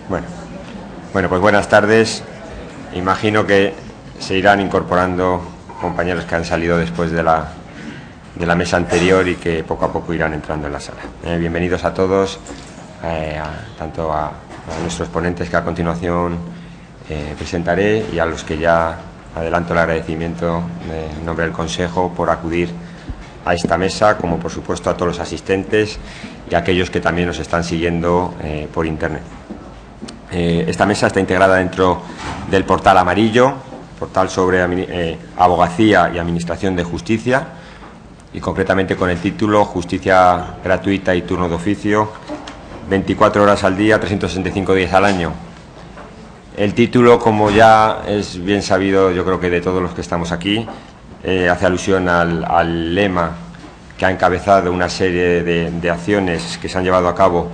Bueno, pues buenas tardes. Imagino que se irán incorporando compañeros que han salido después de la mesa anterior y que poco a poco irán entrando en la sala. Bienvenidos a todos, tanto a nuestros ponentes que a continuación presentaré y a los que ya adelanto el agradecimiento en nombre del Consejo por acudir a esta mesa, como por supuesto a todos los asistentes y a aquellos que también nos están siguiendo por Internet. Esta mesa está integrada dentro del portal amarillo, portal sobre abogacía y administración de justicia, y concretamente con el título Justicia gratuita y turno de oficio, 24 horas al día, 365 días al año. El título, como ya es bien sabido, yo creo que de todos los que estamos aquí, hace alusión al lema que ha encabezado una serie de acciones que se han llevado a cabo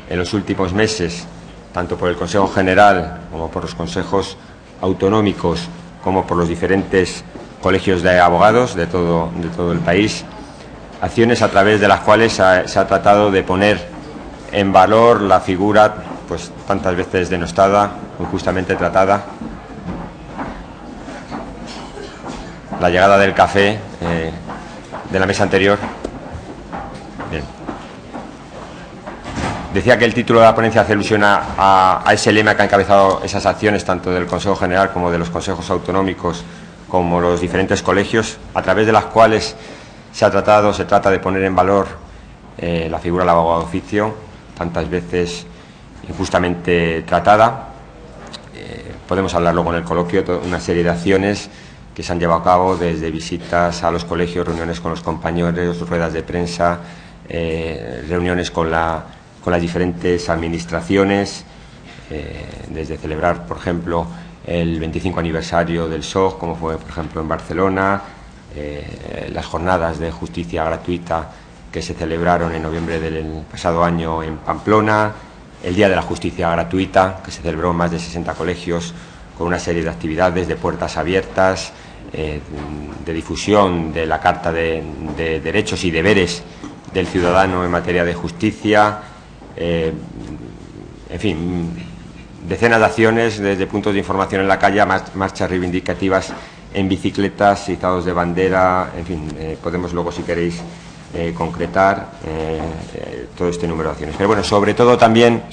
en los últimos meses, tanto por el Consejo General como por los consejos autonómicos, como por los diferentes colegios de abogados de todo el país, acciones a través de las cuales se ha tratado de poner en valor la figura, pues tantas veces denostada, injustamente tratada, la llegada del café de la mesa anterior. Bien. Decía que el título de la ponencia hace alusión a ese lema que ha encabezado esas acciones, tanto del Consejo General como de los consejos autonómicos, como los diferentes colegios, a través de las cuales se trata de poner en valor la figura del abogado de oficio, tantas veces injustamente tratada. Podemos hablar luego en el coloquio de una serie de acciones que se han llevado a cabo, desde visitas a los colegios, reuniones con los compañeros, ruedas de prensa, reuniones con las diferentes administraciones, desde celebrar, por ejemplo, el 25 aniversario del SOG, como fue, por ejemplo, en Barcelona, las jornadas de justicia gratuita que se celebraron en noviembre del pasado año en Pamplona, el Día de la Justicia Gratuita, que se celebró en más de 60 colegios, con una serie de actividades de puertas abiertas, de difusión de la Carta de Derechos y Deberes del ciudadano en materia de justicia, en fin, decenas de acciones desde puntos de información en la calle, marchas reivindicativas en bicicletas, izados de bandera, en fin, podemos luego, si queréis, concretar todo este número de acciones. Pero bueno, sobre todo también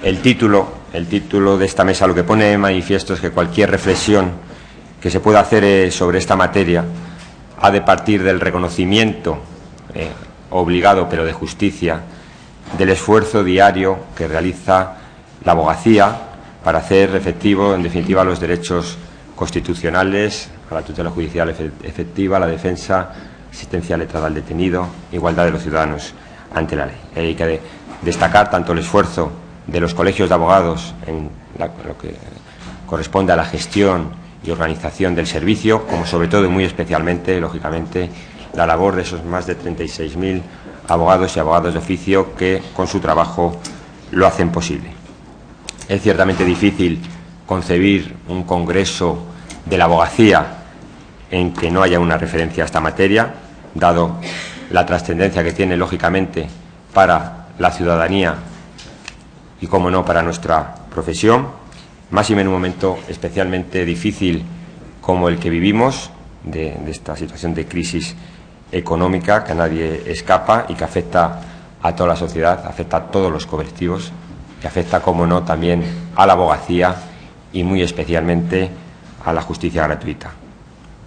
el título de esta mesa lo que pone de manifiesto es que cualquier reflexión que se pueda hacer sobre esta materia ha de partir del reconocimiento obligado, pero de justicia, del esfuerzo diario que realiza la abogacía para hacer efectivo, en definitiva, los derechos constitucionales, a la tutela judicial efectiva, la defensa, asistencia letrada al detenido, igualdad de los ciudadanos ante la ley. Hay que destacar tanto el esfuerzo de los colegios de abogados en lo que corresponde a la gestión y organización del servicio, como sobre todo y muy especialmente, lógicamente, la labor de esos más de 36.000 abogados y abogados de oficio que con su trabajo lo hacen posible. Es ciertamente difícil concebir un congreso de la abogacía en que no haya una referencia a esta materia, dado la trascendencia que tiene, lógicamente, para la ciudadanía y, como no, para nuestra profesión, más y en un momento especialmente difícil como el que vivimos, de esta situación de crisis económica que a nadie escapa y que afecta a toda la sociedad, afecta a todos los colectivos, que afecta, como no, también a la abogacía y muy especialmente a la justicia gratuita.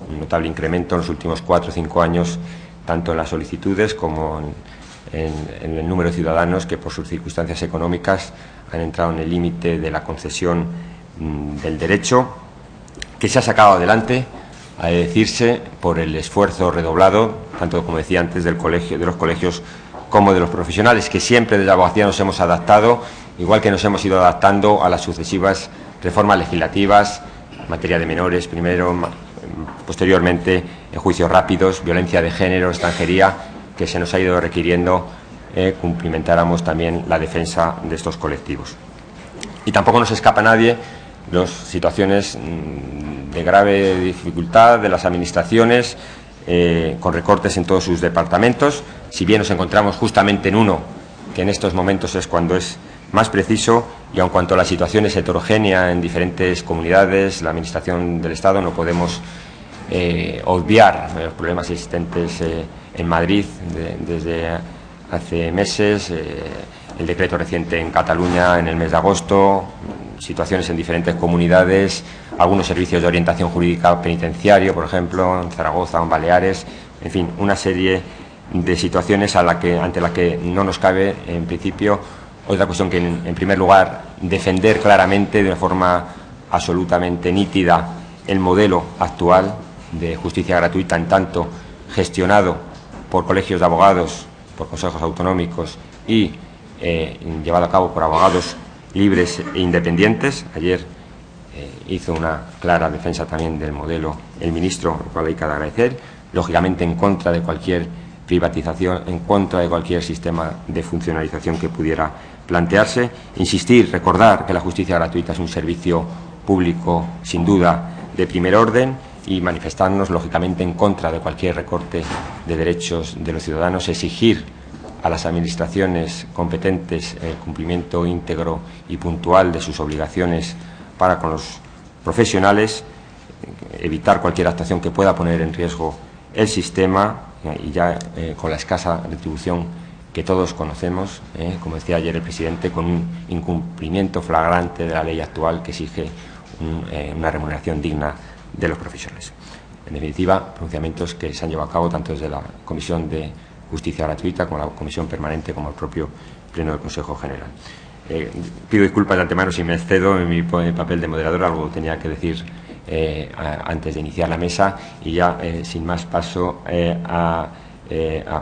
Un notable incremento en los últimos 4 o 5 años, tanto en las solicitudes como en el número de ciudadanos que por sus circunstancias económicas han entrado en el límite de la concesión del derecho, que se ha sacado adelante, a decirse, por el esfuerzo redoblado, tanto, como decía antes, de los colegios como de los profesionales, que siempre desde la abogacía nos hemos adaptado, igual que nos hemos ido adaptando a las sucesivas reformas legislativas en materia de menores, primero, posteriormente en juicios rápidos, violencia de género, extranjería, que se nos ha ido requiriendo cumplimentáramos también la defensa de estos colectivos. Y tampoco nos escapa a nadie las situaciones de grave dificultad de las administraciones, con recortes en todos sus departamentos, si bien nos encontramos justamente en uno que en estos momentos es cuando es más preciso, y aun cuanto la situación es heterogénea en diferentes comunidades, la Administración del Estado, no podemos obviar los problemas existentes en Madrid desde hace meses, el decreto reciente en Cataluña en el mes de agosto, situaciones en diferentes comunidades, algunos servicios de orientación jurídica penitenciario, por ejemplo, en Zaragoza o en Baleares, en fin, una serie de situaciones ante las que no nos cabe, en principio, otra cuestión que, en primer lugar, defender claramente de una forma absolutamente nítida el modelo actual de justicia gratuita, en tanto gestionado por colegios de abogados, por consejos autonómicos y llevado a cabo por abogados libres e independientes. Ayer hizo una clara defensa también del modelo el ministro, lo cual hay que agradecer, lógicamente en contra de cualquier privatización, en contra de cualquier sistema de funcionalización que pudiera plantearse. Insistir, recordar que la justicia gratuita es un servicio público, sin duda, de primer orden, y manifestarnos, lógicamente, en contra de cualquier recorte de derechos de los ciudadanos, exigir a las administraciones competentes el cumplimiento íntegro y puntual de sus obligaciones para con los profesionales, evitar cualquier actuación que pueda poner en riesgo el sistema, y ya con la escasa retribución que todos conocemos, como decía ayer el presidente, con un incumplimiento flagrante de la ley actual que exige una remuneración digna de los profesionales. En definitiva, pronunciamientos que se han llevado a cabo tanto desde la Comisión de Justicia Gratuita como la Comisión Permanente, como el propio Pleno del Consejo General. Pido disculpas de antemano si me excedo en mi papel de moderador, algo tenía que decir antes de iniciar la mesa, y ya sin más paso a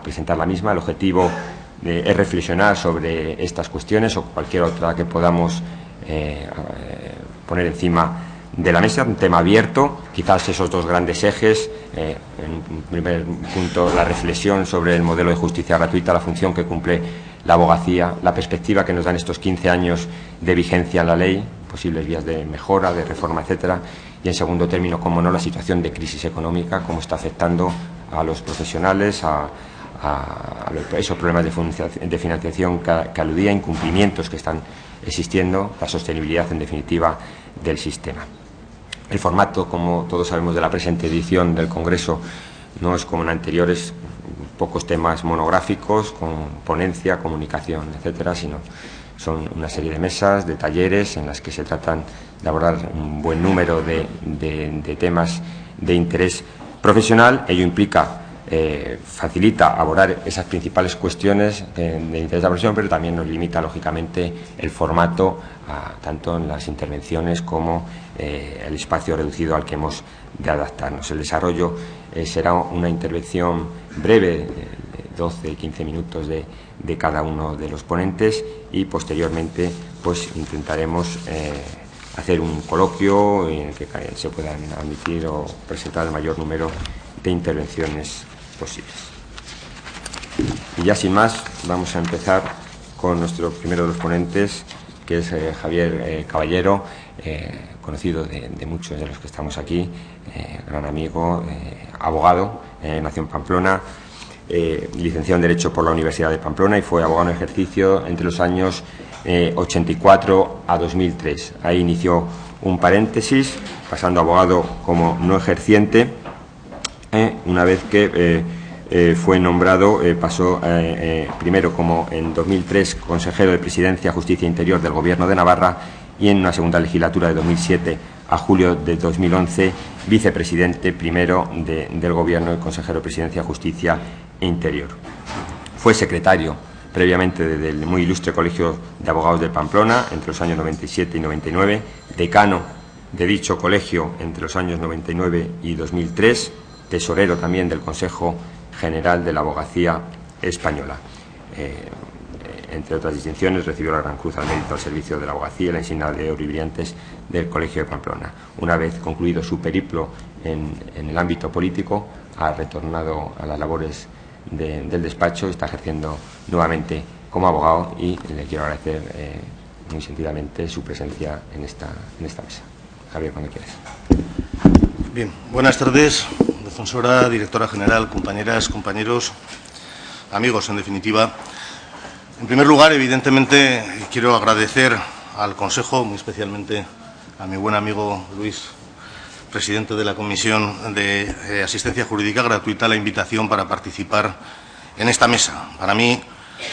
presentar la misma. El objetivo es reflexionar sobre estas cuestiones o cualquier otra que podamos poner encima de la mesa, un tema abierto, quizás esos dos grandes ejes. En un primer punto, la reflexión sobre el modelo de justicia gratuita, la función que cumple la abogacía, la perspectiva que nos dan estos 15 años de vigencia en la ley, posibles vías de mejora, de reforma, etcétera, y en segundo término, como no, la situación de crisis económica, cómo está afectando a los profesionales, a esos problemas de financiación que aludía, incumplimientos que están existiendo, la sostenibilidad, en definitiva, del sistema. El formato, como todos sabemos, de la presente edición del Congreso no es como en anteriores, pocos temas monográficos con ponencia, comunicación, etcétera, sino son una serie de mesas, de talleres en las que se tratan de abordar un buen número de temas de interés profesional. Ello implica, facilita abordar esas principales cuestiones de interés de la profesión, pero también nos limita, lógicamente, el formato, tanto en las intervenciones como el espacio reducido al que hemos de adaptarnos. El desarrollo será una intervención breve, de 12-15 minutos de cada uno de los ponentes, y posteriormente pues intentaremos hacer un coloquio en el que se puedan admitir o presentar el mayor número de intervenciones posibles. Y ya sin más, vamos a empezar con nuestro primero de los ponentes, que es Javier Caballero, conocido de muchos de los que estamos aquí, gran amigo, abogado, nació en Pamplona, licenciado en Derecho por la Universidad de Pamplona y fue abogado en ejercicio entre los años 84 a 2003. Ahí inició un paréntesis, pasando a abogado como no ejerciente. Una vez que fue nombrado, pasó primero como en 2003 consejero de Presidencia, Justicia e Interior del Gobierno de Navarra, y en una segunda legislatura de 2007 a julio de 2011 vicepresidente primero del Gobierno y consejero de Presidencia, Justicia e Interior. Fue secretario previamente del muy ilustre Colegio de Abogados de Pamplona entre los años 97 y 99, decano de dicho colegio entre los años 99 y 2003, tesorero también del Consejo General de la Abogacía Española. Entre otras distinciones, recibió la Gran Cruz al Mérito al Servicio de la Abogacía y la insignia de Oro y Brillantes del Colegio de Pamplona. Una vez concluido su periplo en el ámbito político, ha retornado a las labores del despacho y está ejerciendo nuevamente como abogado, y le quiero agradecer muy sentidamente su presencia en esta mesa. Javier, cuando quieras. Bien, buenas tardes, defensora, directora general, compañeras, compañeros, amigos, en definitiva. En primer lugar, evidentemente, quiero agradecer al Consejo, muy especialmente a mi buen amigo Luis, presidente de la Comisión de Asistencia Jurídica Gratuita, la invitación para participar en esta mesa. Para mí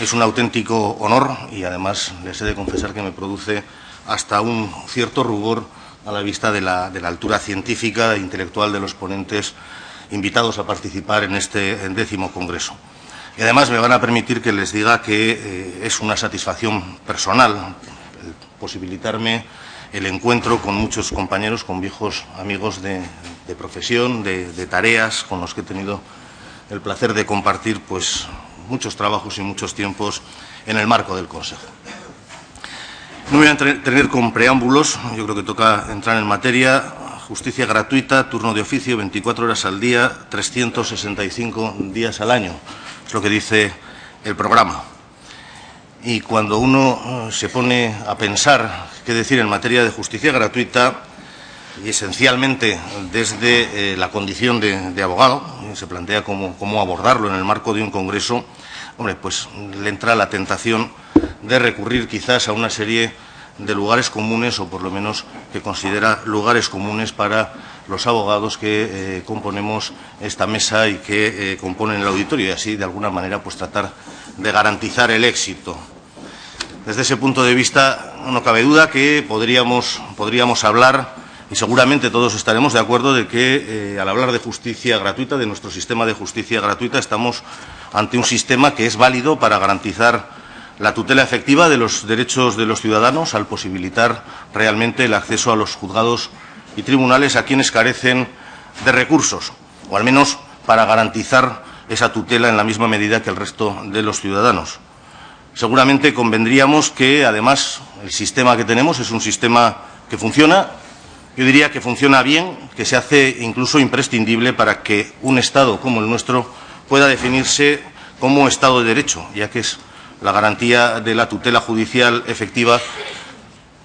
es un auténtico honor y, además, les he de confesar que me produce hasta un cierto rubor a la vista de la altura científica e intelectual de los ponentes invitados a participar en este 10º Congreso. Y además me van a permitir que les diga que es una satisfacción personal el posibilitarme el encuentro con muchos compañeros, con viejos amigos de profesión, de tareas, con los que he tenido el placer de compartir pues muchos trabajos y muchos tiempos en el marco del Consejo. No me voy a entretener con preámbulos, yo creo que toca entrar en materia. Justicia gratuita, turno de oficio, 24 horas al día, 365 días al año. Es lo que dice el programa. Y cuando uno se pone a pensar qué decir en materia de justicia gratuita, y esencialmente desde la condición de abogado, se plantea cómo abordarlo en el marco de un congreso, hombre, pues le entra la tentación de recurrir quizás a una serie de lugares comunes, o por lo menos que considera lugares comunes para los abogados que componemos esta mesa y que componen el auditorio, y así, de alguna manera, pues tratar de garantizar el éxito. Desde ese punto de vista, no cabe duda que podríamos hablar, y seguramente todos estaremos de acuerdo, de que al hablar de justicia gratuita, de nuestro sistema de justicia gratuita, estamos ante un sistema que es válido para garantizar la tutela efectiva de los derechos de los ciudadanos, al posibilitar realmente el acceso a los juzgados y tribunales a quienes carecen de recursos, o al menos para garantizar esa tutela en la misma medida que el resto de los ciudadanos. Seguramente convendríamos que, además, el sistema que tenemos es un sistema que funciona, yo diría que funciona bien, que se hace incluso imprescindible para que un Estado como el nuestro pueda definirse como Estado de Derecho, ya que es la garantía de la tutela judicial efectiva.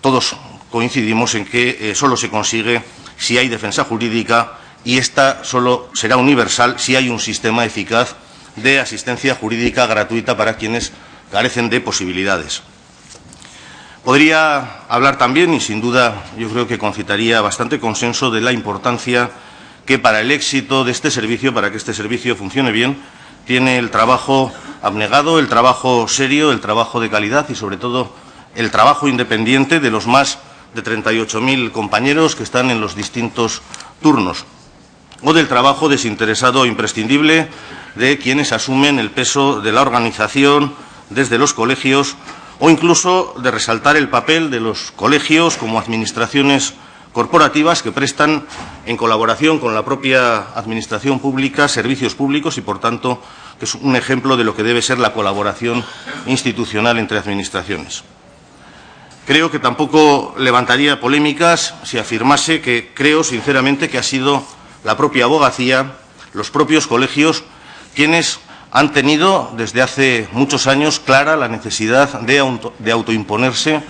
Todos coincidimos en que solo se consigue si hay defensa jurídica, y esta solo será universal si hay un sistema eficaz de asistencia jurídica gratuita para quienes carecen de posibilidades. Podría hablar también, y sin duda yo creo que concitaría bastante consenso, de la importancia que para el éxito de este servicio, para que este servicio funcione bien, tiene el trabajo abnegado, el trabajo serio, el trabajo de calidad y, sobre todo, el trabajo independiente de los más de 38.000 compañeros que están en los distintos turnos, o del trabajo desinteresado e imprescindible de quienes asumen el peso de la organización desde los colegios, o incluso de resaltar el papel de los colegios como administraciones corporativas que prestan, en colaboración con la propia administración pública, servicios públicos, y, por tanto, que es un ejemplo de lo que debe ser la colaboración institucional entre administraciones. Creo que tampoco levantaría polémicas si afirmase que creo sinceramente que ha sido la propia abogacía, los propios colegios, quienes han tenido desde hace muchos años clara la necesidad de autoimponerse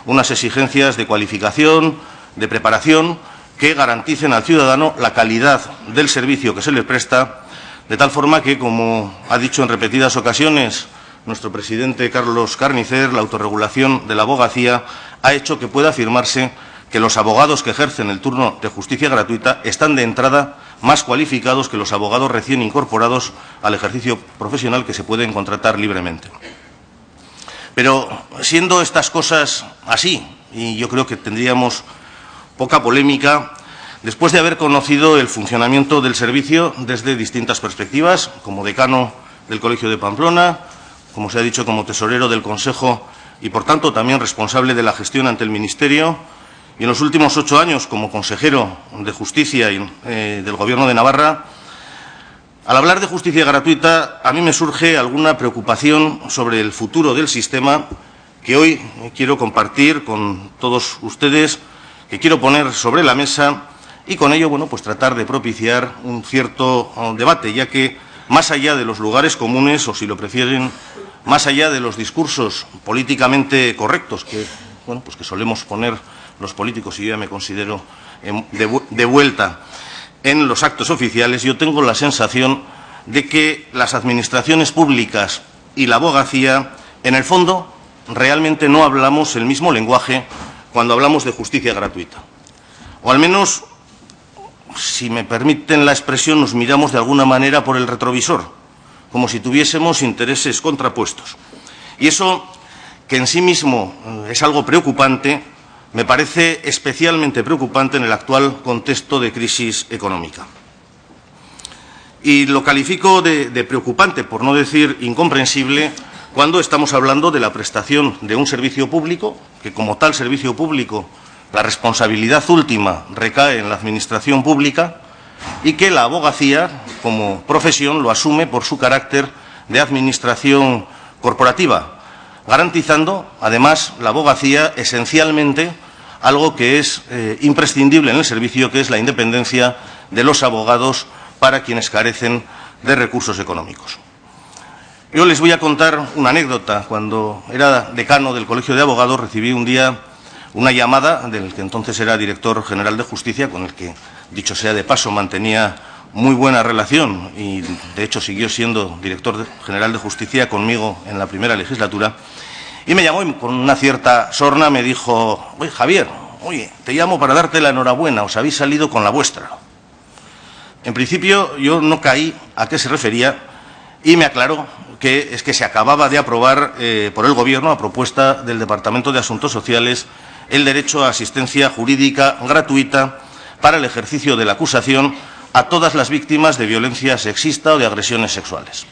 unas exigencias de cualificación, de preparación, que garanticen al ciudadano la calidad del servicio que se le presta, de tal forma que, como ha dicho en repetidas ocasiones nuestro presidente Carlos Carnicer, la autorregulación de la abogacía ha hecho que pueda afirmarse que los abogados que ejercen el turno de justicia gratuita están de entrada más cualificados que los abogados recién incorporados al ejercicio profesional que se pueden contratar libremente. Pero, siendo estas cosas así, y yo creo que tendríamos poca polémica, después de haber conocido el funcionamiento del servicio desde distintas perspectivas, como decano del Colegio de Pamplona, como se ha dicho, como tesorero del Consejo y, por tanto, también responsable de la gestión ante el Ministerio, y en los últimos 8 años como consejero de Justicia del Gobierno de Navarra, al hablar de justicia gratuita, a mí me surge alguna preocupación sobre el futuro del sistema que hoy quiero compartir con todos ustedes, que quiero poner sobre la mesa, y con ello, bueno, pues tratar de propiciar un cierto debate, ya que más allá de los lugares comunes, o si lo prefieren, más allá de los discursos políticamente correctos que, bueno, pues que solemos poner los políticos, y yo ya me considero de vuelta en los actos oficiales, yo tengo la sensación de que las administraciones públicas y la abogacía en el fondo, realmente no hablamos el mismo lenguaje cuando hablamos de justicia gratuita. O al menos, si me permiten la expresión, nos miramos de alguna manera por el retrovisor, como si tuviésemos intereses contrapuestos. Y eso, que en sí mismo es algo preocupante, me parece especialmente preocupante en el actual contexto de crisis económica. Y lo califico de preocupante, por no decir incomprensible, cuando estamos hablando de la prestación de un servicio público, que como tal servicio público la responsabilidad última recae en la Administración pública y que la abogacía, como profesión, lo asume por su carácter de administración corporativa, garantizando, además, la abogacía esencialmente algo que es imprescindible en el servicio, que es la independencia de los abogados para quienes carecen de recursos económicos. Yo les voy a contar una anécdota. Cuando era decano del Colegio de Abogados, recibí un día una llamada del que entonces era director general de Justicia, con el que, dicho sea de paso, mantenía muy buena relación y, de hecho, siguió siendo director general de Justicia conmigo en la primera legislatura, y me llamó y con una cierta sorna me dijo: oye, Javier, te llamo para darte la enhorabuena, os habéis salido con la vuestra. En principio yo no caí a qué se refería y me aclaró que es que se acababa de aprobar por el Gobierno, a propuesta del Departamento de Asuntos Sociales, el derecho a asistencia jurídica gratuita para el ejercicio de la acusación a todas las víctimas de violencia sexista o de agresiones sexuales.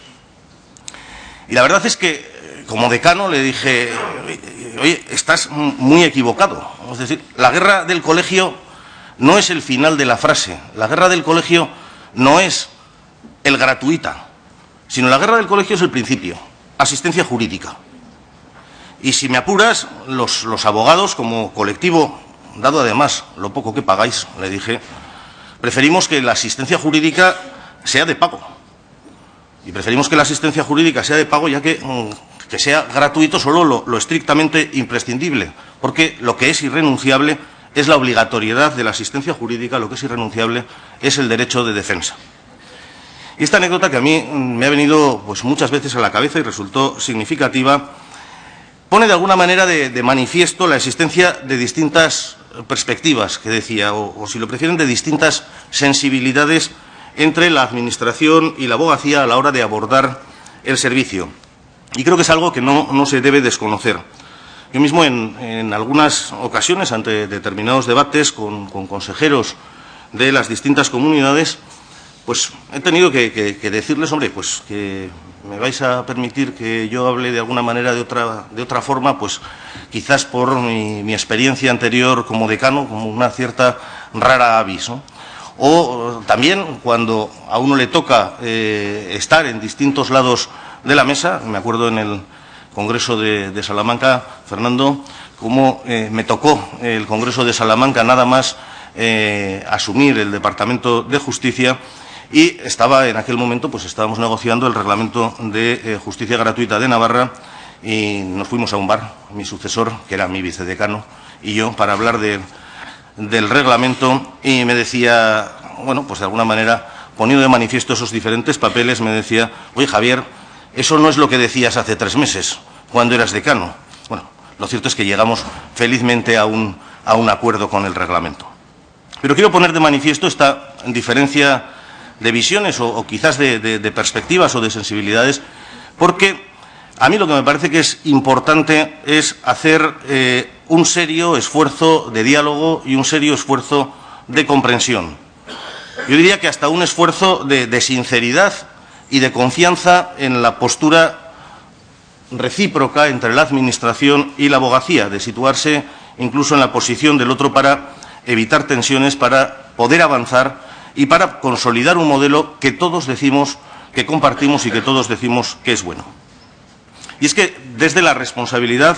Y la verdad es que, como decano, le dije: oye, estás muy equivocado. Es decir, la guerra del colegio no es el final de la frase. La guerra del colegio no es el gratuita, sino la guerra del colegio es el principio, asistencia jurídica. Y si me apuras, los abogados, como colectivo, dado además lo poco que pagáis, le dije, preferimos que la asistencia jurídica sea de pago. Y preferimos que la asistencia jurídica sea de pago, ya que sea gratuito solo lo estrictamente imprescindible, porque lo que es irrenunciable es la obligatoriedad de la asistencia jurídica, lo que es irrenunciable es el derecho de defensa. Y esta anécdota, que a mí me ha venido pues muchas veces a la cabeza y resultó significativa, pone de alguna manera de manifiesto la existencia de distintas perspectivas, que decía, o si lo prefieren, de distintas sensibilidades entre la Administración y la abogacía a la hora de abordar el servicio. Y creo que es algo que no se debe desconocer. Yo mismo en algunas ocasiones, ante determinados debates con consejeros de las distintas comunidades, pues he tenido que decirles: hombre, pues que me vais a permitir que yo hable de alguna manera, de otra forma, pues quizás por mi experiencia anterior como decano, como una cierta rara avis, ¿no? O también cuando a uno le toca estar en distintos lados de la mesa. Me acuerdo en el Congreso de Salamanca, Fernando, cómo me tocó el Congreso de Salamanca nada más asumir el Departamento de Justicia, y estaba en aquel momento, pues estábamos negociando el reglamento de justicia gratuita de Navarra, y nos fuimos a un bar, mi sucesor, que era mi vicedecano, y yo, para hablar del reglamento, y me decía, bueno, pues de alguna manera, poniendo de manifiesto esos diferentes papeles, me decía: oye, Javier, eso no es lo que decías hace 3 meses, cuando eras decano. Bueno, lo cierto es que llegamos felizmente a un acuerdo con el reglamento. Pero quiero poner de manifiesto esta diferencia de visiones o quizás de perspectivas o de sensibilidades, porque a mí lo que me parece que es importante es hacer un serio esfuerzo de diálogo y un serio esfuerzo de comprensión. Yo diría que hasta un esfuerzo de sinceridad y de confianza en la postura recíproca entre la Administración y la abogacía, de situarse incluso en la posición del otro para evitar tensiones, para poder avanzar y para consolidar un modelo que todos decimos que compartimos y que todos decimos que es bueno. Y es que desde la responsabilidad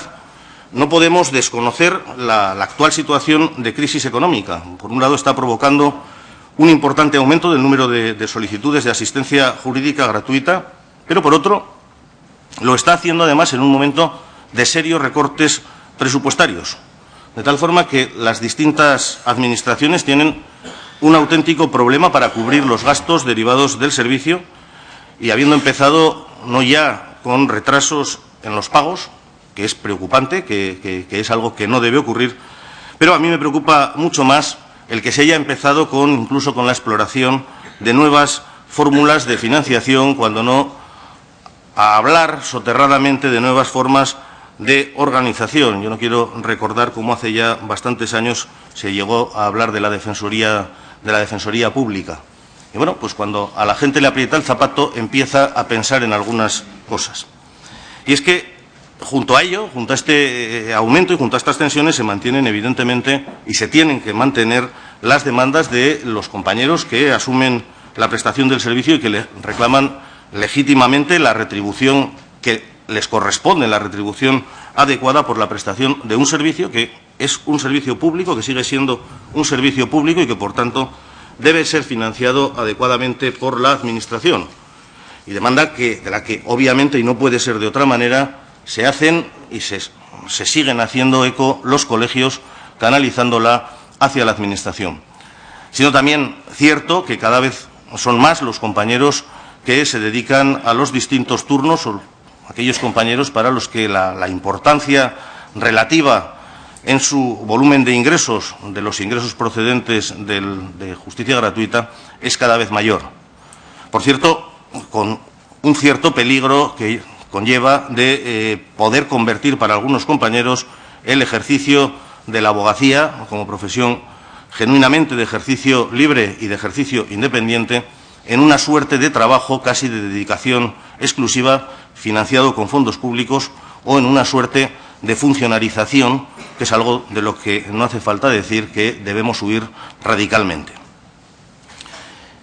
no podemos desconocer la actual situación de crisis económica. Por un lado, está provocando un importante aumento del número de solicitudes de asistencia jurídica gratuita, pero por otro, lo está haciendo además en un momento de serios recortes presupuestarios, de tal forma que las distintas administraciones tienen un auténtico problema para cubrir los gastos derivados del servicio, y habiendo empezado no ya con retrasos en los pagos, que es preocupante, que es algo que no debe ocurrir, pero a mí me preocupa mucho más el que se haya empezado incluso con la exploración de nuevas fórmulas de financiación, cuando no a hablar soterradamente de nuevas formas de organización. Yo no quiero recordar cómo hace ya bastantes años se llegó a hablar de la Defensoría Pública. Y bueno, pues cuando a la gente le aprieta el zapato, empieza a pensar en algunas cosas. Y es que junto a ello, junto a este aumento y junto a estas tensiones, se mantienen evidentemente y se tienen que mantener las demandas de los compañeros que asumen la prestación del servicio y que le reclaman legítimamente la retribución que les corresponde, la retribución adecuada por la prestación de un servicio que es un servicio público, que sigue siendo un servicio público y que, por tanto, debe ser financiado adecuadamente por la Administración. Y demanda de la que, obviamente, y no puede ser de otra manera, se hacen y se siguen haciendo eco los colegios, canalizándola hacia la Administración. Siendo también cierto que cada vez son más los compañeros que se dedican a los distintos turnos, o aquellos compañeros para los que la importancia relativa en su volumen de ingresos, de los ingresos procedentes de justicia gratuita, es cada vez mayor. Por cierto, con un cierto peligro que conlleva de poder convertir para algunos compañeros el ejercicio de la abogacía como profesión genuinamente de ejercicio libre y de ejercicio independiente en una suerte de trabajo casi de dedicación exclusiva, financiado con fondos públicos, o en una suerte de funcionarización, que es algo de lo que no hace falta decir que debemos huir radicalmente.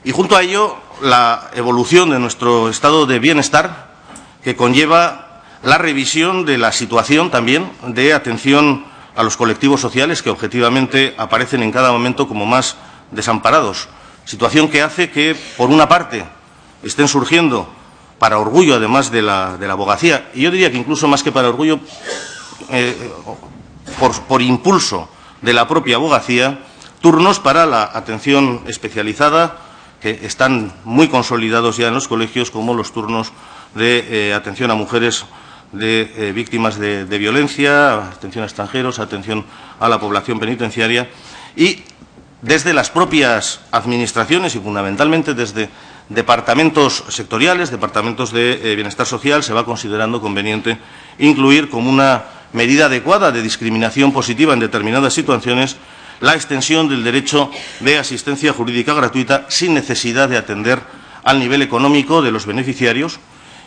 Y junto a ello, la evolución de nuestro estado de bienestar, que conlleva la revisión de la situación también de atención a los colectivos sociales que objetivamente aparecen en cada momento como más desamparados. Situación que hace que, por una parte, estén surgiendo, para orgullo además de la abogacía, y yo diría que incluso más que para orgullo, por impulso de la propia abogacía, turnos para la atención especializada, que están muy consolidados ya en los colegios, como los turnos de atención a mujeres víctimas de violencia, atención a extranjeros, atención a la población penitenciaria, y desde las propias administraciones y fundamentalmente desde departamentos sectoriales, departamentos de bienestar social, se va considerando conveniente incluir como una medida adecuada de discriminación positiva en determinadas situaciones la extensión del derecho de asistencia jurídica gratuita sin necesidad de atender al nivel económico de los beneficiarios.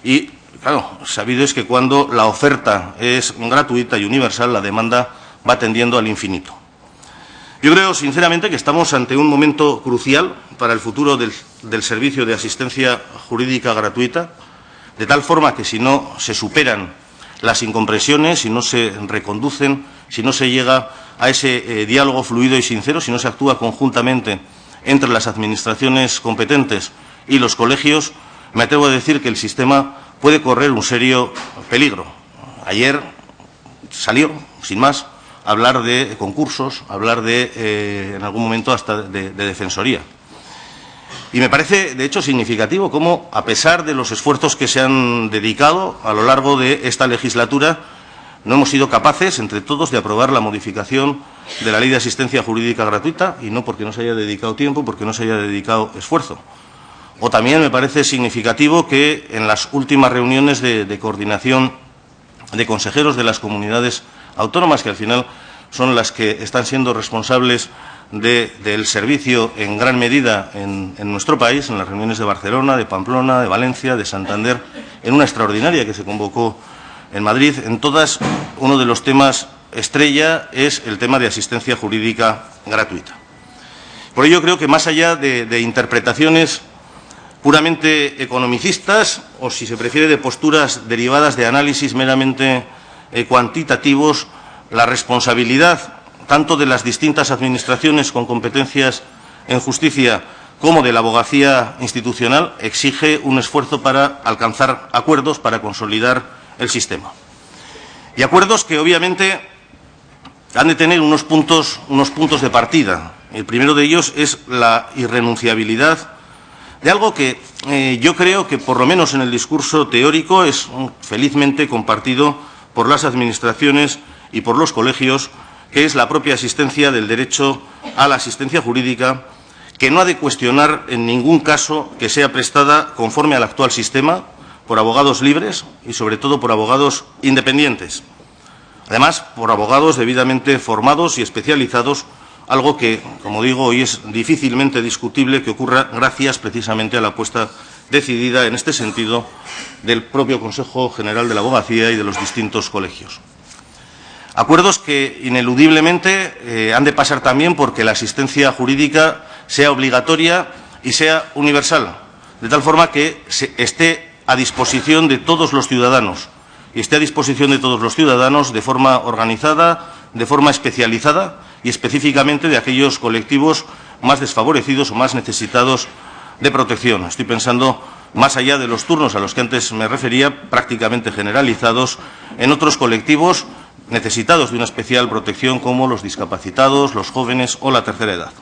Y, claro, sabido es que cuando la oferta es gratuita y universal, la demanda va tendiendo al infinito. Yo creo, sinceramente, que estamos ante un momento crucial para el futuro del servicio de asistencia jurídica gratuita, de tal forma que si no se superan las incomprensiones, si no se reconducen, si no se llega a ese diálogo fluido y sincero, si no se actúa conjuntamente entre las administraciones competentes y los colegios, me atrevo a decir que el sistema puede correr un serio peligro. Ayer salió, sin más, hablar de concursos, hablar en algún momento hasta de defensoría. Y me parece, de hecho, significativo cómo, a pesar de los esfuerzos que se han dedicado a lo largo de esta legislatura, no hemos sido capaces, entre todos, de aprobar la modificación de la Ley de Asistencia Jurídica Gratuita, y no porque no se haya dedicado tiempo, porque no se haya dedicado esfuerzo. O también me parece significativo que en las últimas reuniones de coordinación de consejeros de las comunidades autónomas, que al final son las que están siendo responsables del servicio en gran medida en nuestro país, en las reuniones de Barcelona, de Pamplona, de Valencia, de Santander, en una extraordinaria que se convocó en Madrid, en todas uno de los temas estrella es el tema de asistencia jurídica gratuita. Por ello creo que más allá de interpretaciones puramente economicistas, o si se prefiere de posturas derivadas de análisis meramente cuantitativos, la responsabilidad tanto de las distintas administraciones con competencias en justicia como de la abogacía institucional exige un esfuerzo para alcanzar acuerdos, para consolidar el sistema. Y acuerdos que obviamente han de tener unos puntos de partida. El primero de ellos es la irrenunciabilidad de algo que yo creo que, por lo menos en el discurso teórico, es felizmente compartido por las administraciones y por los colegios, que es la propia existencia del derecho a la asistencia jurídica, que no ha de cuestionar en ningún caso que sea prestada conforme al actual sistema por abogados libres y, sobre todo, por abogados independientes. Además, por abogados debidamente formados y especializados, algo que, como digo, hoy es difícilmente discutible que ocurra gracias precisamente a la apuesta decidida en este sentido del propio Consejo General de la Abogacía y de los distintos colegios. Acuerdos que ineludiblemente han de pasar también porque la asistencia jurídica sea obligatoria y sea universal, de tal forma que esté a disposición de todos los ciudadanos, y esté a disposición de todos los ciudadanos de forma organizada, de forma especializada y específicamente de aquellos colectivos más desfavorecidos o más necesitados de protección. Estoy pensando, más allá de los turnos a los que antes me refería, prácticamente generalizados, en otros colectivos necesitados de una especial protección como los discapacitados, los jóvenes o la tercera edad.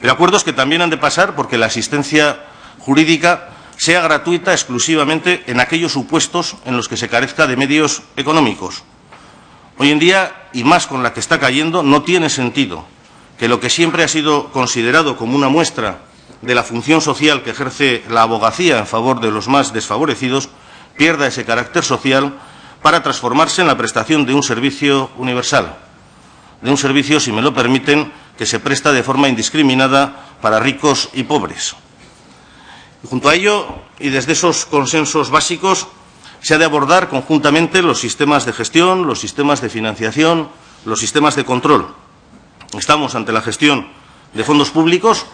Pero acuerdos que también han de pasar porque la asistencia jurídica sea gratuita exclusivamente en aquellos supuestos en los que se carezca de medios económicos. Hoy en día, y más con la que está cayendo, no tiene sentido que lo que siempre ha sido considerado como una muestra de la función social que ejerce la abogacía en favor de los más desfavorecidos pierda ese carácter social para transformarse en la prestación de un servicio universal, de un servicio, si me lo permiten, que se presta de forma indiscriminada para ricos y pobres. Y junto a ello, y desde esos consensos básicos, se ha de abordar conjuntamente los sistemas de gestión, los sistemas de financiación, los sistemas de control. Estamos ante la gestión de fondos públicos,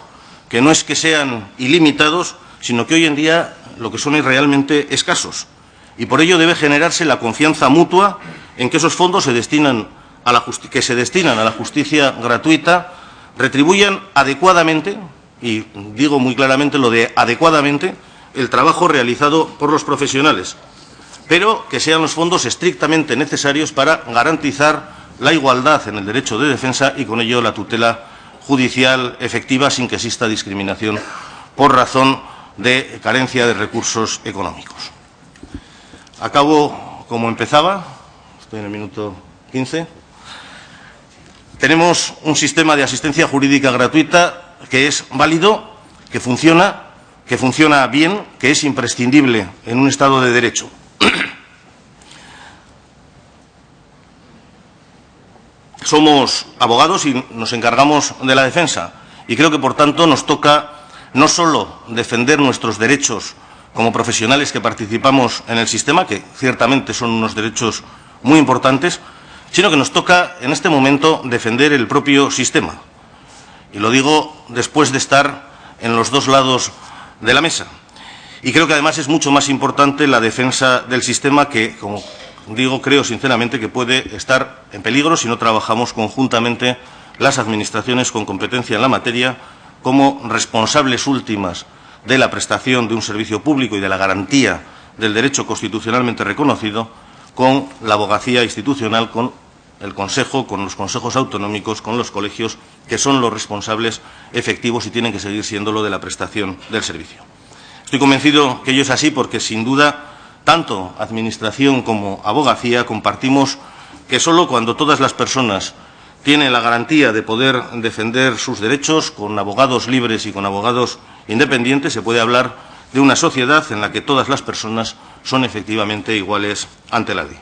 que no es que sean ilimitados, sino que hoy en día lo que son realmente escasos. Y por ello debe generarse la confianza mutua en que esos fondos que se destinan a la justicia gratuita retribuyan adecuadamente, y digo muy claramente lo de adecuadamente, el trabajo realizado por los profesionales, pero que sean los fondos estrictamente necesarios para garantizar la igualdad en el derecho de defensa y con ello la tutela judicial efectiva sin que exista discriminación por razón de carencia de recursos económicos. Acabo como empezaba, estoy en el minuto 15. Tenemos un sistema de asistencia jurídica gratuita que es válido, que funciona bien, que es imprescindible en un Estado de Derecho. Somos abogados y nos encargamos de la defensa y creo que, por tanto, nos toca no solo defender nuestros derechos como profesionales que participamos en el sistema, que ciertamente son unos derechos muy importantes, sino que nos toca en este momento defender el propio sistema. Y lo digo después de estar en los dos lados de la mesa. Y creo que además es mucho más importante la defensa del sistema que, como digo, creo sinceramente que puede estar en peligro si no trabajamos conjuntamente las administraciones con competencia en la materia como responsables últimas de la prestación de un servicio público y de la garantía del derecho constitucionalmente reconocido, con la abogacía institucional, con el Consejo, con los consejos autonómicos, con los colegios, que son los responsables efectivos y tienen que seguir siéndolo de la prestación del servicio. Estoy convencido que ello es así porque, sin duda, tanto Administración como abogacía compartimos que solo cuando todas las personas tienen la garantía de poder defender sus derechos con abogados libres y con abogados independientes se puede hablar de una sociedad en la que todas las personas son efectivamente iguales ante la ley.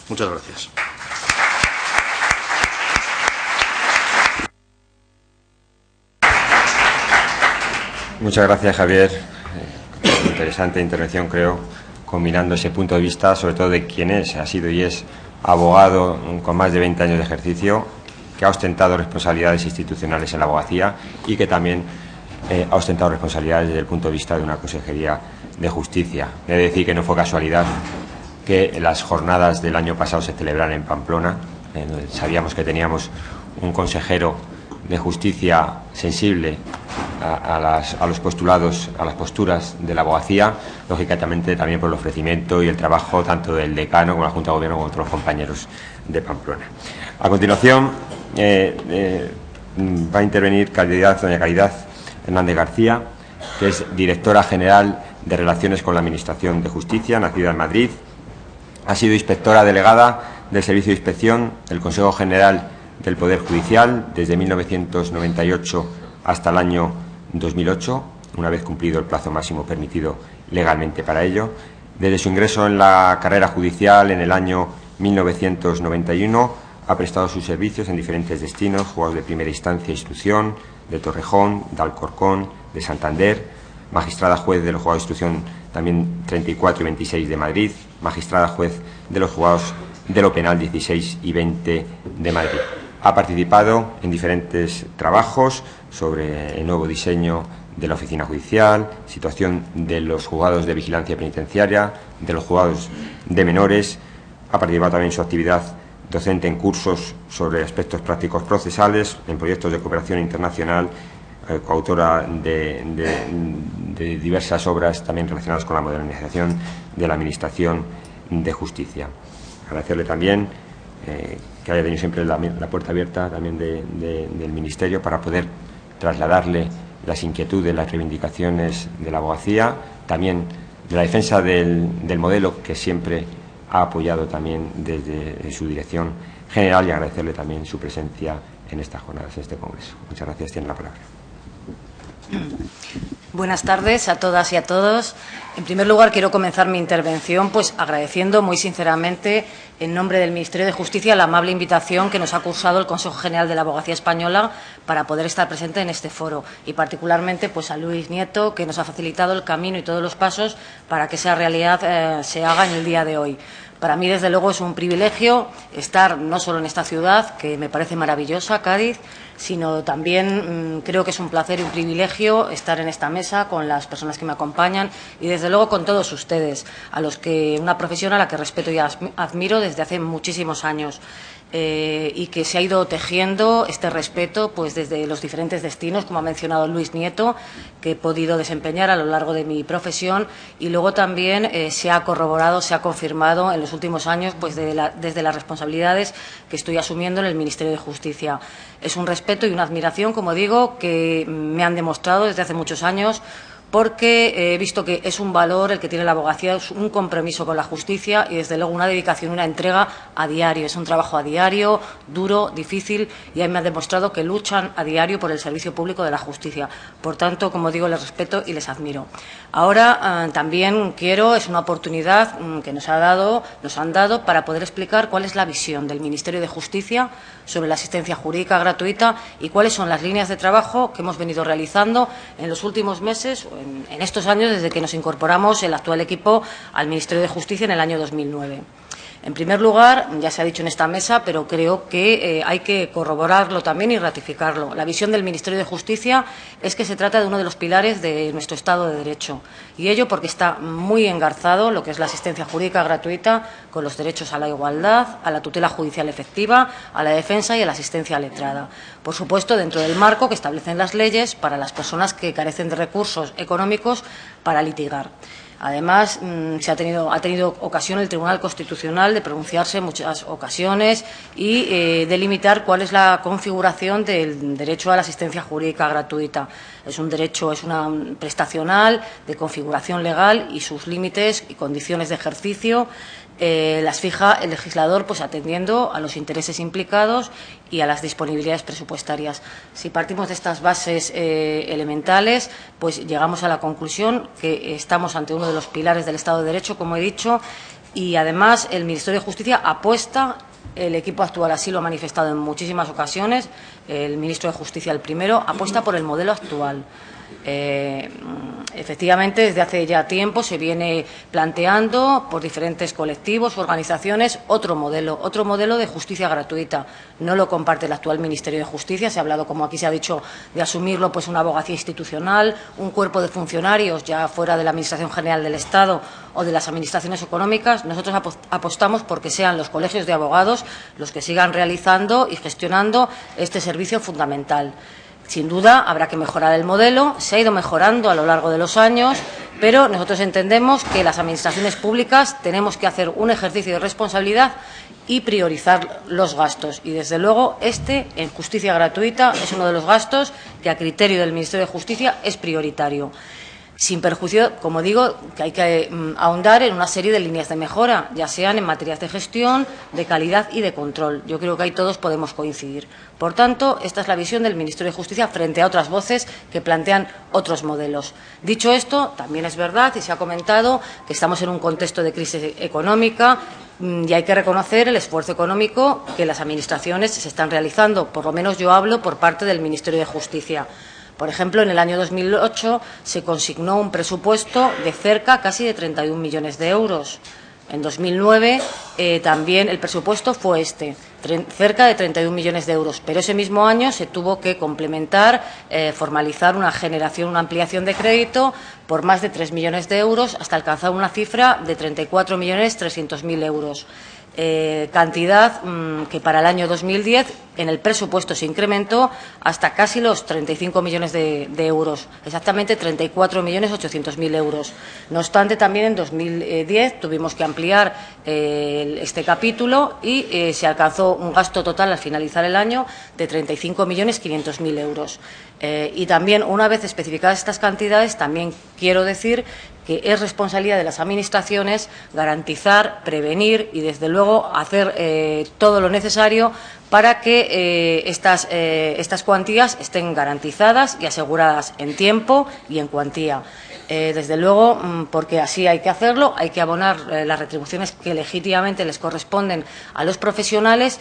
Muchas gracias. Muchas gracias, Javier. Interesante intervención, creo, combinando ese punto de vista, sobre todo de quién ha sido y es abogado con más de 20 años de ejercicio, que ha ostentado responsabilidades institucionales en la abogacía y que también ha ostentado responsabilidades desde el punto de vista de una consejería de justicia. He de decir que no fue casualidad que las jornadas del año pasado se celebraran en Pamplona. Sabíamos que teníamos un consejero de justicia sensible a los postulados, a las posturas de la abogacía, lógicamente también por el ofrecimiento y el trabajo tanto del decano como la Junta de Gobierno como otros compañeros de Pamplona. A continuación va a intervenir doña Caridad Hernández García, que es directora general de Relaciones con la Administración de Justicia, nacida en Madrid. Ha sido inspectora delegada del Servicio de Inspección del Consejo General del Poder Judicial desde 1998 hasta el año 2008, una vez cumplido el plazo máximo permitido legalmente para ello. Desde su ingreso en la carrera judicial en el año 1991 ha prestado sus servicios en diferentes destinos: juzgados de primera instancia e instrucción de Torrejón, de Alcorcón, de Santander, magistrada juez de los juzgados de instrucción también 34 y 26 de Madrid, magistrada juez de los juzgados de lo penal 16 y 20 de Madrid. Ha participado en diferentes trabajos sobre el nuevo diseño de la oficina judicial, situación de los juzgados de vigilancia penitenciaria, de los juzgados de menores. Ha participado también en su actividad docente en cursos sobre aspectos prácticos procesales, en proyectos de cooperación internacional, coautora de diversas obras también relacionadas con la modernización de la Administración de Justicia. Agradecerle también que haya tenido siempre la puerta abierta también del Ministerio para poder trasladarle las inquietudes, las reivindicaciones de la abogacía, también de la defensa del modelo que siempre ha apoyado también desde su dirección general, y agradecerle también su presencia en estas jornadas, en este congreso. Muchas gracias. Tiene la palabra. Buenas tardes a todas y a todos. En primer lugar, quiero comenzar mi intervención agradeciendo muy sinceramente, en nombre del Ministerio de Justicia, la amable invitación que nos ha cursado el Consejo General de la Abogacía Española para poder estar presente en este foro, y particularmente a Luis Nieto, que nos ha facilitado el camino y todos los pasos para que esa realidad se haga en el día de hoy. Para mí, desde luego, es un privilegio estar no solo en esta ciudad, que me parece maravillosa, Cádiz, sino también creo que es un placer y un privilegio estar en esta mesa con las personas que me acompañan y, desde luego, con todos ustedes, una profesión a la que respeto y admiro desde hace muchísimos años. Y que se ha ido tejiendo este respeto desde los diferentes destinos, como ha mencionado Luis Nieto, que he podido desempeñar a lo largo de mi profesión, y luego también se ha corroborado, se ha confirmado en los últimos años desde las responsabilidades que estoy asumiendo en el Ministerio de Justicia. Es un respeto y una admiración, como digo, que me han demostrado desde hace muchos años, porque he visto que es un valor el que tiene la abogacía, es un compromiso con la justicia y, desde luego, una dedicación, una entrega a diario. Es un trabajo a diario, duro, difícil, y ahí me han demostrado que luchan a diario por el servicio público de la justicia. Por tanto, como digo, les respeto y les admiro. Ahora también es una oportunidad que nos han dado para poder explicar cuál es la visión del Ministerio de Justicia sobre la asistencia jurídica gratuita y cuáles son las líneas de trabajo que hemos venido realizando en los últimos meses, en estos años, desde que nos incorporamos el actual equipo al Ministerio de Justicia en el año 2009. En primer lugar, ya se ha dicho en esta mesa, pero creo que hay que corroborarlo también y ratificarlo. La visión del Ministerio de Justicia es que se trata de uno de los pilares de nuestro Estado de Derecho, y ello porque está muy engarzado lo que es la asistencia jurídica gratuita con los derechos a la igualdad, a la tutela judicial efectiva, a la defensa y a la asistencia letrada. Por supuesto, dentro del marco que establecen las leyes para las personas que carecen de recursos económicos para litigar. Además, ha tenido ocasión el Tribunal Constitucional de pronunciarse en muchas ocasiones y delimitar cuál es la configuración del derecho a la asistencia jurídica gratuita. Es un derecho, es una prestacional de configuración legal, y sus límites y condiciones de ejercicio las fija el legislador atendiendo a los intereses implicados y a las disponibilidades presupuestarias. Si partimos de estas bases elementales, llegamos a la conclusión que estamos ante uno de los pilares del Estado de Derecho, como he dicho, y además el Ministerio de Justicia apuesta. El equipo actual así lo ha manifestado en muchísimas ocasiones. El ministro de Justicia, el primero, apuesta por el modelo actual. Efectivamente, desde hace ya tiempo se viene planteando por diferentes colectivos u organizaciones otro modelo de justicia gratuita. No lo comparte el actual Ministerio de Justicia. Se ha hablado, como aquí se ha dicho, de asumirlo una abogacía institucional, un cuerpo de funcionarios ya fuera de la Administración General del Estado o de las administraciones económicas. Nosotros apostamos por que sean los colegios de abogados los que sigan realizando y gestionando este servicio fundamental. Sin duda, habrá que mejorar el modelo. Se ha ido mejorando a lo largo de los años, pero nosotros entendemos que las administraciones públicas tenemos que hacer un ejercicio de responsabilidad y priorizar los gastos. Y, desde luego, en justicia gratuita, es uno de los gastos que, a criterio del Ministerio de Justicia, es prioritario. sin perjuicio, como digo, que hay que ahondar en una serie de líneas de mejora, ya sean en materias de gestión, de calidad y de control. Yo creo que ahí todos podemos coincidir. Por tanto, esta es la visión del Ministerio de Justicia frente a otras voces que plantean otros modelos. Dicho esto, también es verdad, y se ha comentado, que estamos en un contexto de crisis económica y hay que reconocer el esfuerzo económico que las administraciones se están realizando. Por lo menos yo hablo por parte del Ministerio de Justicia. Por ejemplo, en el año 2008 se consignó un presupuesto de casi de 31 millones de euros. En 2009 también el presupuesto fue cerca de 31 millones de euros, pero ese mismo año se tuvo que complementar, formalizar una ampliación de crédito por más de 3 millones de euros hasta alcanzar una cifra de 34.300.000 euros. Cantidad que para el año 2010 en el presupuesto se incrementó hasta casi los 35 millones de euros, exactamente 34.800.000 euros. No obstante, también en 2010 tuvimos que ampliar este capítulo y se alcanzó un gasto total al finalizar el año de 35.500.000 euros. Y también, una vez especificadas estas cantidades, también quiero decir que es responsabilidad de las administraciones garantizar, prevenir y, desde luego, hacer todo lo necesario para que estas cuantías estén garantizadas y aseguradas en tiempo y en cuantía. Desde luego, porque así hay que hacerlo, hay que abonar las retribuciones que legítimamente les corresponden a los profesionales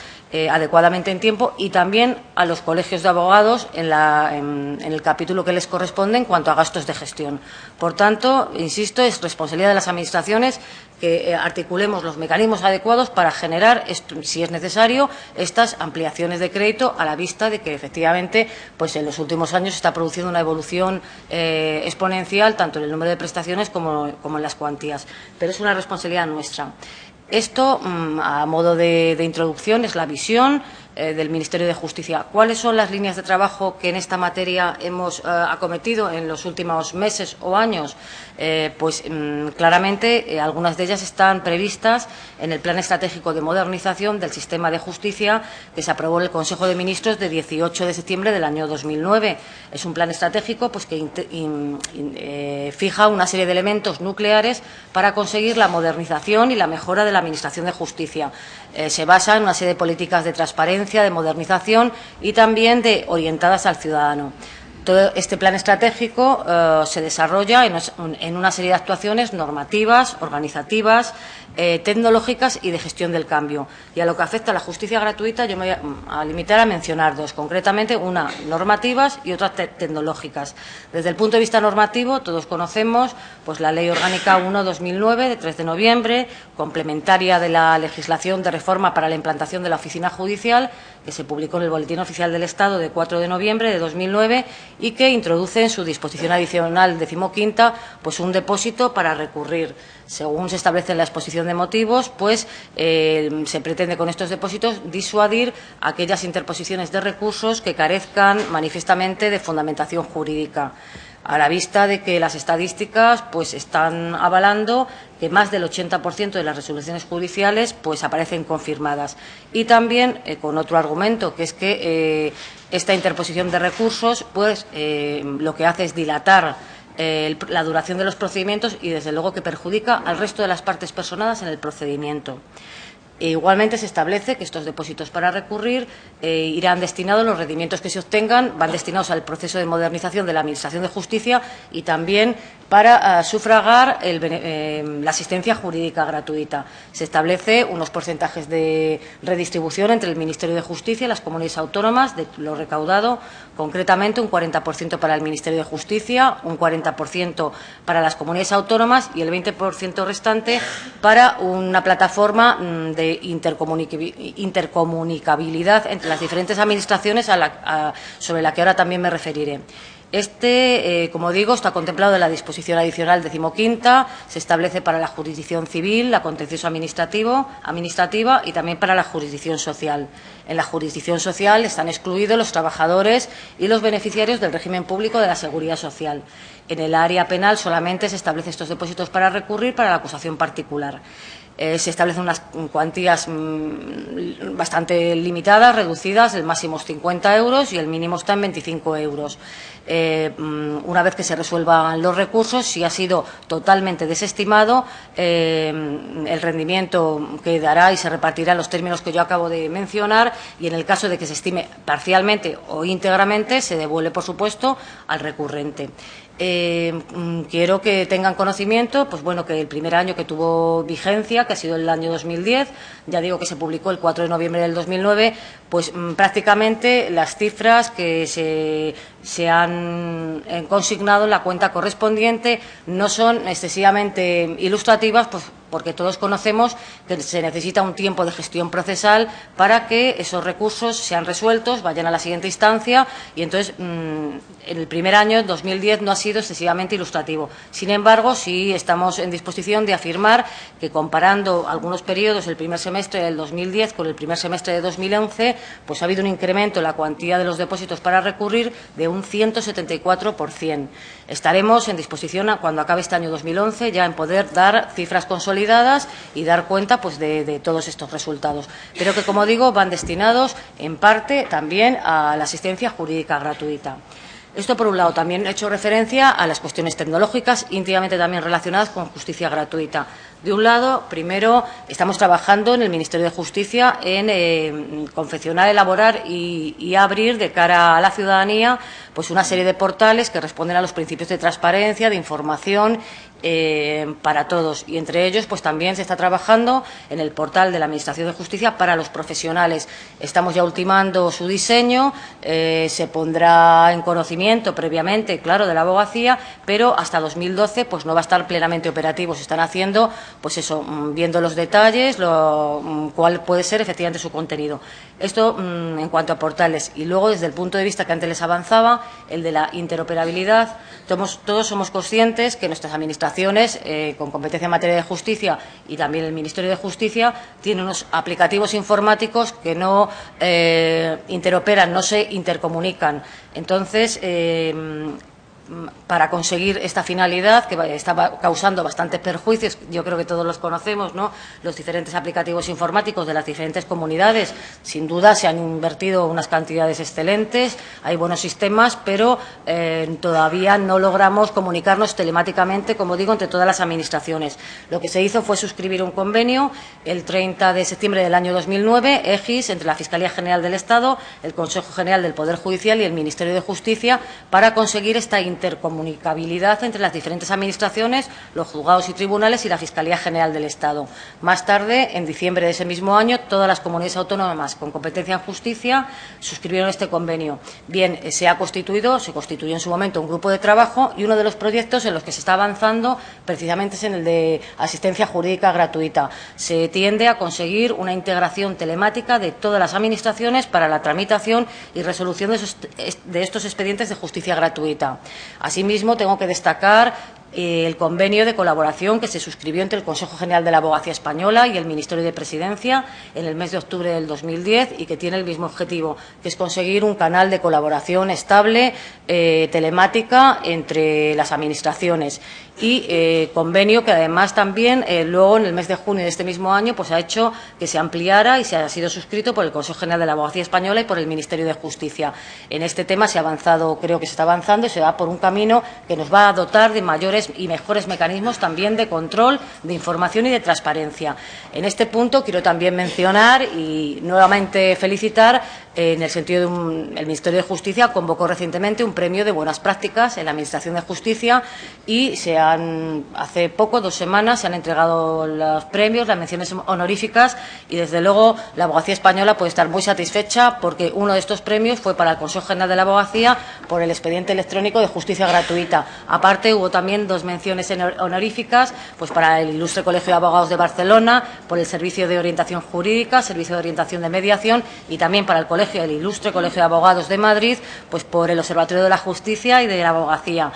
adecuadamente en tiempo, y también a los colegios de abogados en el capítulo que les corresponde en cuanto a gastos de gestión. Por tanto, insisto, es responsabilidad de las administraciones que articulemos los mecanismos adecuados para generar, si es necesario, estas ampliaciones de crédito, a la vista de que, efectivamente, pues en los últimos años se está produciendo una evolución exponencial, tanto en el número de prestaciones como en las cuantías. Pero es una responsabilidad nuestra. Esto, a modo de introducción, es la visión del Ministerio de Justicia. ¿Cuáles son las líneas de trabajo que en esta materia hemos acometido en los últimos meses o años? Pues claramente algunas de ellas están previstas en el Plan Estratégico de Modernización del Sistema de Justicia que se aprobó en el Consejo de Ministros de 18 de septiembre del año 2009. Es un plan estratégico pues, que fija una serie de elementos nucleares para conseguir la modernización y la mejora de la Administración de Justicia. Se basa en una serie de políticas de transparencia, de modernización y también orientadas al ciudadano. Todo este plan estratégico se desarrolla en una serie de actuaciones normativas, organizativas, tecnológicas y de gestión del cambio. Y a lo que afecta a la justicia gratuita, yo me voy a limitar a mencionar dos, concretamente una normativas y otras tecnológicas. Desde el punto de vista normativo, todos conocemos pues, la Ley Orgánica 1/2009, de 3 de noviembre, complementaria de la legislación de reforma para la implantación de la Oficina Judicial, que se publicó en el Boletín Oficial del Estado de 4 de noviembre de 2009 y que introduce en su disposición adicional 15ª pues un depósito para recurrir. Según se establece en la exposición de motivos, pues se pretende con estos depósitos disuadir aquellas interposiciones de recursos que carezcan manifiestamente de fundamentación jurídica, a la vista de que las estadísticas pues están avalando que más del 80% de las resoluciones judiciales pues aparecen confirmadas. Y también con otro argumento, que es que esta interposición de recursos pues lo que hace es dilatar la duración de los procedimientos y, desde luego, que perjudica al resto de las partes personadas en el procedimiento. Igualmente se establece que estos depósitos para recurrir irán destinados, los rendimientos que se obtengan van destinados al proceso de modernización de la Administración de Justicia y también para sufragar la asistencia jurídica gratuita. Se establece unos porcentajes de redistribución entre el Ministerio de Justicia y las comunidades autónomas de lo recaudado, concretamente un 40% para el Ministerio de Justicia, un 40% para las comunidades autónomas y el 20% restante para una plataforma de intercomunicabilidad entre las diferentes administraciones sobre la que ahora también me referiré. Como digo, está contemplado en la disposición adicional 15ª, se establece para la jurisdicción civil, la contencioso administrativa y también para la jurisdicción social. En la jurisdicción social están excluidos los trabajadores y los beneficiarios del régimen público de la Seguridad Social. En el área penal solamente se establecen estos depósitos para recurrir para la acusación particular. se establecen unas cuantías bastante limitadas, reducidas, el máximo es 50 euros y el mínimo está en 25 euros. Una vez que se resuelvan los recursos, si ha sido totalmente desestimado, el rendimiento quedará y se repartirá en los términos que yo acabo de mencionar, y en el caso de que se estime parcialmente o íntegramente, se devuelve, por supuesto, al recurrente. Quiero que tengan conocimiento, pues bueno, que el primer año que tuvo vigencia, que ha sido el año 2010, ya digo que se publicó el 4 de noviembre del 2009, pues prácticamente las cifras que se han consignado en la cuenta correspondiente no son excesivamente ilustrativas, pues porque todos conocemos que se necesita un tiempo de gestión procesal para que esos recursos sean resueltos, vayan a la siguiente instancia, y entonces en el primer año, 2010, no ha sido excesivamente ilustrativo. Sin embargo, sí estamos en disposición de afirmar que, comparando algunos periodos, el primer semestre del 2010 con el primer semestre de 2011, pues ha habido un incremento en la cuantía de los depósitos para recurrir de un 174%. Estaremos en disposición, cuando acabe este año 2011, ya en poder dar cifras consolidadas y dar cuenta, pues, de todos estos resultados. Pero que, como digo, van destinados en parte también a la asistencia jurídica gratuita. Esto, por un lado. También he hecho referencia a las cuestiones tecnológicas, íntimamente también relacionadas con justicia gratuita. De un lado, primero, estamos trabajando en el Ministerio de Justicia en confeccionar, elaborar y abrir de cara a la ciudadanía, pues, una serie de portales que responden a los principios de transparencia, de información, para todos, y entre ellos, pues, también se está trabajando en el portal de la Administración de Justicia para los profesionales. Estamos ya ultimando su diseño, se pondrá en conocimiento previamente, claro, de la abogacía, pero hasta 2012 pues no va a estar plenamente operativo. Se están haciendo, pues eso, viendo los detalles, cuál puede ser efectivamente su contenido. Esto en cuanto a portales. Y luego, desde el punto de vista que antes les avanzaba, el de la interoperabilidad, todos somos conscientes que nuestras administraciones, con competencia en materia de justicia, y también el Ministerio de Justicia, tiene unos aplicativos informáticos que no interoperan, no se intercomunican. Entonces, para conseguir esta finalidad, que estaba causando bastantes perjuicios, yo creo que todos los conocemos, ¿no?, los diferentes aplicativos informáticos de las diferentes comunidades, sin duda se han invertido unas cantidades excelentes, hay buenos sistemas, pero todavía no logramos comunicarnos telemáticamente, como digo, entre todas las administraciones. Lo que se hizo fue suscribir un convenio el 30 de septiembre del año 2009, EGIS, entre la Fiscalía General del Estado, el Consejo General del Poder Judicial y el Ministerio de Justicia, para conseguir esta intercomunicabilidad entre las diferentes administraciones, los juzgados y tribunales y la Fiscalía General del Estado. Más tarde, en diciembre de ese mismo año, todas las comunidades autónomas con competencia en justicia suscribieron este convenio. Bien, se constituyó en su momento un grupo de trabajo, y uno de los proyectos en los que se está avanzando precisamente es en el de asistencia jurídica gratuita. Se tiende a conseguir una integración telemática de todas las administraciones para la tramitación y resolución de estos expedientes de justicia gratuita. Asimismo, tengo que destacar el convenio de colaboración que se suscribió entre el Consejo General de la Abogacía Española y el Ministerio de Presidencia en el mes de octubre del 2010, y que tiene el mismo objetivo, que es conseguir un canal de colaboración estable, telemática, entre las administraciones. Y convenio que, además, también luego, en el mes de junio de este mismo año, pues ha hecho que se ampliara y se ha sido suscrito por el Consejo General de la Abogacía Española y por el Ministerio de Justicia. En este tema se ha avanzado, creo que se está avanzando, y se va por un camino que nos va a dotar de mayores y mejores mecanismos también de control, de información y de transparencia. En este punto quiero también mencionar y nuevamente felicitar, en el sentido de el Ministerio de Justicia convocó recientemente un premio de buenas prácticas en la Administración de Justicia, y hace poco, 2 semanas, se han entregado los premios, las menciones honoríficas, y desde luego la Abogacía Española puede estar muy satisfecha, porque uno de estos premios fue para el Consejo General de la Abogacía por el expediente electrónico de justicia gratuita. Aparte, hubo también 2 menciones honoríficas, pues para el Ilustre Colegio de Abogados de Barcelona, por el Servicio de Orientación Jurídica, Servicio de Orientación de Mediación, y también para el Ilustre Colegio de Abogados de Madrid, pues por el Observatorio de la Justicia y de la Abogacía.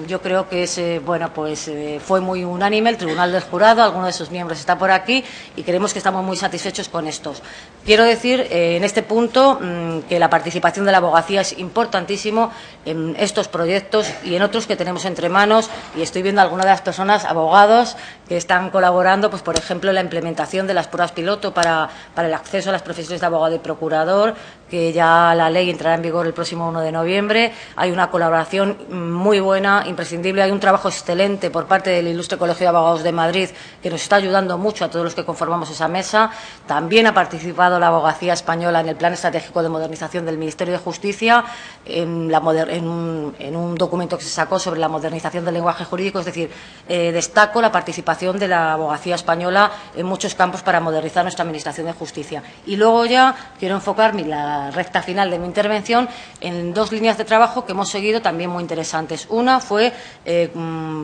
Yo creo que fue muy unánime el Tribunal del Jurado, alguno de sus miembros está por aquí y creemos que estamos muy satisfechos con estos. Quiero decir en este punto que la participación de la abogacía es importantísimo en estos proyectos y en otros que tenemos entre manos, y estoy viendo a algunas de las personas, abogados, que están colaborando, pues por ejemplo, en la implementación de las pruebas piloto para el acceso a las profesiones de abogado y procurador, que ya la ley entrará en vigor el próximo 1 de noviembre. Hay una colaboración muy buena, imprescindible. Hay un trabajo excelente por parte del Ilustre Colegio de Abogados de Madrid, que nos está ayudando mucho a todos los que conformamos esa mesa. También ha participado la abogacía española en el Plan Estratégico de Modernización del Ministerio de Justicia, en un documento que se sacó sobre la modernización del lenguaje jurídico. Es decir, destaco la participación de la abogacía española en muchos campos para modernizar nuestra Administración de Justicia. Y luego ya quiero enfocar la recta final de mi intervención en dos líneas de trabajo que hemos seguido también muy interesantes. Una fue,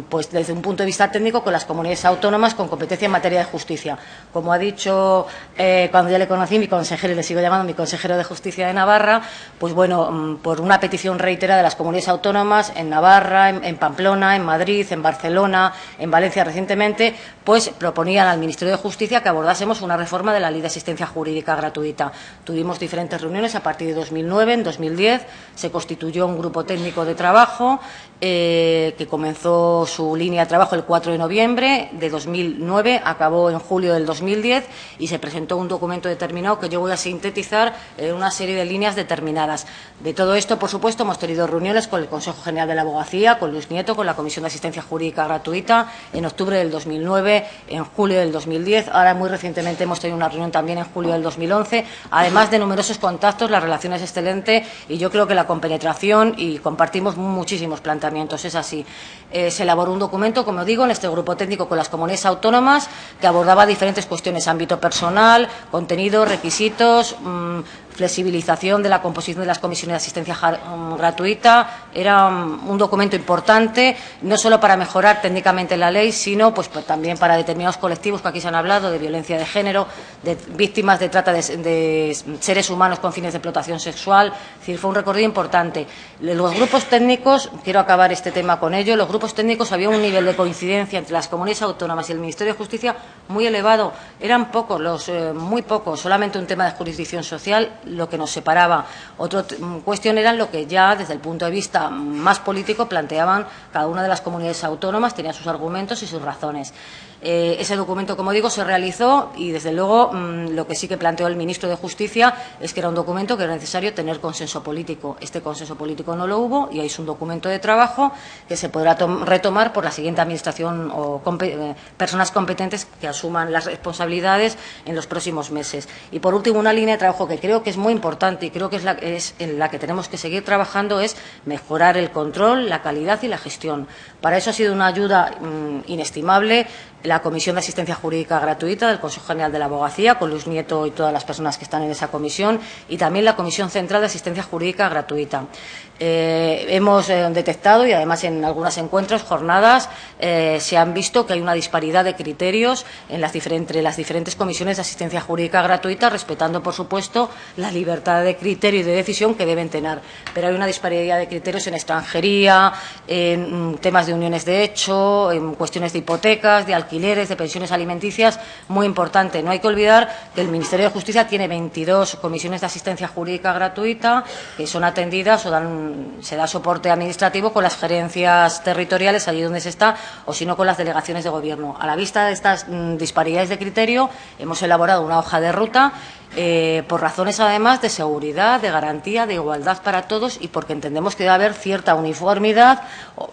pues desde un punto de vista técnico, con las comunidades autónomas con competencia en materia de justicia. Como ha dicho, cuando ya le conocí, mi consejero, y le sigo llamando mi consejero de Justicia de Navarra, pues bueno, por una petición reiterada de las comunidades autónomas en Navarra, en Pamplona, en Madrid, en Barcelona, en Valencia recientemente, pues proponían al Ministerio de Justicia que abordásemos una reforma de la Ley de Asistencia Jurídica Gratuita. Tuvimos diferentes reuniones a partir de 2009. En 2010 se constituyó un grupo técnico de trabajo que comenzó su línea de trabajo el 4 de noviembre de 2009, acabó en julio del 2010 y se presentó un documento determinado que yo voy a sintetizar en una serie de líneas determinadas. De todo esto, por supuesto, hemos tenido reuniones con el Consejo General de la Abogacía, con Luis Nieto, con la Comisión de Asistencia Jurídica Gratuita, en octubre del 2009, en julio del 2010, ahora muy recientemente hemos tenido una reunión también en julio del 2011, además de numerosos contactos. La relación es excelente y yo creo que la compenetración, y compartimos muchísimos planteamientos, es así. Se elaboró un documento, como digo, en este grupo técnico con las comunidades autónomas que abordaba diferentes cuestiones: ámbito personal, contenido, requisitos, flexibilización de la composición de las comisiones de asistencia gratuita. Era un documento importante, no solo para mejorar técnicamente la ley, sino pues también para determinados colectivos que aquí se han hablado, de violencia de género, de víctimas de trata de seres humanos con fines de explotación sexual. Es decir, fue un recorrido importante. Los grupos técnicos, quiero acabar este tema con ello, los grupos técnicos, había un nivel de coincidencia entre las comunidades autónomas y el Ministerio de Justicia muy elevado. Eran pocos, muy pocos, solamente un tema de jurisdicción social lo que nos separaba. Otra cuestión era lo que ya desde el punto de vista más político planteaban cada una de las comunidades autónomas, tenía sus argumentos y sus razones. Ese documento, como digo, se realizó y, desde luego, lo que sí que planteó el ministro de Justicia es que era un documento que era necesario tener consenso político. Este consenso político no lo hubo y es un documento de trabajo que se podrá retomar por la siguiente administración o personas competentes que asuman las responsabilidades en los próximos meses. Y, por último, una línea de trabajo que creo que es muy importante y creo que es en la que tenemos que seguir trabajando es mejorar el control, la calidad y la gestión. Para eso ha sido una ayuda inestimable la Comisión de Asistencia Jurídica Gratuita del Consejo General de la Abogacía, con Luis Nieto y todas las personas que están en esa comisión, y también la Comisión Central de Asistencia Jurídica Gratuita. Hemos detectado, y además en algunos encuentros, jornadas, se han visto que hay una disparidad de criterios entre las diferentes comisiones de asistencia jurídica gratuita, respetando, por supuesto, la libertad de criterio y de decisión que deben tener. Pero hay una disparidad de criterios en extranjería, en temas de uniones de hecho, en cuestiones de hipotecas, de alquileres, de pensiones alimenticias, muy importante. No hay que olvidar que el Ministerio de Justicia tiene 22 comisiones de asistencia jurídica gratuita que son atendidas o se da soporte administrativo con las gerencias territoriales allí donde se está, o si no con las delegaciones de gobierno. A la vista de estas disparidades de criterio, hemos elaborado una hoja de ruta por razones, además, de seguridad, de garantía, de igualdad para todos, y porque entendemos que debe haber cierta uniformidad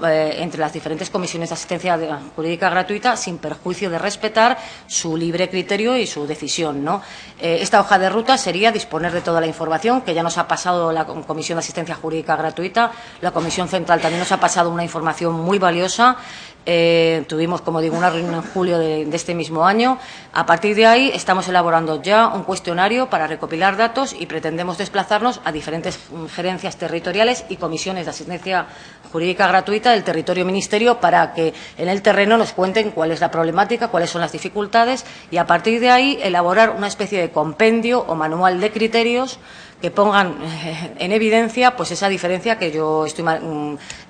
entre las diferentes comisiones de asistencia jurídica gratuita, sin perjuicio de respetar su libre criterio y su decisión, ¿no? Esta hoja de ruta sería disponer de toda la información que ya nos ha pasado la Comisión de Asistencia Jurídica Gratuita. La Comisión Central también nos ha pasado una información muy valiosa. Tuvimos, como digo, una reunión en julio de este mismo año. A partir de ahí estamos elaborando ya un cuestionario cuestionario para recopilar datos y pretendemos desplazarnos a diferentes gerencias territoriales y comisiones de asistencia jurídica gratuita del territorio ministerio para que en el terreno nos cuenten cuál es la problemática, cuáles son las dificultades y a partir de ahí elaborar una especie de compendio o manual de criterios que pongan en evidencia pues esa diferencia que yo estoy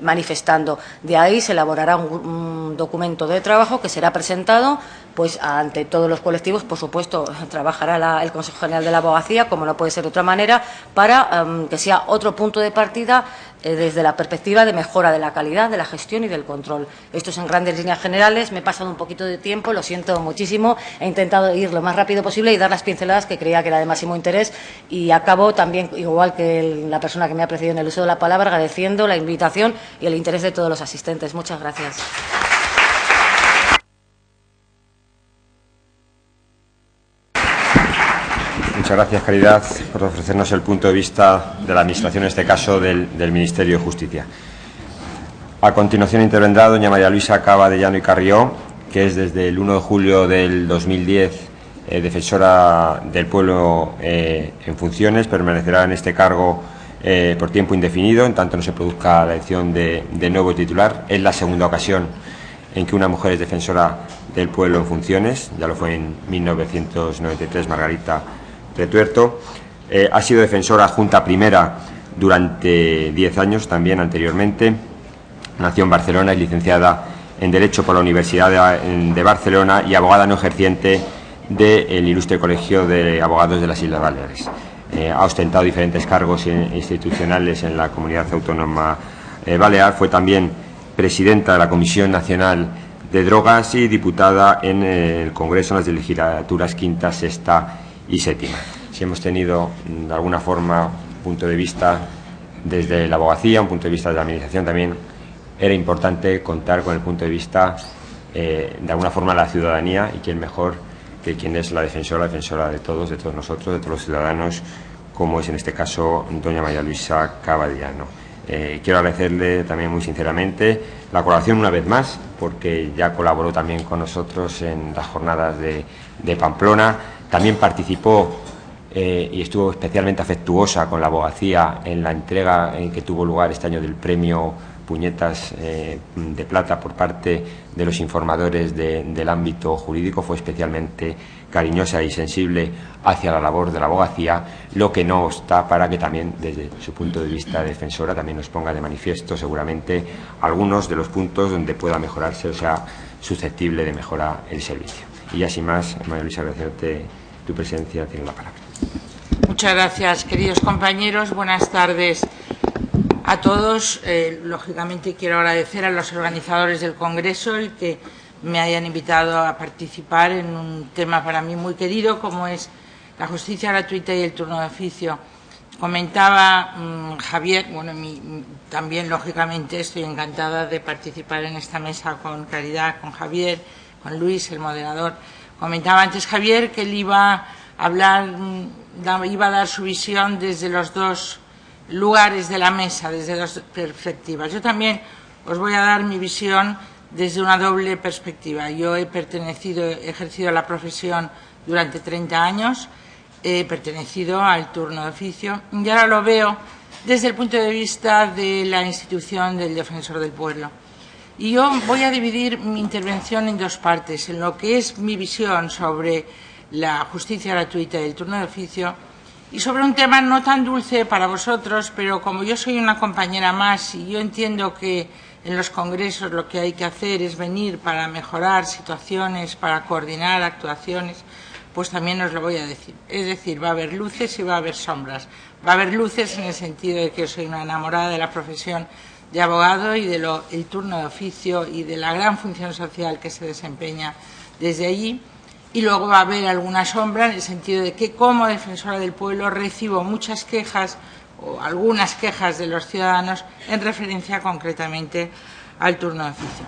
manifestando. De ahí se elaborará un documento de trabajo que será presentado pues ante todos los colectivos. Por supuesto, trabajará el Consejo General de la Abogacía, como no puede ser de otra manera, para que sea otro punto de partida desde la perspectiva de mejora de la calidad, de la gestión y del control. Esto es en grandes líneas generales. Me he pasado un poquito de tiempo, lo siento muchísimo. He intentado ir lo más rápido posible y dar las pinceladas que creía que era de máximo interés. Y acabo también, igual que la persona que me ha precedido en el uso de la palabra, agradeciendo la invitación y el interés de todos los asistentes. Muchas gracias. Muchas gracias, Caridad, por ofrecernos el punto de vista de la Administración, en este caso del Ministerio de Justicia. A continuación intervendrá doña María Luisa Cava de Llano y Carrió, que es desde el 1 de julio del 2010 defensora del pueblo en funciones. Permanecerá en este cargo por tiempo indefinido, en tanto no se produzca la elección de nuevo titular. Es la segunda ocasión en que una mujer es defensora del pueblo en funciones. Ya lo fue en 1993 Margarita Retuerto. Ha sido defensora adjunta primera durante 10 años, también anteriormente. Nació en Barcelona, es licenciada en Derecho por la Universidad de Barcelona y abogada no ejerciente del Ilustre Colegio de Abogados de las Islas Baleares. Ha ostentado diferentes cargos institucionales en la Comunidad Autónoma Balear. Fue también presidenta de la Comisión Nacional de Drogas y diputada en el Congreso en las legislaturas quinta, sexta y séptima. Si hemos tenido de alguna forma un punto de vista desde la abogacía, un punto de vista de la administración, también era importante contar con el punto de vista de alguna forma de la ciudadanía, y quién mejor que quien es la defensora de todos nosotros, de todos los ciudadanos, como es en este caso doña María Luisa Cava de Llano. Quiero agradecerle también muy sinceramente la colaboración una vez más, porque ya colaboró también con nosotros en las jornadas de Pamplona. También participó y estuvo especialmente afectuosa con la abogacía en la entrega que tuvo lugar este año del premio Puñetas de Plata por parte de los informadores del ámbito jurídico. Fue especialmente cariñosa y sensible hacia la labor de la abogacía, lo que no está para que también desde su punto de vista de defensora también nos ponga de manifiesto seguramente algunos de los puntos donde pueda mejorarse, o sea, susceptible de mejora el servicio. Y ya sin más, María Luisa, agradecerte tu presencia. Tiene la palabra. Muchas gracias, queridos compañeros. Buenas tardes a todos. Lógicamente quiero agradecer a los organizadores del Congreso el que me hayan invitado a participar en un tema para mí muy querido, como es la justicia gratuita y el turno de oficio. Comentaba Javier, bueno, también lógicamente estoy encantada de participar en esta mesa con Caridad, con Javier, con Luis, el moderador. Comentaba antes Javier que él iba a hablar, iba a dar su visión desde los dos lugares de la mesa, desde dos perspectivas. Yo también os voy a dar mi visión desde una doble perspectiva. Yo he ejercido la profesión durante 30 años, he pertenecido al turno de oficio y ahora lo veo desde el punto de vista de la institución del defensor del pueblo. Y yo voy a dividir mi intervención en dos partes, en lo que es mi visión sobre la justicia gratuita y el turno de oficio, y sobre un tema no tan dulce para vosotros, pero como yo soy una compañera más y yo entiendo que en los congresos lo que hay que hacer es venir para mejorar situaciones, para coordinar actuaciones, pues también os lo voy a decir. Es decir, va a haber luces y va a haber sombras. Va a haber luces en el sentido de que yo soy una enamorada de la profesión de abogado y del turno de oficio y de la gran función social que se desempeña desde allí. Y luego va a haber alguna sombra en el sentido de que como defensora del pueblo recibo muchas quejas o algunas quejas de los ciudadanos en referencia concretamente al turno de oficio.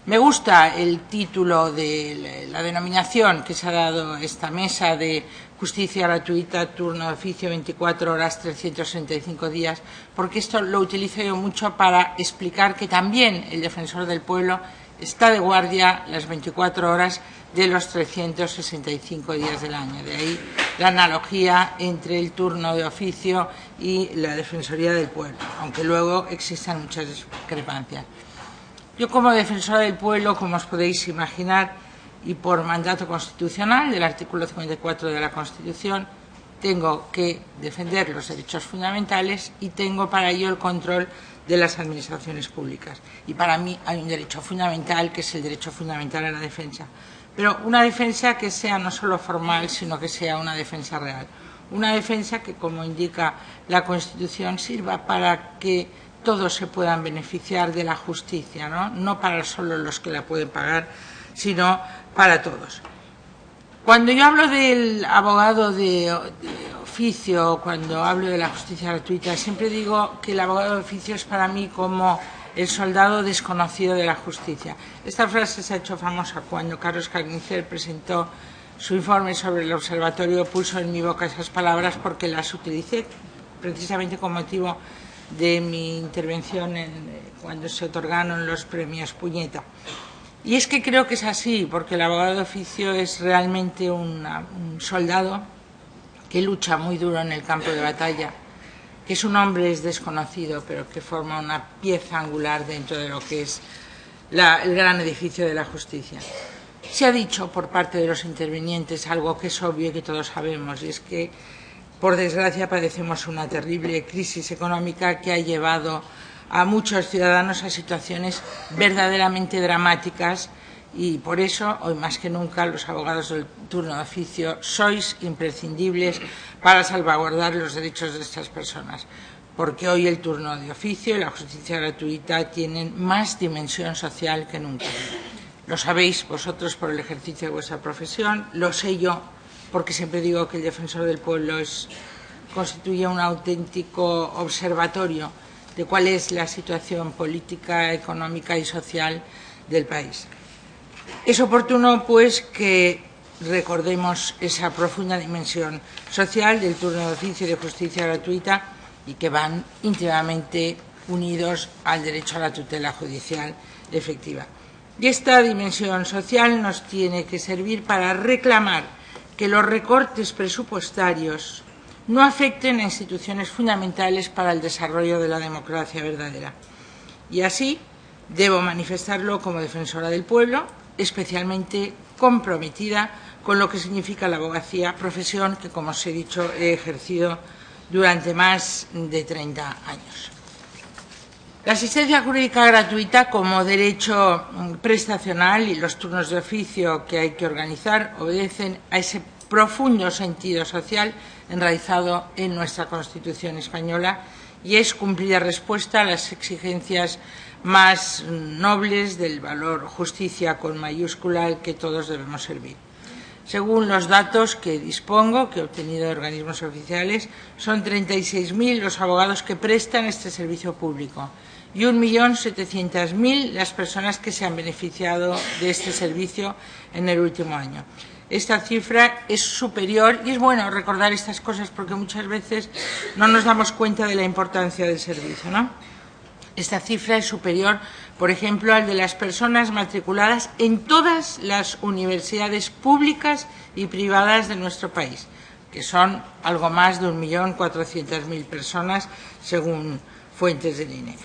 Me gusta el título de la denominación que se ha dado a esta mesa de justicia gratuita, turno de oficio, 24 horas, 365 días, porque esto lo utilizo yo mucho para explicar que también el defensor del pueblo está de guardia las 24 horas de los 365 días del año. De ahí la analogía entre el turno de oficio y la Defensoría del Pueblo, aunque luego existan muchas discrepancias. Yo, como defensora del pueblo, como os podéis imaginar, y por mandato constitucional del artículo 54 de la Constitución, tengo que defender los derechos fundamentales y tengo para ello el control de las administraciones públicas. Y para mí hay un derecho fundamental, que es el derecho fundamental a la defensa. Pero una defensa que sea no solo formal, sino que sea una defensa real. Una defensa que, como indica la Constitución, sirva para que todos se puedan beneficiar de la justicia, no para solo los que la pueden pagar, sino para todos. Cuando yo hablo del abogado de oficio, cuando hablo de la justicia gratuita, siempre digo que el abogado de oficio es para mí como el soldado desconocido de la justicia. Esta frase se ha hecho famosa cuando Carlos Carnicer presentó su informe sobre el observatorio, puso en mi boca esas palabras porque las utilicé precisamente con motivo de mi intervención cuando se otorgaron los premios Puñeta. Y es que creo que es así, porque el abogado de oficio es realmente un soldado que lucha muy duro en el campo de batalla, que su nombre es desconocido, pero que forma una pieza angular dentro de lo que es el gran edificio de la justicia. Se ha dicho por parte de los intervinientes algo que es obvio y que todos sabemos, y es que, por desgracia, padecemos una terrible crisis económica que ha llevado a muchos ciudadanos a situaciones verdaderamente dramáticas, y por eso, hoy más que nunca, los abogados del turno de oficio sois imprescindibles para salvaguardar los derechos de estas personas, porque hoy el turno de oficio y la justicia gratuita tienen más dimensión social que nunca. Lo sabéis vosotros por el ejercicio de vuestra profesión, lo sé yo porque siempre digo que el defensor del pueblo constituye un auténtico observatorio de cuál es la situación política, económica y social del país. Es oportuno, pues, que recordemos esa profunda dimensión social del turno de oficio y de justicia gratuita y que van íntimamente unidos al derecho a la tutela judicial efectiva. Y esta dimensión social nos tiene que servir para reclamar que los recortes presupuestarios no afecten a instituciones fundamentales para el desarrollo de la democracia verdadera. Y así debo manifestarlo como defensora del pueblo, especialmente comprometida con lo que significa la abogacía, profesión que, como os he dicho, he ejercido durante más de 30 años. La asistencia jurídica gratuita como derecho prestacional y los turnos de oficio que hay que organizar obedecen a ese profundo sentido social enraizado en nuestra Constitución española y es cumplida respuesta a las exigencias más nobles del valor justicia con mayúscula al que todos debemos servir. Según los datos que dispongo, que he obtenido de organismos oficiales, son 36.000 los abogados que prestan este servicio público y 1.700.000 las personas que se han beneficiado de este servicio en el último año. Esta cifra es superior, y es bueno recordar estas cosas porque muchas veces no nos damos cuenta de la importancia del servicio, ¿no? Esta cifra es superior, por ejemplo, al de las personas matriculadas en todas las universidades públicas y privadas de nuestro país, que son algo más de 1.400.000 personas, según fuentes del INE.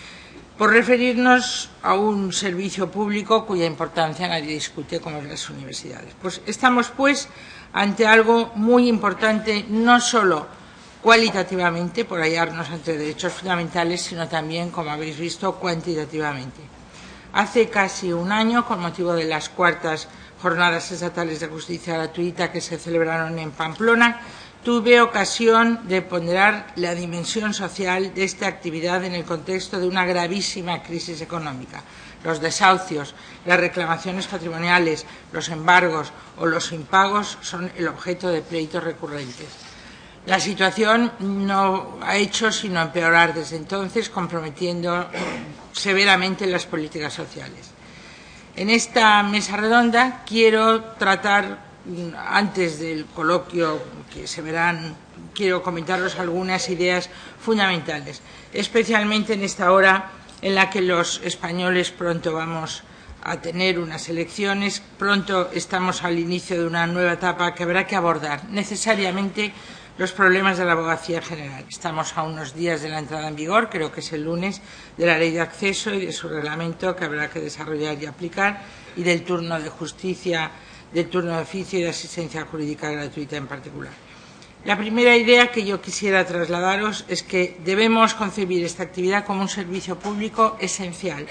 Por referirnos a un servicio público cuya importancia nadie discute, como es las universidades. Pues estamos, pues, ante algo muy importante, no solo cualitativamente, por hallarnos ante derechos fundamentales, sino también, como habéis visto, cuantitativamente. Hace casi un año, con motivo de las cuartas Jornadas Estatales de Justicia Gratuita que se celebraron en Pamplona, tuve ocasión de ponderar la dimensión social de esta actividad en el contexto de una gravísima crisis económica. Los desahucios, las reclamaciones patrimoniales, los embargos o los impagos son el objeto de pleitos recurrentes. La situación no ha hecho sino empeorar desde entonces, comprometiendo severamente las políticas sociales. En esta mesa redonda quiero tratar, antes del coloquio que se verán, quiero comentaros algunas ideas fundamentales, especialmente en esta hora en la que los españoles pronto vamos a tener unas elecciones. Pronto estamos al inicio de una nueva etapa que habrá que abordar necesariamente los problemas de la abogacía general. Estamos a unos días de la entrada en vigor, creo que es el lunes, de la Ley de Acceso y de su reglamento que habrá que desarrollar y aplicar, y del turno de justicia, del turno de oficio y de asistencia jurídica gratuita en particular. La primera idea que yo quisiera trasladaros es que debemos concebir esta actividad como un servicio público esencial.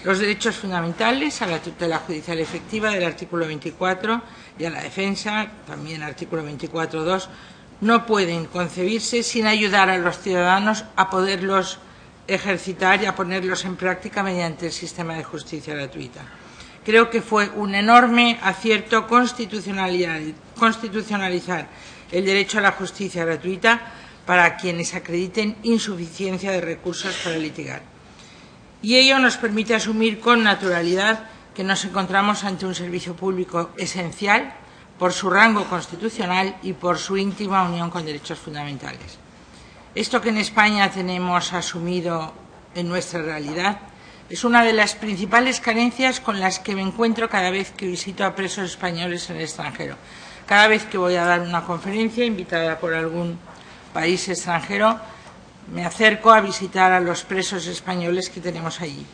Los derechos fundamentales a la tutela judicial efectiva del artículo 24 y a la defensa, también artículo 24.2, no pueden concebirse sin ayudar a los ciudadanos a poderlos ejercitar y a ponerlos en práctica mediante el sistema de justicia gratuita. Creo que fue un enorme acierto constitucionalizar el derecho a la justicia gratuita para quienes acrediten insuficiencia de recursos para litigar. Y ello nos permite asumir con naturalidad que nos encontramos ante un servicio público esencial por su rango constitucional y por su íntima unión con derechos fundamentales. Esto que en España tenemos asumido en nuestra realidad es una de las principales carencias con las que me encuentro cada vez que visito a presos españoles en el extranjero. Cada vez que voy a dar una conferencia invitada por algún país extranjero, me acerco a visitar a los presos españoles que tenemos allí.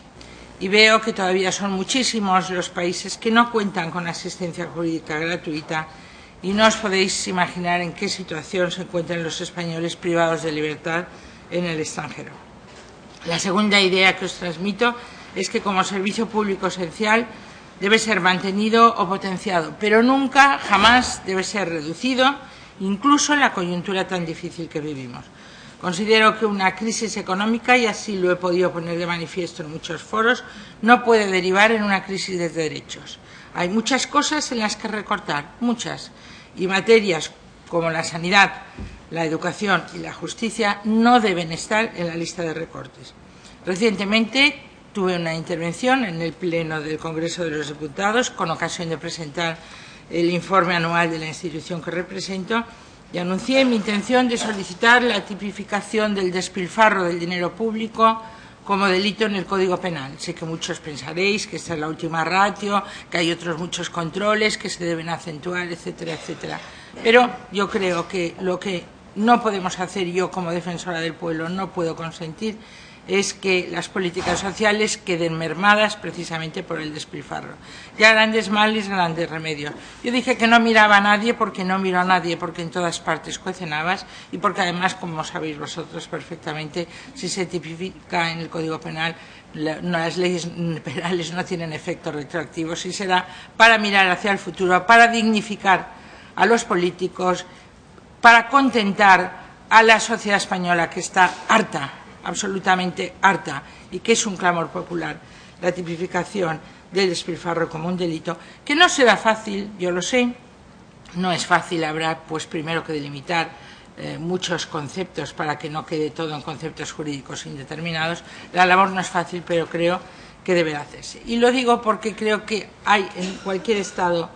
Y veo que todavía son muchísimos los países que no cuentan con asistencia jurídica gratuita, y no os podéis imaginar en qué situación se encuentran los españoles privados de libertad en el extranjero. La segunda idea que os transmito es que como servicio público esencial debe ser mantenido o potenciado, pero nunca, jamás debe ser reducido, incluso en la coyuntura tan difícil que vivimos. Considero que una crisis económica, y así lo he podido poner de manifiesto en muchos foros, no puede derivar en una crisis de derechos. Hay muchas cosas en las que recortar, muchas, y materias como la sanidad, la educación y la justicia no deben estar en la lista de recortes. Recientemente tuve una intervención en el Pleno del Congreso de los Diputados con ocasión de presentar el informe anual de la institución que represento, y anuncié mi intención de solicitar la tipificación del despilfarro del dinero público como delito en el Código Penal. Sé que muchos pensaréis que esta es la última ratio, que hay otros muchos controles que se deben acentuar, etcétera, etcétera. Pero yo creo que lo que no podemos hacer, yo como defensora del pueblo no puedo consentir, es que las políticas sociales queden mermadas precisamente por el despilfarro. Ya grandes males, grandes remedios. Yo dije que no miraba a nadie porque no miro a nadie, porque en todas partes cuecen habas, y porque además, como sabéis vosotros perfectamente, si se tipifica en el Código Penal, las leyes penales no tienen efectos retroactivos, y será para mirar hacia el futuro, para dignificar a los políticos, para contentar a la sociedad española que está harta, absolutamente harta, y que es un clamor popular, la tipificación del despilfarro como un delito, que no será fácil, yo lo sé, no es fácil, habrá pues primero que delimitar muchos conceptos para que no quede todo en conceptos jurídicos indeterminados. La labor no es fácil, pero creo que debe hacerse. Y lo digo porque creo que hay en cualquier Estado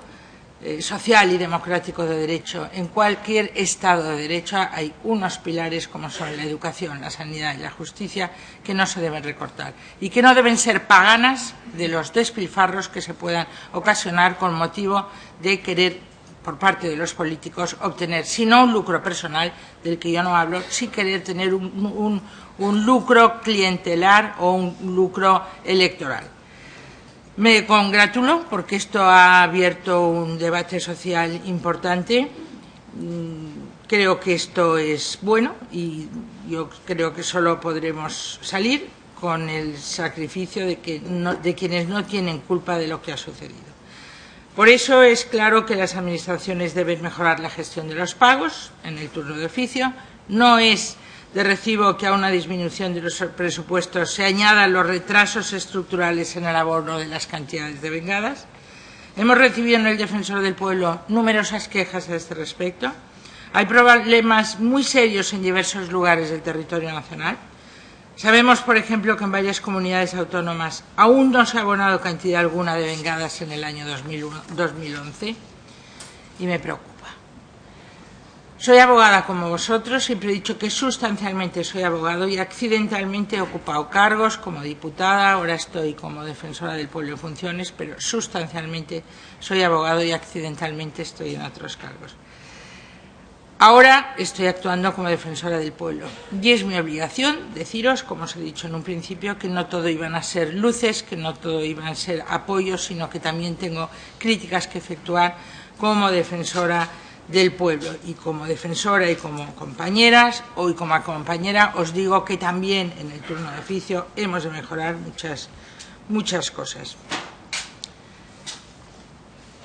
social y democrático de derecho, en cualquier Estado de derecho hay unos pilares como son la educación, la sanidad y la justicia que no se deben recortar y que no deben ser paganas de los despilfarros que se puedan ocasionar con motivo de querer por parte de los políticos obtener, si no un lucro personal, del que yo no hablo, sí querer tener un lucro clientelar o un lucro electoral. Me congratulo porque esto ha abierto un debate social importante. Creo que esto es bueno y yo creo que solo podremos salir con el sacrificio de quienes no tienen culpa de lo que ha sucedido. Por eso es claro que las administraciones deben mejorar la gestión de los pagos en el turno de oficio. No es de recibo que a una disminución de los presupuestos se añadan los retrasos estructurales en el abono de las cantidades devengadas. Hemos recibido en el Defensor del Pueblo numerosas quejas a este respecto. Hay problemas muy serios en diversos lugares del territorio nacional. Sabemos, por ejemplo, que en varias comunidades autónomas aún no se ha abonado cantidad alguna de vengadas en el año 2011 y me preocupa. Soy abogada como vosotros, siempre he dicho que sustancialmente soy abogado y accidentalmente he ocupado cargos como diputada, ahora estoy como defensora del pueblo en funciones, pero sustancialmente soy abogado y accidentalmente estoy en otros cargos. Ahora estoy actuando como defensora del pueblo y es mi obligación deciros, como os he dicho en un principio, que no todo iban a ser luces, que no todo iban a ser apoyos, sino que también tengo críticas que efectuar como defensora del pueblo. Y como defensora y como compañeras, hoy como compañera, os digo que también en el turno de oficio hemos de mejorar muchas cosas.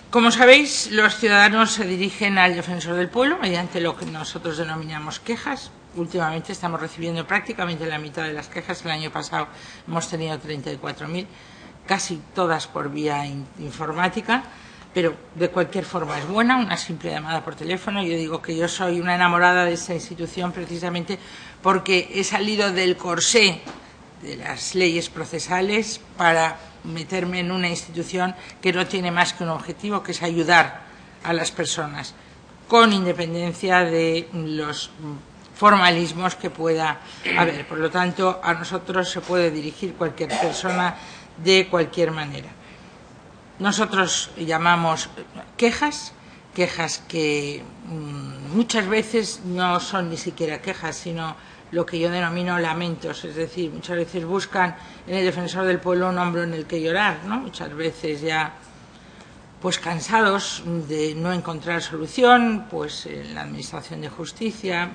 Como sabéis, los ciudadanos se dirigen al defensor del pueblo mediante lo que nosotros denominamos quejas. Últimamente estamos recibiendo prácticamente la mitad de las quejas. El año pasado hemos tenido 34.000, casi todas por vía informática, pero de cualquier forma es buena, una simple llamada por teléfono. Yo digo que yo soy una enamorada de esta institución precisamente porque he salido del corsé de las leyes procesales para meterme en una institución que no tiene más que un objetivo, que es ayudar a las personas, con independencia de los formalismos que pueda haber. Por lo tanto, a nosotros se puede dirigir cualquier persona de cualquier manera. Nosotros llamamos quejas que muchas veces no son ni siquiera quejas, sino lo que yo denomino lamentos, es decir, muchas veces buscan en el defensor del pueblo un hombro en el que llorar, ¿no? Muchas veces ya pues cansados de no encontrar solución, pues en la Administración de Justicia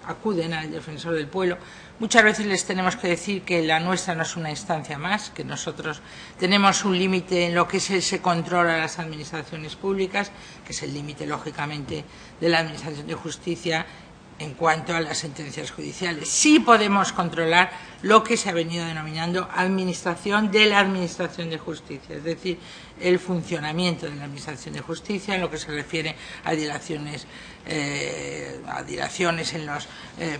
acuden al defensor del pueblo. Muchas veces les tenemos que decir que la nuestra no es una instancia más, que nosotros tenemos un límite en lo que es ese control a las administraciones públicas, que es el límite, lógicamente, de la Administración de Justicia en cuanto a las sentencias judiciales. Sí podemos controlar lo que se ha venido denominando administración de la Administración de Justicia, es decir, el funcionamiento de la Administración de Justicia en lo que se refiere a dilaciones en los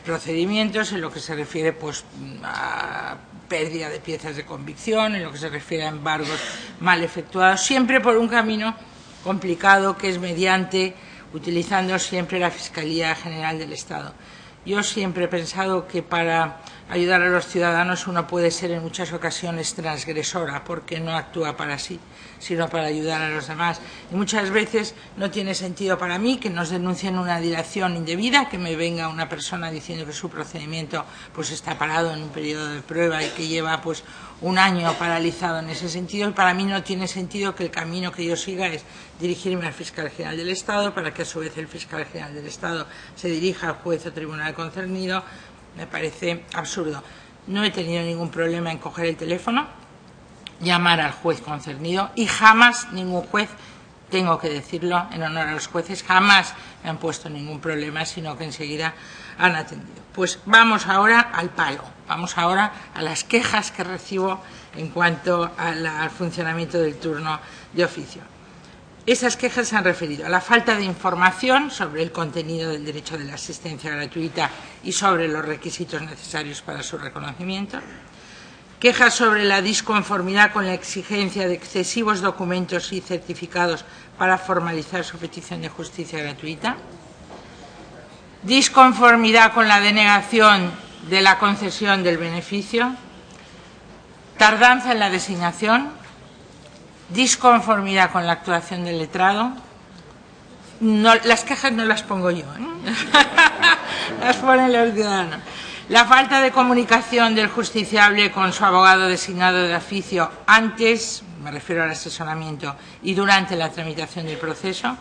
procedimientos, en lo que se refiere pues, a pérdida de piezas de convicción, en lo que se refiere a embargos mal efectuados, siempre por un camino complicado que es mediante utilizando siempre la Fiscalía General del Estado. Yo siempre he pensado que para ayudar a los ciudadanos uno puede ser en muchas ocasiones transgresora, porque no actúa para sí, sino para ayudar a los demás. Y muchas veces no tiene sentido para mí que nos denuncien una dilación indebida, que me venga una persona diciendo que su procedimiento pues está parado en un periodo de prueba y que lleva pues un año paralizado en ese sentido, y para mí no tiene sentido que el camino que yo siga es dirigirme al Fiscal General del Estado para que a su vez el Fiscal General del Estado se dirija al juez o tribunal concernido. Me parece absurdo. No he tenido ningún problema en coger el teléfono, llamar al juez concernido, y jamás ningún juez, tengo que decirlo en honor a los jueces, jamás me han puesto ningún problema, sino que enseguida han atendido. Pues vamos ahora al palo, vamos ahora a las quejas que recibo en cuanto al funcionamiento del turno de oficio. Esas quejas se han referido a la falta de información sobre el contenido del derecho de la asistencia gratuita y sobre los requisitos necesarios para su reconocimiento, quejas sobre la disconformidad con la exigencia de excesivos documentos y certificados para formalizar su petición de justicia gratuita, disconformidad con la denegación de la concesión del beneficio, tardanza en la designación, disconformidad con la actuación del letrado. No, las quejas no las pongo yo, las ponen los ciudadanos. La falta de comunicación del justiciable con su abogado designado de oficio antes, me refiero al asesoramiento, y durante la tramitación del proceso.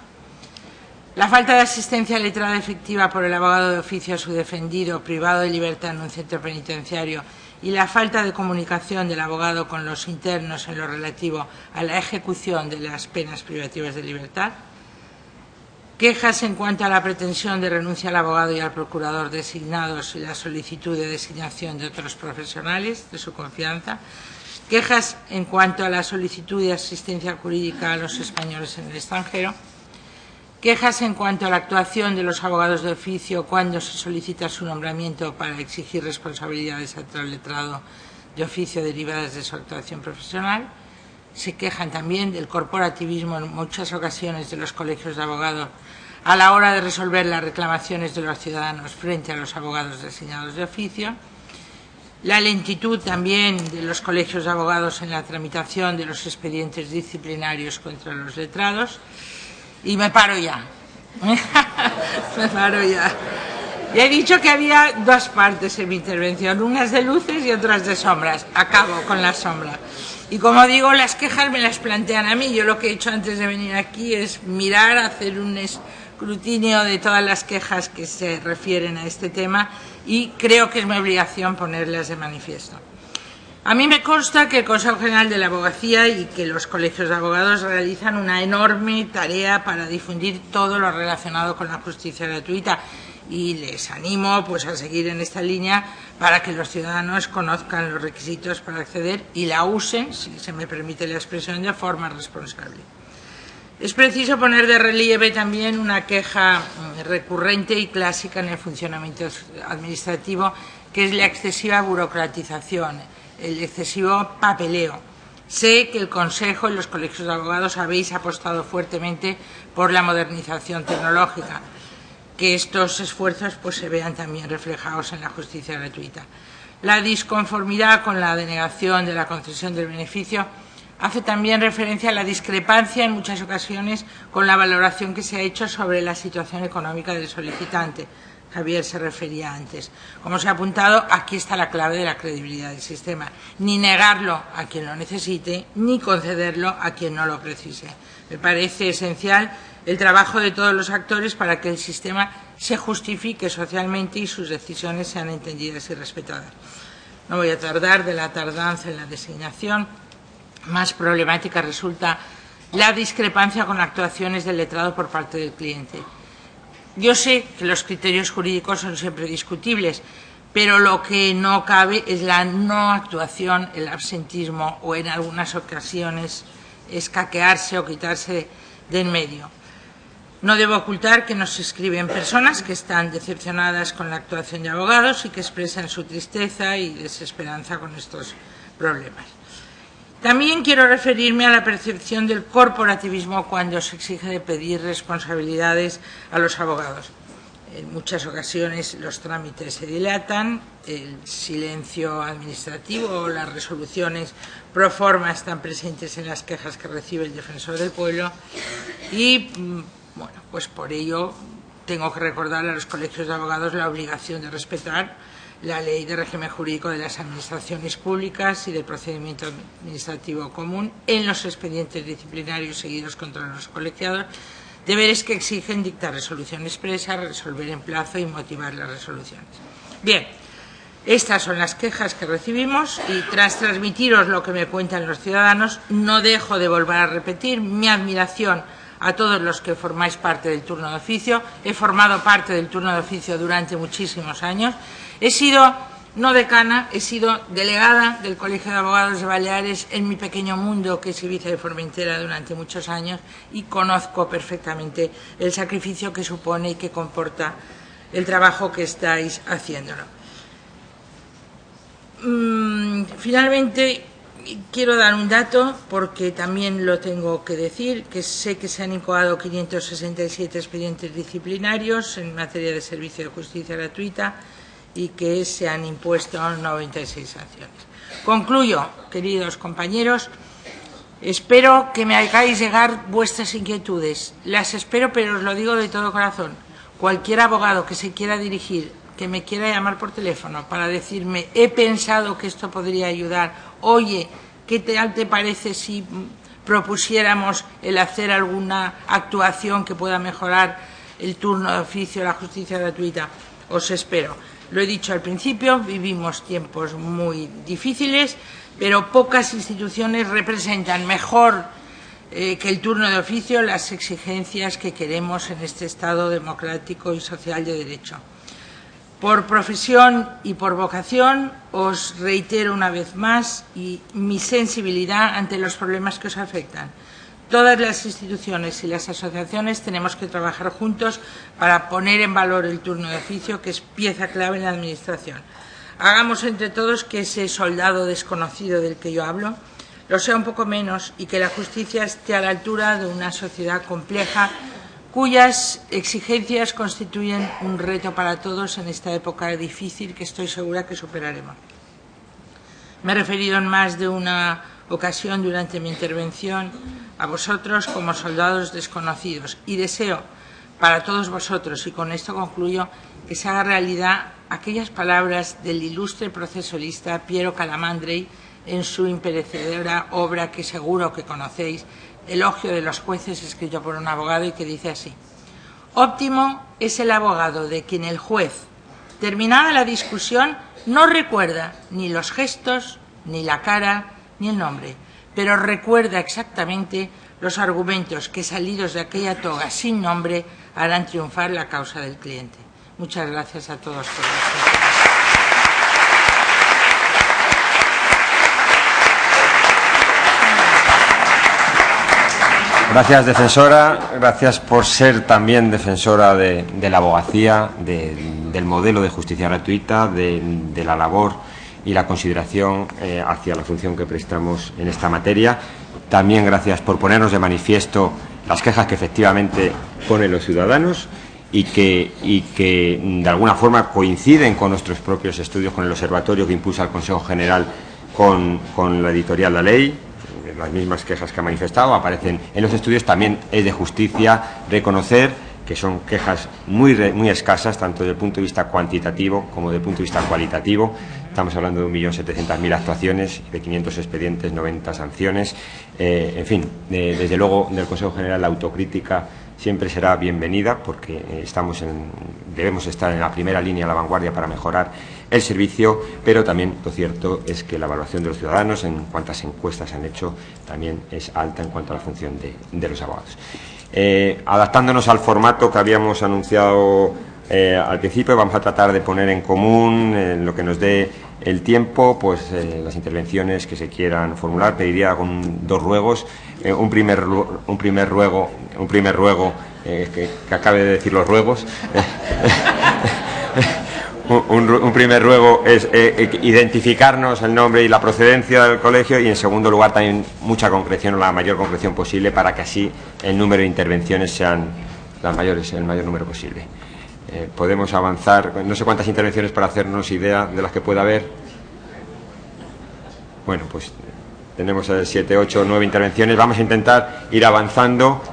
La falta de asistencia letrada efectiva por el abogado de oficio a su defendido privado de libertad en un centro penitenciario y la falta de comunicación del abogado con los internos en lo relativo a la ejecución de las penas privativas de libertad. Quejas en cuanto a la pretensión de renuncia al abogado y al procurador designados y la solicitud de designación de otros profesionales de su confianza. Quejas en cuanto a la solicitud de asistencia jurídica a los españoles en el extranjero. Quejas en cuanto a la actuación de los abogados de oficio cuando se solicita su nombramiento para exigir responsabilidades al letrado de oficio derivadas de su actuación profesional. Se quejan también del corporativismo en muchas ocasiones de los colegios de abogados a la hora de resolver las reclamaciones de los ciudadanos frente a los abogados designados de oficio, la lentitud también de los colegios de abogados en la tramitación de los expedientes disciplinarios contra los letrados, y me paro ya. Me paro ya. Ya he dicho que había dos partes en mi intervención, unas de luces y otras de sombras. Acabo con la sombra. Y como digo, las quejas me las plantean a mí. Yo lo que he hecho antes de venir aquí es mirar, hacer un escrutinio de todas las quejas que se refieren a este tema y creo que es mi obligación ponerlas de manifiesto. A mí me consta que el Consejo General de la Abogacía y que los colegios de abogados realizan una enorme tarea para difundir todo lo relacionado con la justicia gratuita y les animo pues a seguir en esta línea para que los ciudadanos conozcan los requisitos para acceder y la usen, si se me permite la expresión, de forma responsable. Es preciso poner de relieve también una queja recurrente y clásica en el funcionamiento administrativo, que es la excesiva burocratización, el excesivo papeleo. Sé que el Consejo y los colegios de abogados habéis apostado fuertemente por la modernización tecnológica. Que estos esfuerzos pues se vean también reflejados en la justicia gratuita. La disconformidad con la denegación de la concesión del beneficio hace también referencia a la discrepancia en muchas ocasiones con la valoración que se ha hecho sobre la situación económica del solicitante. Javier se refería antes. Como se ha apuntado, aquí está la clave de la credibilidad del sistema. Ni negarlo a quien lo necesite, ni concederlo a quien no lo precise. Me parece esencial el trabajo de todos los actores para que el sistema se justifique socialmente y sus decisiones sean entendidas y respetadas. No voy a tardar de la tardanza en la designación. Más problemática resulta la discrepancia con actuaciones del letrado por parte del cliente. Yo sé que los criterios jurídicos son siempre discutibles, pero lo que no cabe es la no actuación, el absentismo o en algunas ocasiones escaquearse o quitarse de en medio. No debo ocultar que nos escriben personas que están decepcionadas con la actuación de abogados y que expresan su tristeza y desesperanza con estos problemas. También quiero referirme a la percepción del corporativismo cuando se exige de pedir responsabilidades a los abogados. En muchas ocasiones los trámites se dilatan, el silencio administrativo o las resoluciones pro forma están presentes en las quejas que recibe el defensor del pueblo y, bueno, pues por ello tengo que recordar a los colegios de abogados la obligación de respetar la Ley de Régimen Jurídico de las Administraciones Públicas y del Procedimiento Administrativo Común en los expedientes disciplinarios seguidos contra los colegiados, deberes que exigen dictar resolución expresa, resolver en plazo y motivar las resoluciones. Bien, estas son las quejas que recibimos y tras transmitiros lo que me cuentan los ciudadanos, no dejo de volver a repetir mi admiración a todos los que formáis parte del turno de oficio. He formado parte del turno de oficio durante muchísimos años. He sido, no decana, he sido delegada del Colegio de Abogados de Baleares en mi pequeño mundo, que es Ibiza de Formentera, durante muchos años, y conozco perfectamente el sacrificio que supone y que comporta el trabajo que estáis haciéndolo. Finalmente, quiero dar un dato, porque también lo tengo que decir, que sé que se han incoado 567 expedientes disciplinarios en materia de servicio de justicia gratuita y que se han impuesto 96 sanciones. Concluyo, queridos compañeros, espero que me hagáis llegar vuestras inquietudes. Las espero, pero os lo digo de todo corazón. Cualquier abogado que se quiera dirigir, que me quiera llamar por teléfono para decirme he pensado que esto podría ayudar, oye, ¿qué tal te parece si propusiéramos el hacer alguna actuación que pueda mejorar el turno de oficio, la justicia gratuita? Os espero. Lo he dicho al principio, vivimos tiempos muy difíciles, pero pocas instituciones representan mejor que el turno de oficio las exigencias que queremos en este Estado democrático y social de derecho. Por profesión y por vocación os reitero una vez más mi sensibilidad ante los problemas que os afectan. Todas las instituciones y las asociaciones tenemos que trabajar juntos para poner en valor el turno de oficio, que es pieza clave en la Administración. Hagamos entre todos que ese soldado desconocido del que yo hablo lo sea un poco menos y que la justicia esté a la altura de una sociedad compleja cuyas exigencias constituyen un reto para todos en esta época difícil que estoy segura que superaremos. Me he referido en más de una ocasión durante mi intervención a vosotros como soldados desconocidos y deseo para todos vosotros, y con esto concluyo, que se haga realidad aquellas palabras del ilustre procesolista Piero Calamandrei en su imperecedera obra que seguro que conocéis, Elogio de los jueces, escrito por un abogado, y que dice así: óptimo es el abogado de quien el juez, terminada la discusión, no recuerda ni los gestos, ni la cara, ni el nombre, pero recuerda exactamente los argumentos que, salidos de aquella toga sin nombre, harán triunfar la causa del cliente. Muchas gracias a todos por la atención. Gracias, defensora. Gracias por ser también defensora de la abogacía, del modelo de justicia gratuita, de la labor y la consideración hacia la función que prestamos en esta materia. También gracias por ponernos de manifiesto las quejas que efectivamente ponen los ciudadanos y que de alguna forma coinciden con nuestros propios estudios, con el observatorio que impulsa el Consejo General con la editorial La Ley. Las mismas quejas que ha manifestado aparecen en los estudios. También es de justicia reconocer que son quejas muy escasas, tanto desde el punto de vista cuantitativo como desde el punto de vista cualitativo. Estamos hablando de 1.700.000 actuaciones, de 500 expedientes, 90 sanciones. En fin, desde luego, del Consejo General la autocrítica siempre será bienvenida, porque debemos estar en la primera línea, a la vanguardia, para mejorar el servicio, pero también lo cierto es que la evaluación de los ciudadanos, en cuantas encuestas han hecho, también es alta en cuanto a la función de los abogados. Adaptándonos al formato que habíamos anunciado al principio, vamos a tratar de poner en común, en lo que nos dé el tiempo, pues las intervenciones que se quieran formular. Pediría dos ruegos. Un primer ruego que acabe de decir los ruegos. Un primer ruego es identificarnos el nombre y la procedencia del colegio, y en segundo lugar también mucha concreción, o la mayor concreción posible, para que así el número de intervenciones sean el mayor número posible. Podemos avanzar, no sé cuántas intervenciones para hacernos idea de las que pueda haber. Bueno, pues tenemos 7, 8, 9 intervenciones. Vamos a intentar ir avanzando,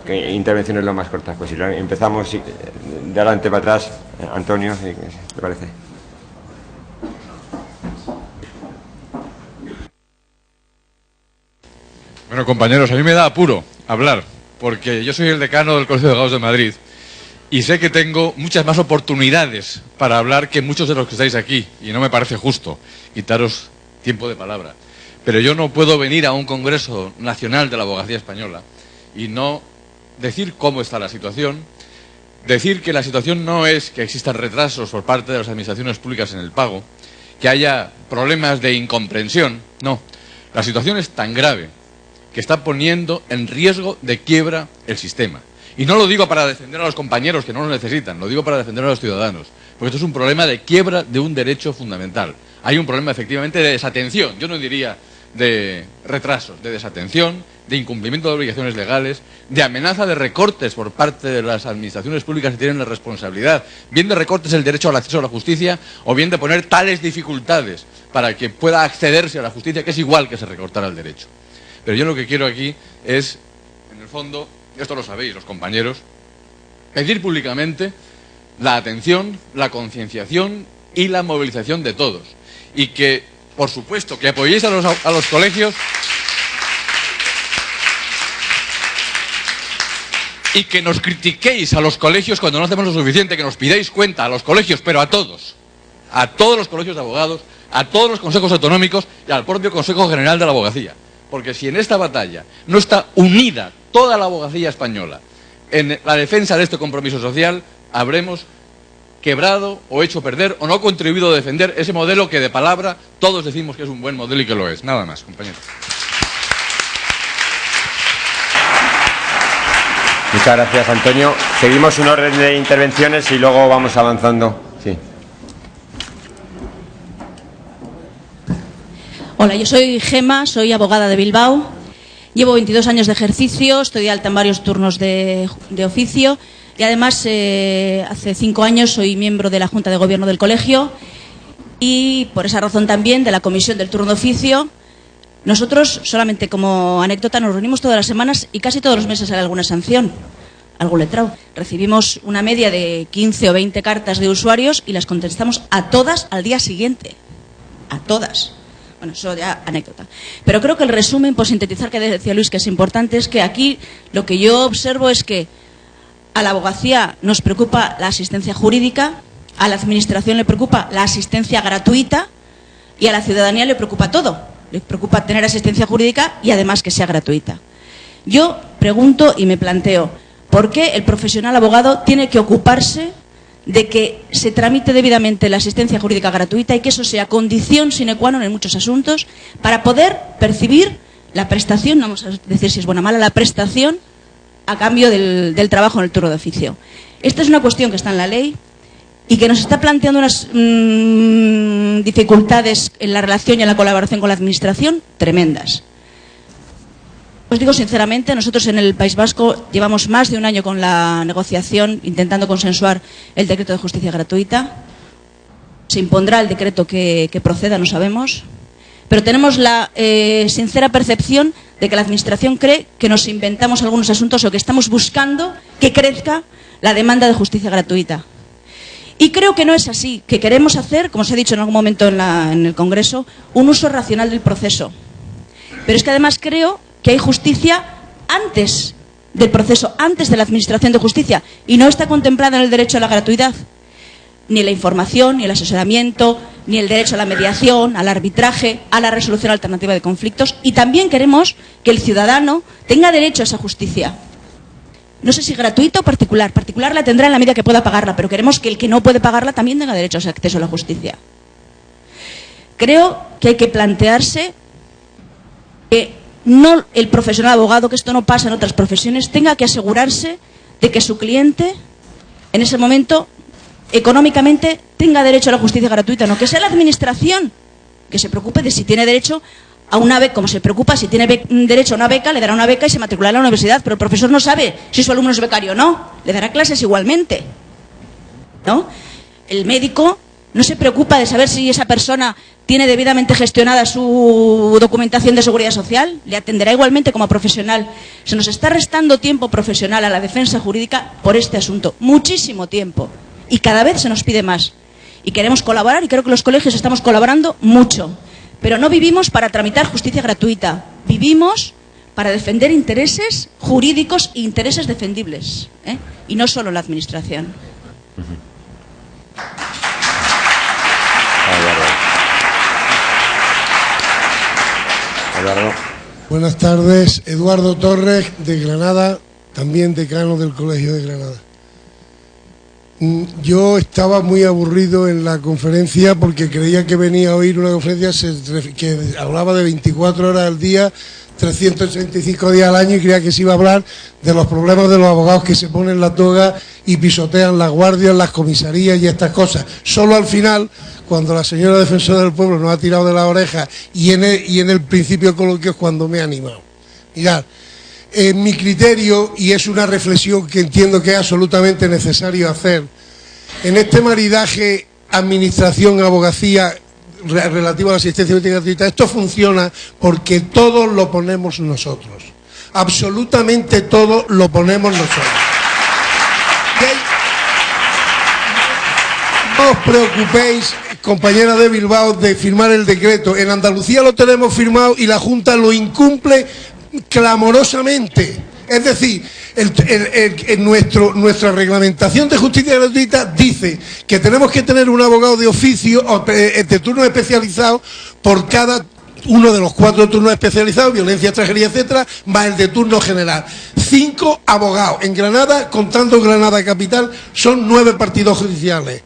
intervenciones lo más cortas posible. Empezamos de adelante para atrás. Antonio, ¿te parece? Bueno, compañeros, a mí me da apuro hablar, porque yo soy el decano del Colegio de Abogados de Madrid y sé que tengo muchas más oportunidades para hablar que muchos de los que estáis aquí, y no me parece justo quitaros tiempo de palabra. Pero yo no puedo venir a un Congreso Nacional de la Abogacía Española y no decir cómo está la situación, decir que la situación no es que existan retrasos por parte de las administraciones públicas en el pago, que haya problemas de incomprensión. No, la situación es tan grave que está poniendo en riesgo de quiebra el sistema. Y no lo digo para defender a los compañeros que no lo necesitan, lo digo para defender a los ciudadanos, porque esto es un problema de quiebra de un derecho fundamental. Hay un problema efectivamente de desatención, yo no diría de retrasos, de desatención, de incumplimiento de obligaciones legales, de amenaza de recortes por parte de las administraciones públicas que tienen la responsabilidad, bien de recortes el derecho al acceso a la justicia, o bien de poner tales dificultades para que pueda accederse a la justicia, que es igual que se recortara el derecho. Pero yo lo que quiero aquí es, en el fondo, esto lo sabéis los compañeros, pedir públicamente la atención, la concienciación y la movilización de todos. Y que, por supuesto, que apoyéis a los colegios y que nos critiquéis a los colegios cuando no hacemos lo suficiente, que nos pidáis cuenta a los colegios, pero a todos los colegios de abogados, a todos los consejos autonómicos y al propio Consejo General de la Abogacía. Porque si en esta batalla no está unida toda la abogacía española en la defensa de este compromiso social, habremos quebrado o hecho perder o no contribuido a defender ese modelo que de palabra todos decimos que es un buen modelo y que lo es. Nada más, compañeros. Muchas gracias, Antonio. Seguimos un orden de intervenciones y luego vamos avanzando. Sí. Hola, yo soy Gema, soy abogada de Bilbao Llevo 22 años de ejercicio, estoy de alta en varios turnos de oficio y además hace 5 años soy miembro de la Junta de Gobierno del colegio y por esa razón también de la comisión del turno de oficio. Nosotros, solamente como anécdota, nos reunimos todas las semanas y casi todos los meses hay alguna sanción, algún letrado. Recibimos una media de 15 o 20 cartas de usuarios y las contestamos a todas al día siguiente. A todas. Bueno, eso ya anécdota. Pero creo que el resumen, por sintetizar, que decía Luis, que es importante, es que aquí lo que yo observo es que a la abogacía nos preocupa la asistencia jurídica, a la administración le preocupa la asistencia gratuita y a la ciudadanía le preocupa todo. Le preocupa tener asistencia jurídica y además que sea gratuita. Yo pregunto y me planteo, ¿por qué el profesional abogado tiene que ocuparse de que se tramite debidamente la asistencia jurídica gratuita y que eso sea condición sine qua non en muchos asuntos para poder percibir la prestación, no vamos a decir si es buena o mala, la prestación a cambio del trabajo en el turno de oficio? Esta es una cuestión que está en la ley y que nos está planteando unas dificultades en la relación y en la colaboración con la administración tremendas. Os digo sinceramente, nosotros en el País Vasco llevamos más de un año con la negociación, intentando consensuar el decreto de justicia gratuita. Se impondrá el decreto que proceda, no sabemos. Pero tenemos la sincera percepción de que la administración cree que nos inventamos algunos asuntos o que estamos buscando que crezca la demanda de justicia gratuita. Y creo que no es así, que queremos hacer, como se ha dicho en algún momento en el Congreso, un uso racional del proceso. Pero es que además creo que hay justicia antes del proceso, antes de la administración de justicia, y no está contemplada en el derecho a la gratuidad. Ni la información, ni el asesoramiento, ni el derecho a la mediación, al arbitraje, a la resolución alternativa de conflictos. Y también queremos que el ciudadano tenga derecho a esa justicia. No sé si gratuita o particular. Particular la tendrá en la medida que pueda pagarla, pero queremos que el que no puede pagarla también tenga derecho a ese acceso a la justicia. Creo que hay que plantearse que no el profesional abogado, que esto no pasa en otras profesiones, tenga que asegurarse de que su cliente, en ese momento, económicamente, tenga derecho a la justicia gratuita. No, que sea la administración que se preocupe de si tiene derecho a una beca, como se preocupa, si tiene derecho a una beca, le dará una beca y se matriculará en la universidad, pero el profesor no sabe si su alumno es becario o no, le dará clases igualmente, ¿no? El médico no se preocupa de saber si esa persona tiene debidamente gestionada su documentación de seguridad social, le atenderá igualmente como profesional. Se nos está restando tiempo profesional a la defensa jurídica por este asunto, muchísimo tiempo, y cada vez se nos pide más. Y queremos colaborar, y creo que los colegios estamos colaborando mucho. Pero no vivimos para tramitar justicia gratuita, vivimos para defender intereses jurídicos e intereses defendibles, y no solo la administración. Eduardo. Buenas tardes, Eduardo Torres, de Granada, también decano del Colegio de Granada. Yo estaba muy aburrido en la conferencia porque creía que venía a oír una conferencia que hablaba de 24 horas al día, 365 días al año, y creía que se iba a hablar de los problemas de los abogados que se ponen la toga y pisotean las guardias, las comisarías y estas cosas. Solo al final, cuando la señora defensora del pueblo nos ha tirado de la oreja y en el principio del coloquio es cuando me he animado. Mirad, mi criterio, y es una reflexión que entiendo que es absolutamente necesario hacer, en este maridaje administración-abogacía relativo a la asistencia jurídica gratuita, esto funciona porque todo lo ponemos nosotros, absolutamente todo lo ponemos nosotros. No os preocupéis, compañera de Bilbao, de firmar el decreto. En Andalucía lo tenemos firmado y la Junta lo incumple clamorosamente. Es decir, nuestra reglamentación de justicia gratuita dice que tenemos que tener un abogado de oficio o de turno especializado por cada uno de los 4 turnos especializados, violencia, extranjería, etcétera, más el de turno general. 5 abogados. En Granada, contando Granada capital, son 9 partidos judiciales.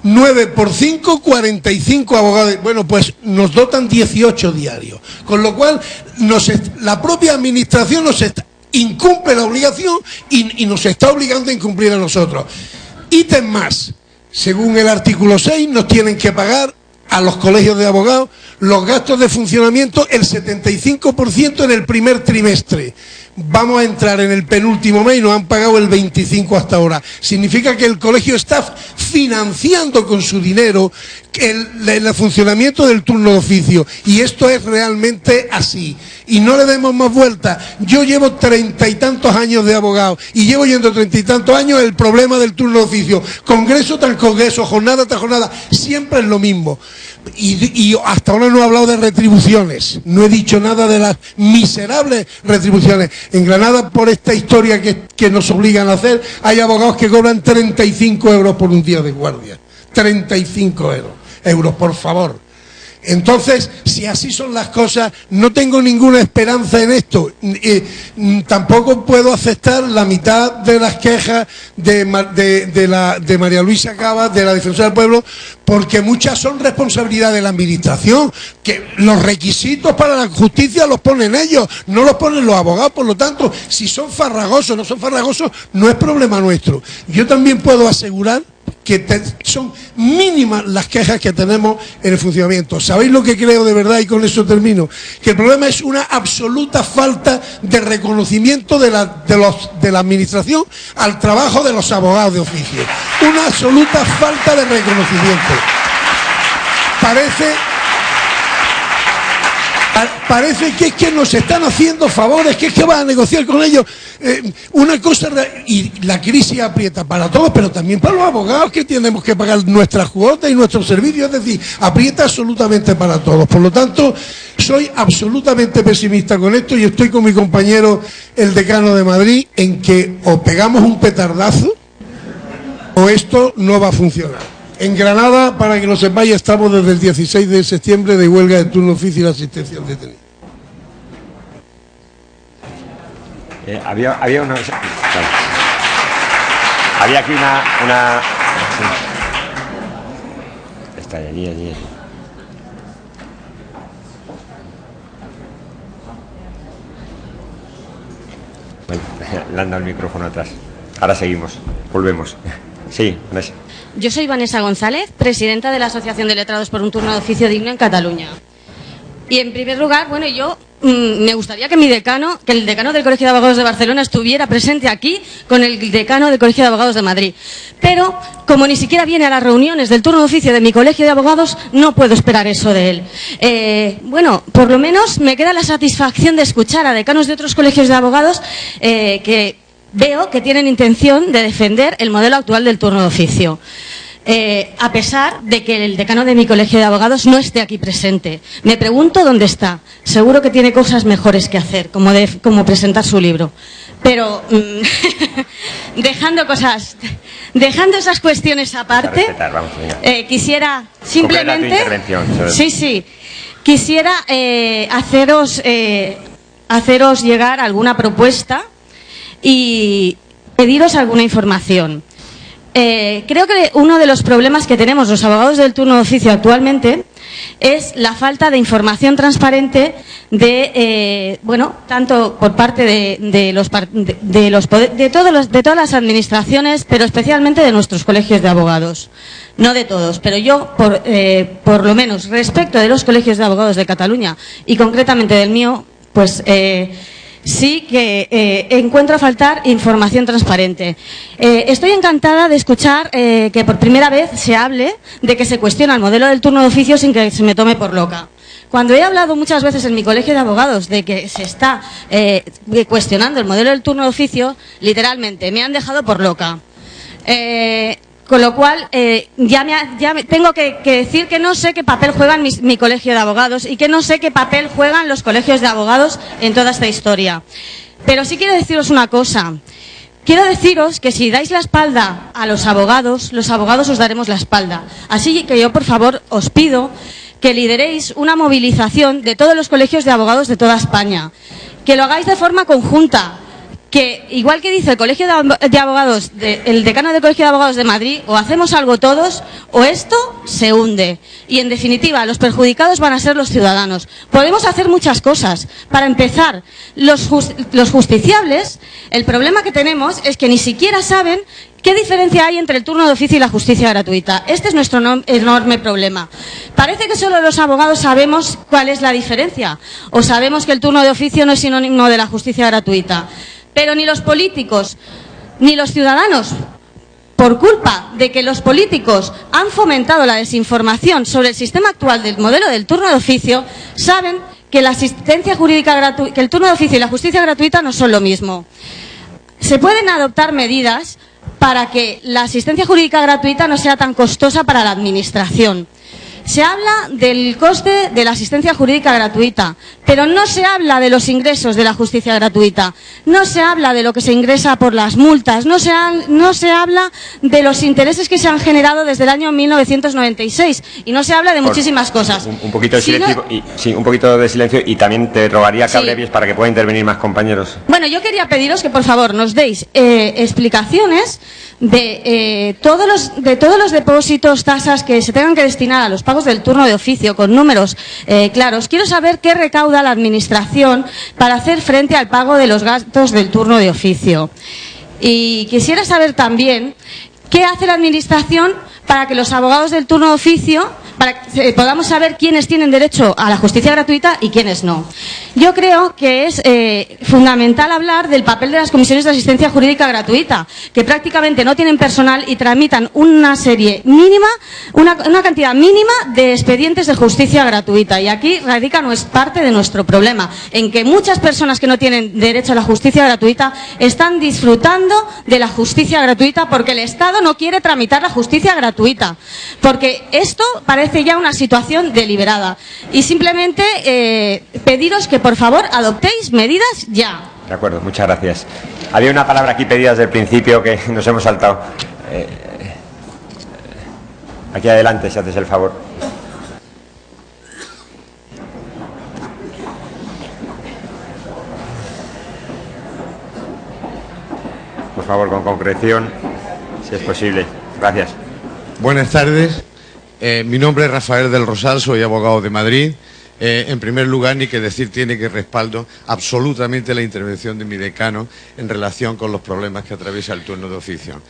9 por 5, 45 abogados. Bueno, pues nos dotan 18 diarios. Con lo cual, la propia administración incumple la obligación y nos está obligando a incumplir a nosotros. Ítem más. Según el artículo 6, nos tienen que pagar a los colegios de abogados, los gastos de funcionamiento el 75% en el primer trimestre. Vamos a entrar en el penúltimo mes y nos han pagado el 25% hasta ahora. Significa que el colegio está financiando con su dinero el funcionamiento del turno de oficio. Y esto es realmente así. Y no le demos más vueltas. Yo llevo 30 y tantos años de abogado y llevo yendo 30 y tantos años el problema del turno de oficio. Congreso tras congreso, jornada tras jornada, siempre es lo mismo. Y hasta ahora no he hablado de retribuciones, no he dicho nada de las miserables retribuciones. En Granada, por esta historia que nos obligan a hacer, hay abogados que cobran 35 euros por un día de guardia. 35 euros, por favor. Entonces, si así son las cosas, no tengo ninguna esperanza en esto. Tampoco puedo aceptar la mitad de las quejas de María Luisa Cava, de la Defensora del Pueblo, porque muchas son responsabilidad de la Administración, que los requisitos para la justicia los ponen ellos, no los ponen los abogados. Por lo tanto, si son farragosos o no son farragosos, no es problema nuestro. Yo también puedo asegurar que son mínimas las quejas que tenemos en el funcionamiento. ¿Sabéis lo que creo de verdad? Y con eso termino. Que el problema es una absoluta falta de reconocimiento de la Administración al trabajo de los abogados de oficio. Una absoluta falta de reconocimiento. Parece que es que nos están haciendo favores, que es que van a negociar con ellos. Una cosa, y la crisis aprieta para todos, pero también para los abogados, que tenemos que pagar nuestras cuotas y nuestros servicios, es decir, aprieta absolutamente para todos. Por lo tanto, soy absolutamente pesimista con esto y estoy con mi compañero, el decano de Madrid, en que o pegamos un petardazo o esto no va a funcionar. En Granada, para que lo sepáis, estamos desde el 16 de septiembre de huelga de turno oficio y la asistencia al detenido. Había aquí una... Está allí. Bueno, le han dado el micrófono atrás. Ahora seguimos, volvemos. Sí, Vanessa. Yo soy Vanessa González, presidenta de la Asociación de Letrados por un Turno de Oficio Digno en Cataluña. Y en primer lugar, bueno, yo me gustaría que el decano del Colegio de Abogados de Barcelona estuviera presente aquí con el decano del Colegio de Abogados de Madrid. Pero, como ni siquiera viene a las reuniones del turno de oficio de mi colegio de abogados, no puedo esperar eso de él. Bueno, por lo menos me queda la satisfacción de escuchar a decanos de otros colegios de abogados que veo que tienen intención de defender el modelo actual del turno de oficio. A pesar de que el decano de mi colegio de abogados no esté aquí presente. Me pregunto dónde está. Seguro que tiene cosas mejores que hacer, como presentar su libro. Pero, dejando esas cuestiones aparte, quisiera simplemente... Quisiera haceros llegar alguna propuesta y pediros alguna información. Creo que uno de los problemas que tenemos los abogados del turno de oficio actualmente es la falta de información transparente tanto por parte de todas las administraciones, pero especialmente de nuestros colegios de abogados. No de todos, pero yo, por lo menos respecto de los colegios de abogados de Cataluña y concretamente del mío, pues sí que encuentro a faltar información transparente. Estoy encantada de escuchar que por primera vez se hable de que se cuestiona el modelo del turno de oficio sin que se me tome por loca. Cuando he hablado muchas veces en mi colegio de abogados de que se está cuestionando el modelo del turno de oficio, literalmente me han dejado por loca. Con lo cual, tengo que decir que no sé qué papel juega mi colegio de abogados y que no sé qué papel juegan los colegios de abogados en toda esta historia. Pero sí quiero deciros una cosa. Quiero deciros que si dais la espalda a los abogados os daremos la espalda. Así que yo, por favor, os pido que lideréis una movilización de todos los colegios de abogados de toda España. Que lo hagáis de forma conjunta. que, igual que dice el Colegio de Abogados, el decano del Colegio de Abogados de Madrid, o hacemos algo todos o esto se hunde. Y, en definitiva, los perjudicados van a ser los ciudadanos. Podemos hacer muchas cosas. Para empezar, los justiciables, el problema que tenemos es que ni siquiera saben ¿qué diferencia hay entre el turno de oficio y la justicia gratuita? Este es nuestro enorme problema. Parece que solo los abogados sabemos cuál es la diferencia, o sabemos que el turno de oficio no es sinónimo de la justicia gratuita. Pero ni los políticos ni los ciudadanos, por culpa de que los políticos han fomentado la desinformación sobre el sistema actual del modelo del turno de oficio, saben que la asistencia jurídica gratuita, que el turno de oficio y la justicia gratuita no son lo mismo. Se pueden adoptar medidas para que la asistencia jurídica gratuita no sea tan costosa para la Administración. Se habla del coste de la asistencia jurídica gratuita, pero no se habla de los ingresos de la justicia gratuita, no se habla de lo que se ingresa por las multas, no se habla de los intereses que se han generado desde el año 1996 y no se habla de muchísimas cosas. Un poquito de silencio, un poquito de silencio y también te rogaría que abrevies para que puedan intervenir más compañeros. Bueno, yo quería pediros que por favor nos deis explicaciones de todos los depósitos, tasas que se tengan que destinar a los pagos del turno de oficio con números claros. Quiero saber qué recauda la Administración para hacer frente al pago de los gastos del turno de oficio. Y quisiera saber también qué hace la Administración para que los abogados del turno de oficio, para que podamos saber quiénes tienen derecho a la justicia gratuita y quiénes no. Yo creo que es fundamental hablar del papel de las comisiones de asistencia jurídica gratuita, que prácticamente no tienen personal y tramitan una serie mínima, una cantidad mínima de expedientes de justicia gratuita. Y aquí radica parte de nuestro problema, en que muchas personas que no tienen derecho a la justicia gratuita están disfrutando de la justicia gratuita porque el Estado no quiere tramitar la justicia gratuita. Porque esto parece ya una situación deliberada. Y simplemente pediros que por favor adoptéis medidas ya. De acuerdo, muchas gracias. Había una palabra aquí pedida desde el principio que nos hemos saltado. Aquí adelante, si haces el favor. Por favor, con concreción, si es posible. Gracias. Buenas tardes. Mi nombre es Rafael del Rosal, soy abogado de Madrid. En primer lugar, ni que decir tiene que respaldo absolutamente la intervención de mi decano en relación con los problemas que atraviesa el turno de oficio.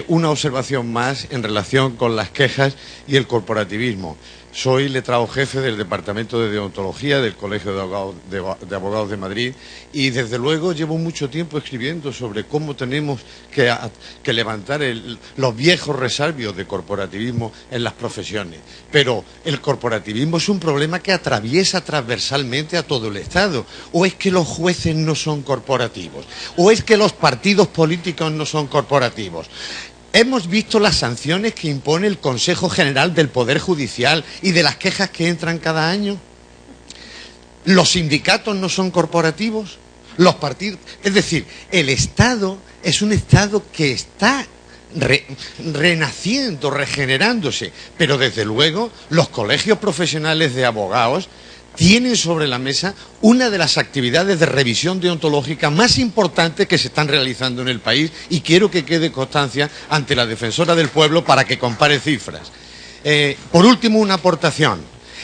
Una observación más en relación con las quejas y el corporativismo. Soy letrado jefe del Departamento de Deontología del Colegio de Abogados de Madrid y desde luego llevo mucho tiempo escribiendo sobre cómo tenemos que levantar los viejos resabios de corporativismo en las profesiones. Pero el corporativismo es un problema que atraviesa transversalmente a todo el Estado. ¿O es que los jueces no son corporativos? ¿O es que los partidos políticos no son corporativos? Hemos visto las sanciones que impone el Consejo General del Poder Judicial y de las quejas que entran cada año. ¿Los sindicatos no son corporativos? Los partidos... Es decir, el Estado es un Estado que está renaciendo, regenerándose, pero desde luego los colegios profesionales de abogados tienen sobre la mesa una de las actividades de revisión deontológica más importantes que se están realizando en el país y quiero que quede constancia ante la defensora del pueblo para que compare cifras. Por último, una aportación.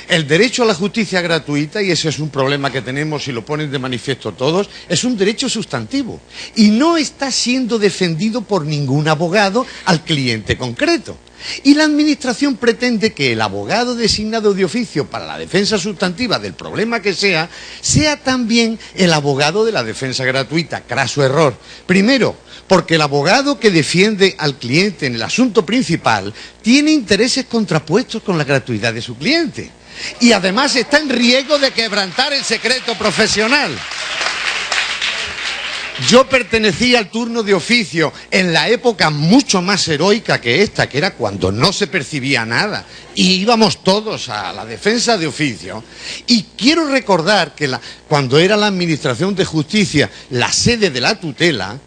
El derecho a la justicia gratuita, y ese es un problema que tenemos y lo ponen de manifiesto todos, es un derecho sustantivo y no está siendo defendido por ningún abogado al cliente concreto. Y la Administración pretende que el abogado designado de oficio para la defensa sustantiva del problema que sea también el abogado de la defensa gratuita. Craso error. Primero, porque el abogado que defiende al cliente en el asunto principal tiene intereses contrapuestos con la gratuidad de su cliente. Y además está en riesgo de quebrantar el secreto profesional. Yo pertenecía al turno de oficio en la época mucho más heroica que esta, que era cuando no se percibía nada y íbamos todos a la defensa de oficio. Y quiero recordar que cuando era la Administración de Justicia la sede de la tutela,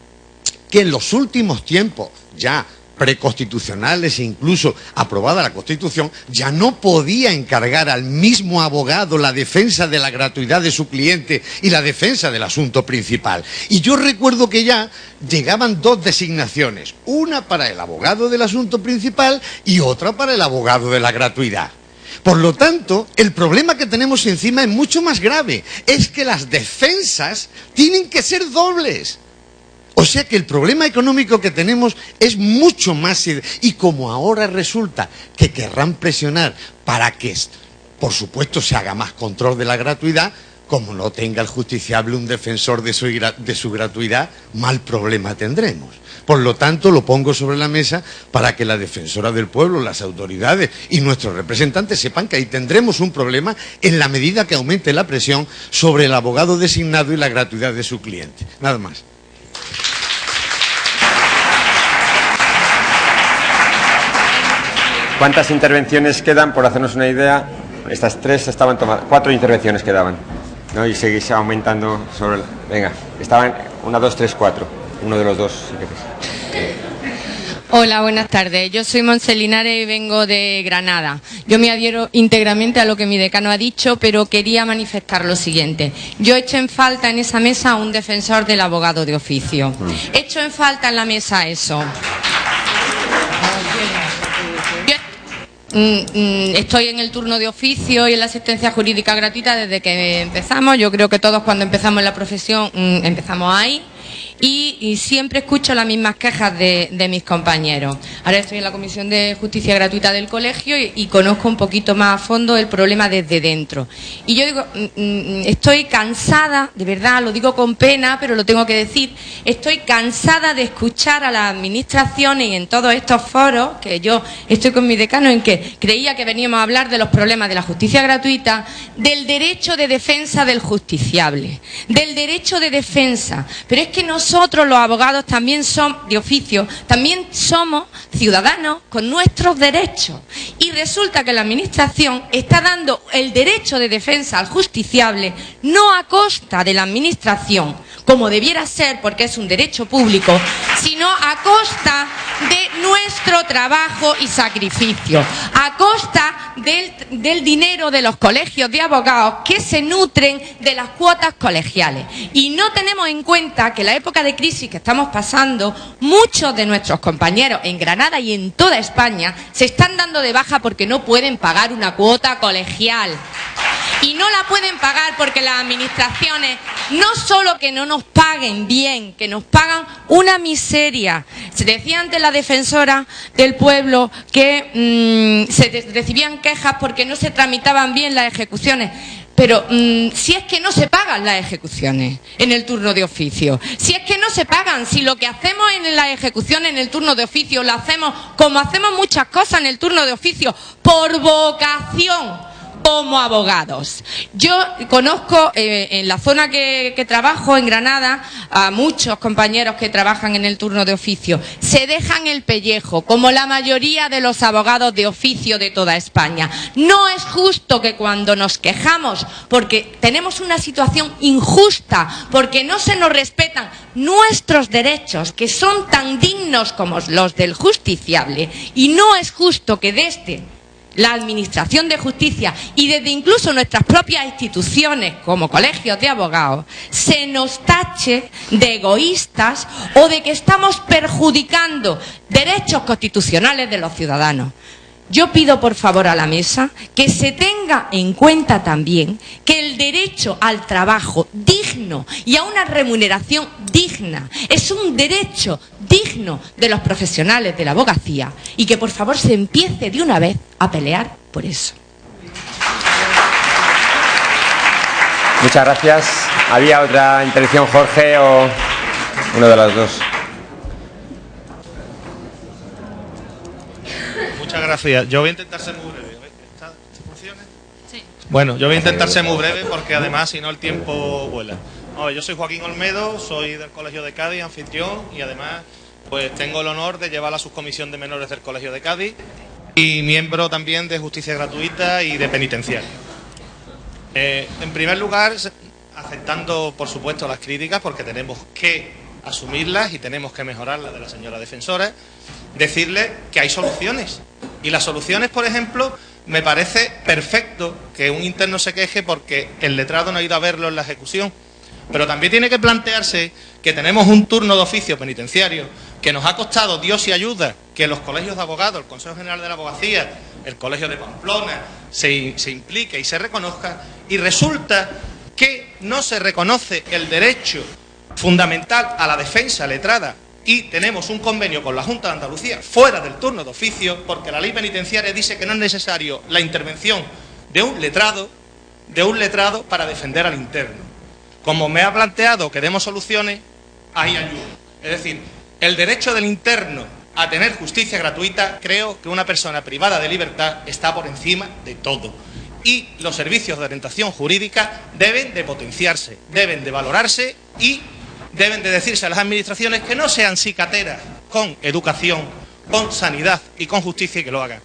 que en los últimos tiempos, ya preconstitucionales e incluso aprobada la Constitución, ya no podía encargar al mismo abogado la defensa de la gratuidad de su cliente y la defensa del asunto principal. Y yo recuerdo que ya llegaban dos designaciones, una para el abogado del asunto principal y otra para el abogado de la gratuidad. Por lo tanto, el problema que tenemos encima es mucho más grave, es que las defensas tienen que ser dobles. O sea que el problema económico que tenemos es mucho más... Y como ahora resulta que querrán presionar para que, por supuesto, se haga más control de la gratuidad, como no tenga el justiciable un defensor de su gratuidad, mal problema tendremos. Por lo tanto, lo pongo sobre la mesa para que la defensora del pueblo, las autoridades y nuestros representantes sepan que ahí tendremos un problema en la medida que aumente la presión sobre el abogado designado y la gratuidad de su cliente. Nada más. ¿Cuántas intervenciones quedan? Por hacernos una idea, estas 3 estaban tomadas, 4 intervenciones quedaban, ¿no? Y seguís aumentando sobre... Venga, estaban 1, 2, 3, 4. Uno de los dos, si queréis. Hola, buenas tardes. Yo soy Montse Linares y vengo de Granada. Yo me adhiero íntegramente a lo que mi decano ha dicho, pero quería manifestar lo siguiente. Yo echo en falta en esa mesa a un defensor del abogado de oficio. Echo en falta en la mesa eso. Estoy en el turno de oficio y en la asistencia jurídica gratuita desde que empezamos. Yo creo que todos cuando empezamos en la profesión empezamos ahí. Y siempre escucho las mismas quejas de mis compañeros. Ahora estoy en la Comisión de Justicia Gratuita del colegio y conozco un poquito más a fondo el problema desde dentro. Y yo digo, estoy cansada, de verdad, lo digo con pena, pero lo tengo que decir, estoy cansada de escuchar a las administraciones y en todos estos foros, que yo estoy con mi decano en que creía que veníamos a hablar de los problemas de la justicia gratuita, del derecho de defensa del justiciable, del derecho de defensa. Pero es que nosotros los abogados también somos de oficio, también somos ciudadanos con nuestros derechos y resulta que la administración está dando el derecho de defensa al justiciable no a costa de la administración, como debiera ser porque es un derecho público, sino a costa de nuestro trabajo y sacrificio, a costa del dinero de los colegios de abogados que se nutren de las cuotas colegiales. Y no tenemos en cuenta que en la época de crisis que estamos pasando, muchos de nuestros compañeros en Granada y en toda España se están dando de baja porque no pueden pagar una cuota colegial. Y no la pueden pagar porque las administraciones no solo que no nos paguen bien, que nos pagan una miseria. Se decía antes la defensora del pueblo que se recibían quejas porque no se tramitaban bien las ejecuciones. Pero si es que no se pagan las ejecuciones en el turno de oficio, si es que no se pagan, si lo que hacemos en las ejecuciones en el turno de oficio lo hacemos como hacemos muchas cosas en el turno de oficio, por vocación, como abogados. Yo conozco en la zona que trabajo, en Granada, a muchos compañeros que trabajan en el turno de oficio. Se dejan el pellejo, como la mayoría de los abogados de oficio de toda España. No es justo que cuando nos quejamos porque tenemos una situación injusta, porque no se nos respetan nuestros derechos, que son tan dignos como los del justiciable, y no es justo que desde la Administración de Justicia y desde incluso nuestras propias instituciones como colegios de abogados se nos tache de egoístas o de que estamos perjudicando derechos constitucionales de los ciudadanos. Yo pido por favor a la mesa que se tenga en cuenta también que el derecho al trabajo digno y a una remuneración digna es un derecho digno de los profesionales de la abogacía y que por favor se empiece de una vez a pelear por eso. Muchas gracias. ¿Había otra intervención, Jorge, o uno de los dos? Muchas gracias. Yo voy a intentar ser muy breve. ¿Esta funciona? Sí. Bueno, yo voy a intentar ser muy breve porque además si no el tiempo vuela. Yo soy Joaquín Olmedo, soy del Colegio de Cádiz, anfitrión, y además pues tengo el honor de llevar la subcomisión de menores del Colegio de Cádiz y miembro también de Justicia Gratuita y de Penitenciario. En primer lugar, aceptando por supuesto las críticas porque tenemos que asumirlas y tenemos que mejorarlas de la señora defensora. decirle que hay soluciones. Y las soluciones, por ejemplo, me parece perfecto que un interno se queje porque el letrado no ha ido a verlo en la ejecución. Pero también tiene que plantearse que tenemos un turno de oficio penitenciario que nos ha costado Dios y ayuda que los colegios de abogados, el Consejo General de la Abogacía, el Colegio de Pamplona, se implique y se reconozca, y resulta que no se reconoce el derecho fundamental a la defensa letrada y tenemos un convenio con la Junta de Andalucía fuera del turno de oficio porque la ley penitenciaria dice que no es necesario la intervención de un letrado para defender al interno. Como me ha planteado que demos soluciones, hay ayuda. Es decir, el derecho del interno a tener justicia gratuita, creo que una persona privada de libertad está por encima de todo. Y los servicios de orientación jurídica deben de potenciarse, deben de valorarse y deben de decirse a las administraciones que no sean cicateras con educación, con sanidad y con justicia y que lo hagan.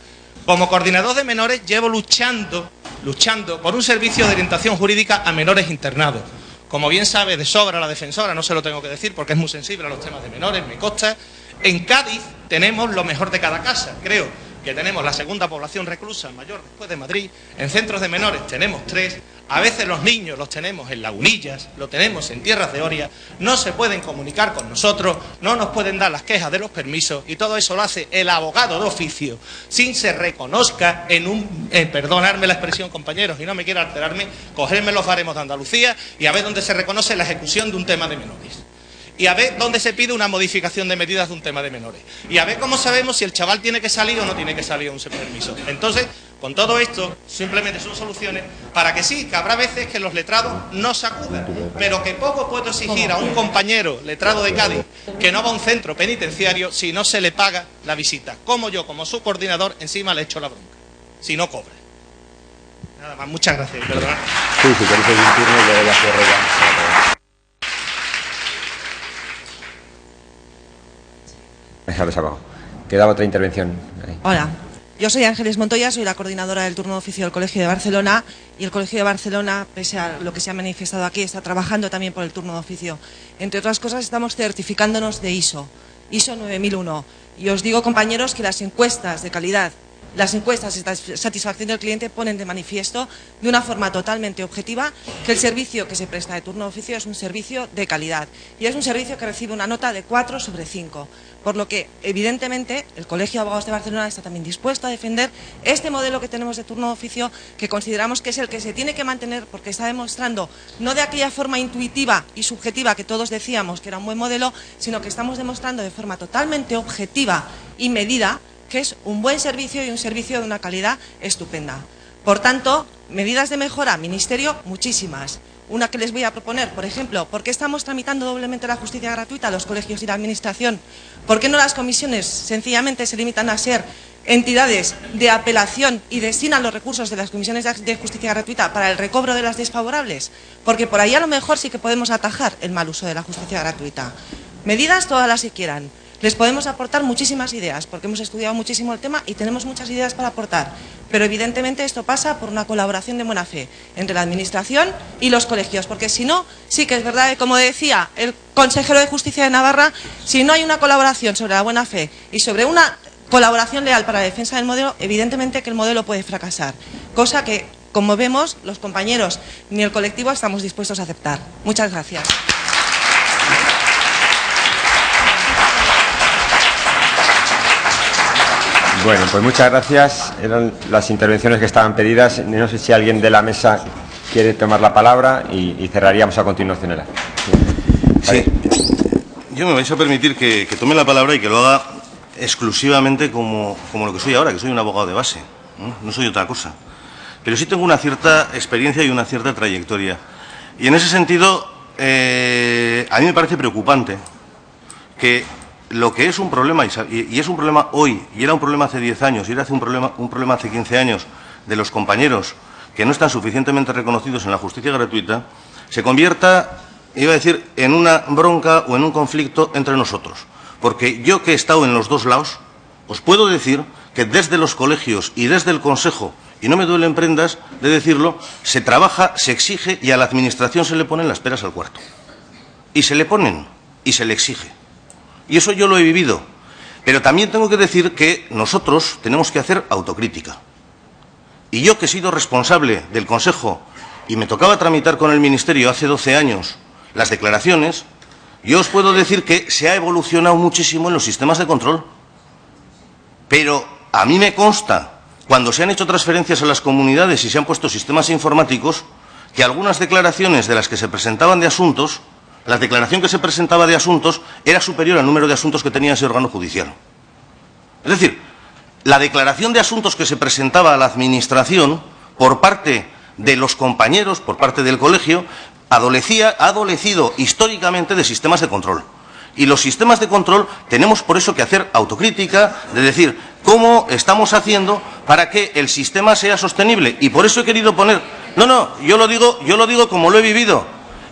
Como coordinador de menores llevo luchando por un servicio de orientación jurídica a menores internados. Como bien sabe de sobra la defensora, no se lo tengo que decir porque es muy sensible a los temas de menores, me consta. En Cádiz tenemos lo mejor de cada casa, creo que tenemos la segunda población reclusa mayor después de Madrid. En centros de menores tenemos 3, a veces los niños los tenemos en Lagunillas, lo tenemos en Tierras de Oria, no se pueden comunicar con nosotros, no nos pueden dar las quejas de los permisos y todo eso lo hace el abogado de oficio sin se reconozca en un, perdonadme la expresión compañeros y no me quiero alterarme, cogerme los baremos de Andalucía y a ver dónde se reconoce la ejecución de un tema de menores. Y a ver dónde se pide una modificación de medidas de un tema de menores. Y a ver cómo sabemos si el chaval tiene que salir o no tiene que salir a un permiso. Entonces, con todo esto, simplemente son soluciones para que sí, que habrá veces que los letrados no se acudan, pero que poco puedo exigir a un compañero letrado de Cádiz que no va a un centro penitenciario si no se le paga la visita. Como yo, como su coordinador, encima le echo la bronca, si no cobra. Nada más, muchas gracias. Perdonad. Sí, si queréis pedir un turno, yo voy a hacer ya. Dejaros abajo. Quedaba otra intervención. Ahí. Hola, yo soy Ángeles Montoya, soy la coordinadora del turno de oficio del Colegio de Barcelona y el Colegio de Barcelona, pese a lo que se ha manifestado aquí, está trabajando también por el turno de oficio. Entre otras cosas, estamos certificándonos de ISO 9001. Y os digo, compañeros, que las encuestas de calidad, las encuestas de satisfacción del cliente ponen de manifiesto de una forma totalmente objetiva que el servicio que se presta de turno de oficio es un servicio de calidad y es un servicio que recibe una nota de 4 sobre 5. Por lo que, evidentemente, el Colegio de Abogados de Barcelona está también dispuesto a defender este modelo que tenemos de turno de oficio, que consideramos que es el que se tiene que mantener porque está demostrando, no de aquella forma intuitiva y subjetiva que todos decíamos que era un buen modelo, sino que estamos demostrando de forma totalmente objetiva y medida que es un buen servicio y un servicio de una calidad estupenda. Por tanto, medidas de mejora, Ministerio, muchísimas. Una que les voy a proponer, por ejemplo, ¿por qué estamos tramitando doblemente la justicia gratuita a los colegios y la Administración? ¿Por qué no las comisiones sencillamente se limitan a ser entidades de apelación y destinan los recursos de las comisiones de justicia gratuita para el recobro de las desfavorables? Porque por ahí a lo mejor sí que podemos atajar el mal uso de la justicia gratuita. Medidas todas las que quieran. Les podemos aportar muchísimas ideas, porque hemos estudiado muchísimo el tema y tenemos muchas ideas para aportar. Pero evidentemente esto pasa por una colaboración de buena fe entre la Administración y los colegios, porque si no, sí que es verdad que, como decía el consejero de Justicia de Navarra, si no hay una colaboración sobre la buena fe y sobre una colaboración leal para la defensa del modelo, evidentemente que el modelo puede fracasar. Cosa que, como vemos, los compañeros ni el colectivo estamos dispuestos a aceptar. Muchas gracias. Bueno, pues muchas gracias. Eran las intervenciones que estaban pedidas. No sé si alguien de la mesa quiere tomar la palabra y cerraríamos a continuación el acto. Sí. Yo me vais a permitir que tome la palabra y que lo haga exclusivamente como lo que soy ahora, que soy un abogado de base. No soy otra cosa. Pero sí tengo una cierta experiencia y una cierta trayectoria. Y en ese sentido, a mí me parece preocupante que lo que es un problema, y es un problema hoy, y era un problema hace 10 años, y era un problema hace 15 años, de los compañeros que no están suficientemente reconocidos en la justicia gratuita, se convierta, iba a decir, en una bronca o en un conflicto entre nosotros. Porque yo que he estado en los dos lados, os puedo decir que desde los colegios y desde el Consejo, y no me duelen prendas de decirlo, se trabaja, se exige y a la Administración se le ponen las peras al cuarto. Y se le ponen y se le exige. Y eso yo lo he vivido. Pero también tengo que decir que nosotros tenemos que hacer autocrítica. Y yo, que he sido responsable del Consejo y me tocaba tramitar con el Ministerio hace 12 años las declaraciones, yo os puedo decir que se ha evolucionado muchísimo en los sistemas de control. Pero a mí me consta, cuando se han hecho transferencias a las comunidades y se han puesto sistemas informáticos, que algunas declaraciones de las que se presentaban de asuntos, la declaración que se presentaba de asuntos era superior al número de asuntos que tenía ese órgano judicial. Es decir, la declaración de asuntos que se presentaba a la Administración por parte de los compañeros, por parte del colegio, ha adolecido históricamente de sistemas de control. Y los sistemas de control tenemos por eso que hacer autocrítica, de decir cómo estamos haciendo para que el sistema sea sostenible. Y por eso he querido poner... No, yo lo digo como lo he vivido.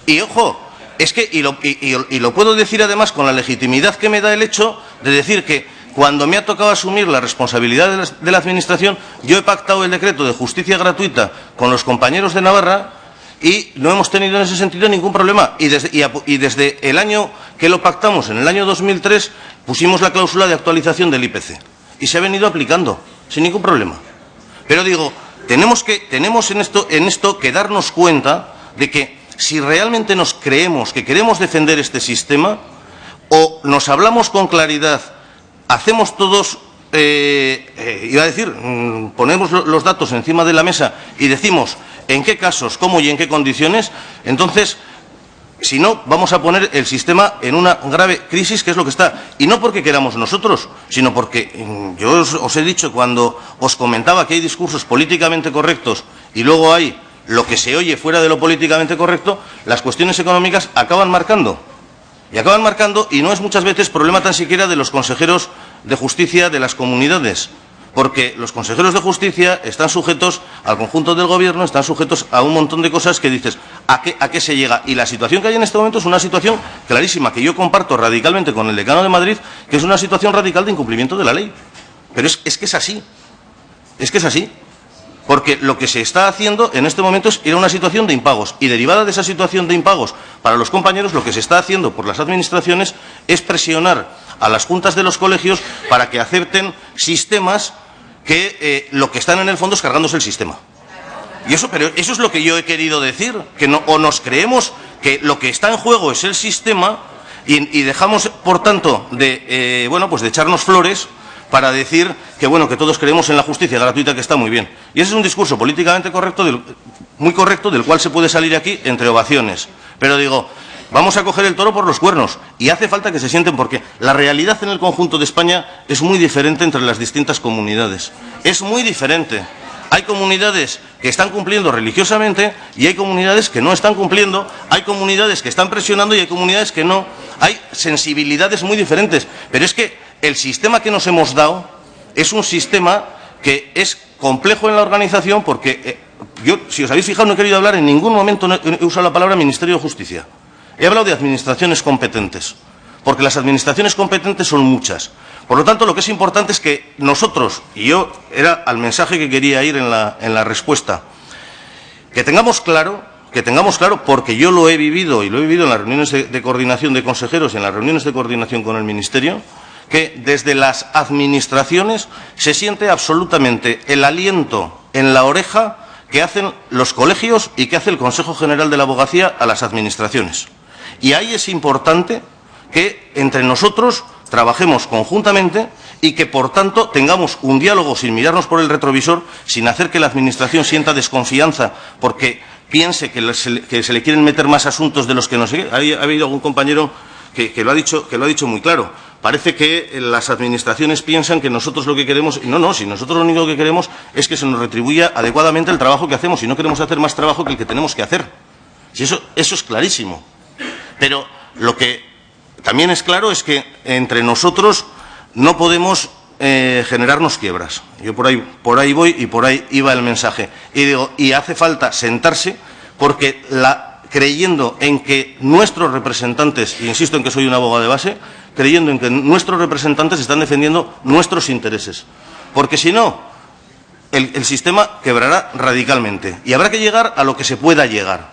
Y ojo, es que, y lo puedo decir además con la legitimidad que me da el hecho de decir que cuando me ha tocado asumir la responsabilidad de la Administración, yo he pactado el decreto de justicia gratuita con los compañeros de Navarra y no hemos tenido en ese sentido ningún problema. Y desde el año que lo pactamos, en el año 2003, pusimos la cláusula de actualización del IPC. Y se ha venido aplicando, sin ningún problema. Pero digo, tenemos en esto que darnos cuenta de que si realmente nos creemos que queremos defender este sistema, o nos hablamos con claridad, hacemos todos, iba a decir, ponemos los datos encima de la mesa y decimos en qué casos, cómo y en qué condiciones, entonces, si no, vamos a poner el sistema en una grave crisis, que es lo que está. Y no porque queramos nosotros, sino porque yo os he dicho cuando os comentaba que hay discursos políticamente correctos y luego hay lo que se oye fuera de lo políticamente correcto, las cuestiones económicas acaban marcando. Y no es muchas veces problema tan siquiera de los consejeros de justicia de las comunidades, porque los consejeros de justicia están sujetos al conjunto del gobierno, están sujetos a un montón de cosas que dices, ¿a qué se llega? Y la situación que hay en este momento es una situación clarísima, que yo comparto radicalmente con el decano de Madrid, que es una situación radical de incumplimiento de la ley. Pero es que es así. Porque lo que se está haciendo en este momento es ir a una situación de impagos. Y derivada de esa situación de impagos para los compañeros, lo que se está haciendo por las administraciones es presionar a las juntas de los colegios para que acepten sistemas que lo que están en el fondo es cargándose el sistema. Pero eso es lo que yo he querido decir, que no, o nos creemos que lo que está en juego es el sistema y dejamos, por tanto, de echarnos flores para decir que todos creemos en la justicia gratuita, que está muy bien. Y ese es un discurso políticamente correcto, muy correcto, del cual se puede salir aquí entre ovaciones. Pero digo, vamos a coger el toro por los cuernos, y hace falta que se sienten, porque la realidad en el conjunto de España es muy diferente entre las distintas comunidades. Es muy diferente. Hay comunidades que están cumpliendo religiosamente y hay comunidades que no están cumpliendo, hay comunidades que están presionando y hay comunidades que no. Hay sensibilidades muy diferentes, pero es que el sistema que nos hemos dado es un sistema que es complejo en la organización, porque yo, si os habéis fijado, no he querido hablar en ningún momento, no he usado la palabra Ministerio de Justicia. He hablado de administraciones competentes, porque las administraciones competentes son muchas. Por lo tanto, lo que es importante es que nosotros, y yo era al mensaje que quería ir en la respuesta, que tengamos claro, porque yo lo he vivido, y lo he vivido en las reuniones de coordinación de consejeros y en las reuniones de coordinación con el Ministerio, que desde las administraciones se siente absolutamente el aliento en la oreja que hacen los colegios y que hace el Consejo General de la Abogacía a las administraciones. Y ahí es importante que entre nosotros trabajemos conjuntamente y que, por tanto, tengamos un diálogo sin mirarnos por el retrovisor, sin hacer que la Administración sienta desconfianza porque piense que se le quieren meter más asuntos de los que no se... Ha habido algún compañero que lo ha dicho muy claro. Parece que las administraciones piensan que nosotros lo que queremos... No, si nosotros lo único que queremos es que se nos retribuya adecuadamente el trabajo que hacemos y no queremos hacer más trabajo que el que tenemos que hacer. Si eso es clarísimo. Pero lo que también es claro es que entre nosotros no podemos generarnos quiebras. Yo por ahí voy y por ahí iba el mensaje. Y digo, y hace falta sentarse porque creyendo en que nuestros representantes, y insisto en que soy un abogado de base, creyendo en que nuestros representantes están defendiendo nuestros intereses. Porque si no, el sistema quebrará radicalmente. Y habrá que llegar a lo que se pueda llegar,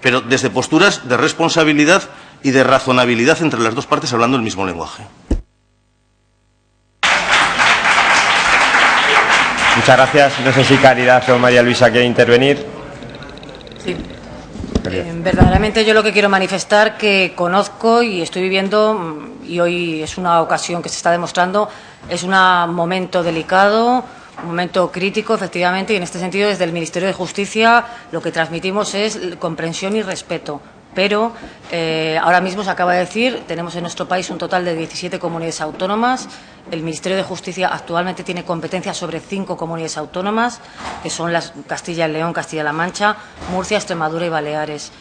pero desde posturas de responsabilidad y de razonabilidad entre las dos partes, hablando el mismo lenguaje. Muchas gracias. No sé si Caridad o María Luisa quiere intervenir. Sí. Verdaderamente yo lo que quiero manifestar que conozco y estoy viviendo, y hoy es una ocasión que se está demostrando, es un momento delicado, un momento crítico, efectivamente, y en este sentido desde el Ministerio de Justicia lo que transmitimos es comprensión y respeto. Pero ahora mismo se acaba de decir, tenemos en nuestro país un total de 17 comunidades autónomas. El Ministerio de Justicia actualmente tiene competencia sobre 5 comunidades autónomas, que son las Castilla y León, Castilla-La Mancha, Murcia, Extremadura y Baleares.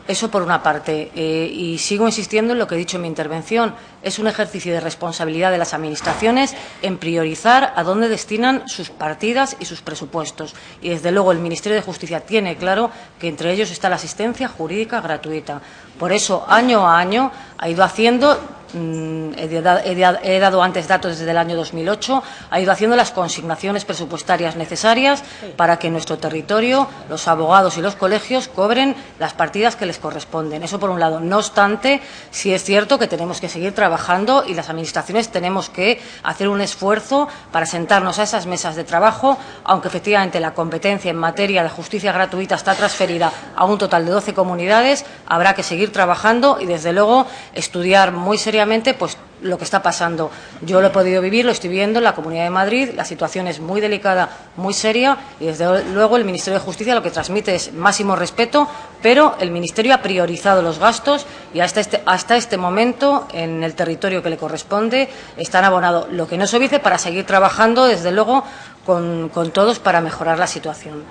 Eso por una parte. Y sigo insistiendo en lo que he dicho en mi intervención. Es un ejercicio de responsabilidad de las administraciones en priorizar a dónde destinan sus partidas y sus presupuestos. Y, desde luego, el Ministerio de Justicia tiene claro que entre ellos está la asistencia jurídica gratuita. Por eso, año a año, ha ido haciendo, he dado antes datos desde el año 2008, ha ido haciendo las consignaciones presupuestarias necesarias para que en nuestro territorio los abogados y los colegios cobren las partidas que les corresponden. Eso por un lado. No obstante, sí es cierto que tenemos que seguir trabajando y las administraciones tenemos que hacer un esfuerzo para sentarnos a esas mesas de trabajo, aunque efectivamente la competencia en materia de justicia gratuita está transferida a un total de 12 comunidades, habrá que seguir trabajando y, desde luego, estudiar muy seriamente pues lo que está pasando. Yo lo he podido vivir, lo estoy viendo en la Comunidad de Madrid, la situación es muy delicada, muy seria y, desde luego, el Ministerio de Justicia lo que transmite es máximo respeto, pero el Ministerio ha priorizado los gastos y hasta este momento, en el territorio que le corresponde, están abonados. Lo que no se obvice para seguir trabajando, desde luego, con todos para mejorar la situación.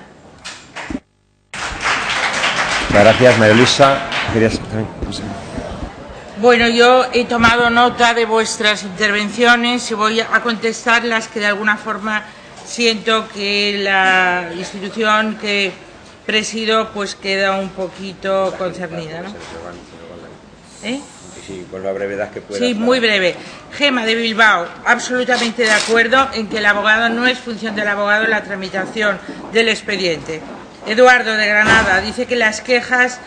Gracias, María Luisa. Bueno, yo he tomado nota de vuestras intervenciones y voy a contestar las que de alguna forma siento que la institución que presido pues queda un poquito concernida, ¿no? Sí, con la brevedad que pueda. Sí, muy breve. Gema de Bilbao, absolutamente de acuerdo en que el abogado no es función del abogado la tramitación del expediente. Eduardo de Granada dice que las quejas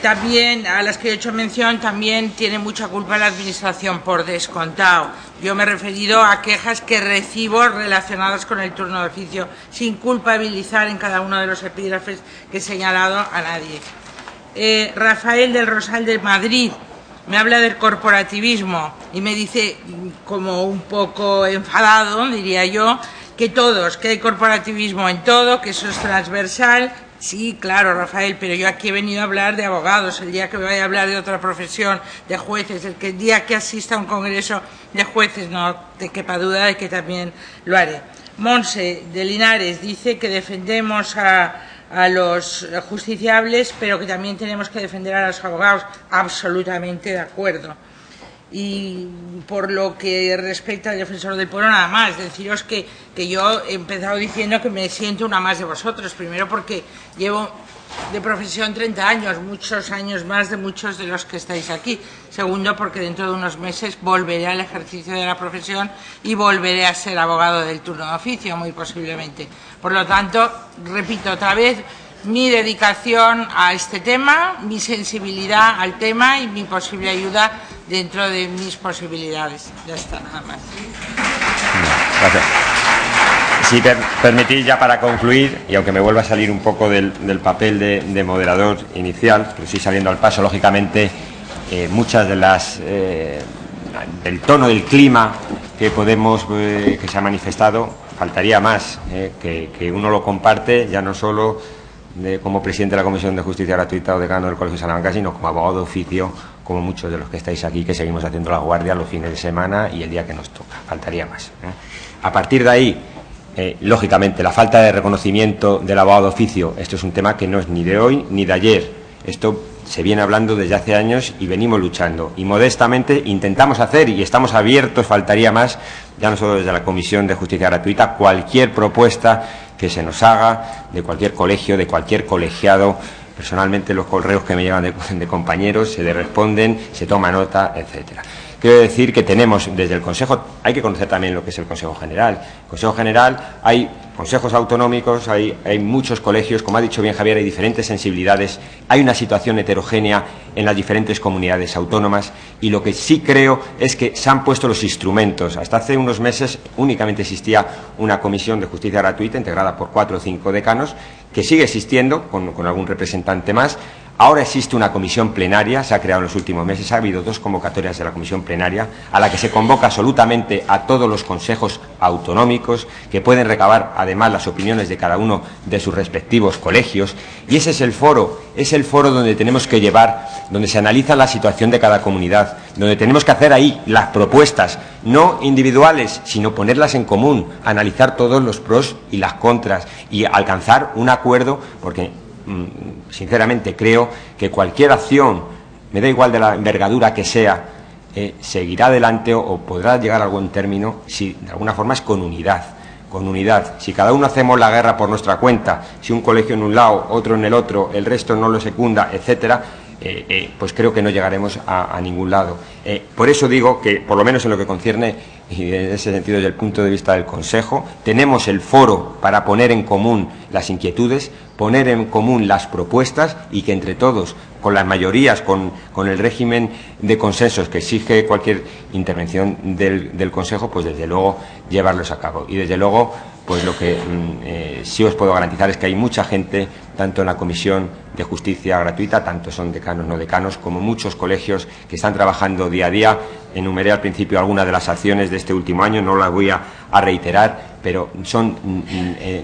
también, a las que he hecho mención, también tiene mucha culpa la Administración, por descontado. Yo me he referido a quejas que recibo relacionadas con el turno de oficio, sin culpabilizar en cada uno de los epígrafes que he señalado a nadie. Rafael del Rosal de Madrid me habla del corporativismo y me dice, como un poco enfadado, diría yo, que hay corporativismo en todo, que eso es transversal. Sí, claro, Rafael, pero yo aquí he venido a hablar de abogados. El día que me vaya a hablar de otra profesión, de jueces, el día que asista a un congreso de jueces, no te quepa duda de que también lo haré. Monse de Linares dice que defendemos a los justiciables, pero que también tenemos que defender a los abogados. Absolutamente de acuerdo. Y por lo que respecta al defensor del pueblo, nada más, deciros que yo he empezado diciendo que me siento una más de vosotros. Primero porque llevo de profesión 30 años, muchos años más de muchos de los que estáis aquí. Segundo, porque dentro de unos meses volveré al ejercicio de la profesión y volveré a ser abogado del turno de oficio, muy posiblemente. Por lo tanto, repito otra vez, mi dedicación a este tema, mi sensibilidad al tema y mi posible ayuda dentro de mis posibilidades. Ya está, nada más. Gracias. Si permitís, ya para concluir, y aunque me vuelva a salir un poco del papel de moderador inicial, pero sí saliendo al paso, lógicamente, muchas de las del tono del clima que que se ha manifestado, faltaría más, que uno lo comparte, ya no solo como presidente de la Comisión de Justicia Gratuita o decano del Colegio de Salamanca, sino como abogado de oficio, como muchos de los que estáis aquí, que seguimos haciendo la guardia los fines de semana y el día que nos toca. Faltaría más. A partir de ahí, lógicamente, la falta de reconocimiento del abogado de oficio, esto es un tema que no es ni de hoy ni de ayer. Esto se viene hablando desde hace años y venimos luchando. Y modestamente intentamos hacer, y estamos abiertos, faltaría más, ya no solo desde la Comisión de Justicia Gratuita, cualquier propuesta que se nos haga de cualquier colegio, de cualquier colegiado. Personalmente, los correos que me llevan de compañeros se le responden, se toma nota, etcétera. quiero decir que tenemos desde el Consejo, hay que conocer también lo que es el Consejo General. El Consejo General, hay consejos autonómicos, hay muchos colegios, como ha dicho bien Javier, hay diferentes sensibilidades, hay una situación heterogénea en las diferentes comunidades autónomas, y lo que sí creo es que se han puesto los instrumentos. Hasta hace unos meses únicamente existía una comisión de justicia gratuita integrada por 4 o 5 decanos, que sigue existiendo con algún representante más. Ahora existe una comisión plenaria, se ha creado en los últimos meses, ha habido 2 convocatorias de la comisión plenaria, a la que se convoca absolutamente a todos los consejos autonómicos, que pueden recabar además las opiniones de cada uno de sus respectivos colegios, y ese es el foro donde tenemos que llevar, donde se analiza la situación de cada comunidad, donde tenemos que hacer ahí las propuestas, no individuales, sino ponerlas en común, analizar todos los pros y las contras y alcanzar un acuerdo, porque sinceramente creo que cualquier acción, me da igual de la envergadura que sea, seguirá adelante o podrá llegar a algún término si de alguna forma es con unidad. Si cada uno hacemos la guerra por nuestra cuenta, si un colegio en un lado, otro en el otro, el resto no lo secunda, etcétera, pues creo que no llegaremos a ningún lado. Por eso digo que, por lo menos en lo que concierne, y en ese sentido desde el punto de vista del Consejo, tenemos el foro para poner en común las inquietudes, poner en común las propuestas, y que entre todos, con las mayorías, con el régimen de consensos que exige cualquier intervención del Consejo, pues desde luego llevarlos a cabo. Y desde luego, pues lo que sí os puedo garantizar es que hay mucha gente, tanto en la Comisión de Justicia Gratuita, tanto son decanos, no decanos, como muchos colegios que están trabajando día a día. Enumeré al principio algunas de las acciones de este último año, no las voy a reiterar, pero son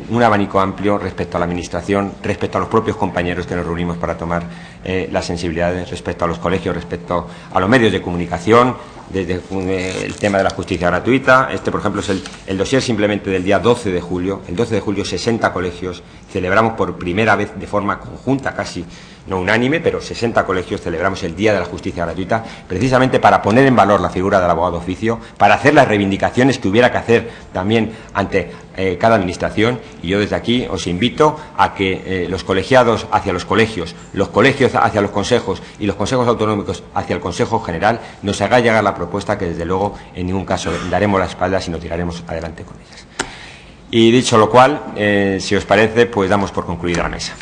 un abanico amplio respecto a la Administración, respecto a los propios compañeros que nos reunimos para tomar las sensibilidades, respecto a los colegios, respecto a los medios de comunicación, desde el tema de la justicia gratuita. Este, por ejemplo, es el dossier simplemente del día 12 de julio. El 12 de julio 60 colegios celebramos por primera vez de forma conjunta, casi no unánime, pero 60 colegios celebramos el Día de la Justicia Gratuita, precisamente para poner en valor la figura del abogado de oficio, para hacer las reivindicaciones que hubiera que hacer también ante cada administración. Y yo desde aquí os invito a que los colegiados hacia los colegios hacia los consejos y los consejos autonómicos hacia el Consejo General nos haga llegar la propuesta, que desde luego en ningún caso daremos la espalda, sino tiraremos adelante con ellas. Y dicho lo cual, si os parece, pues damos por concluida la mesa.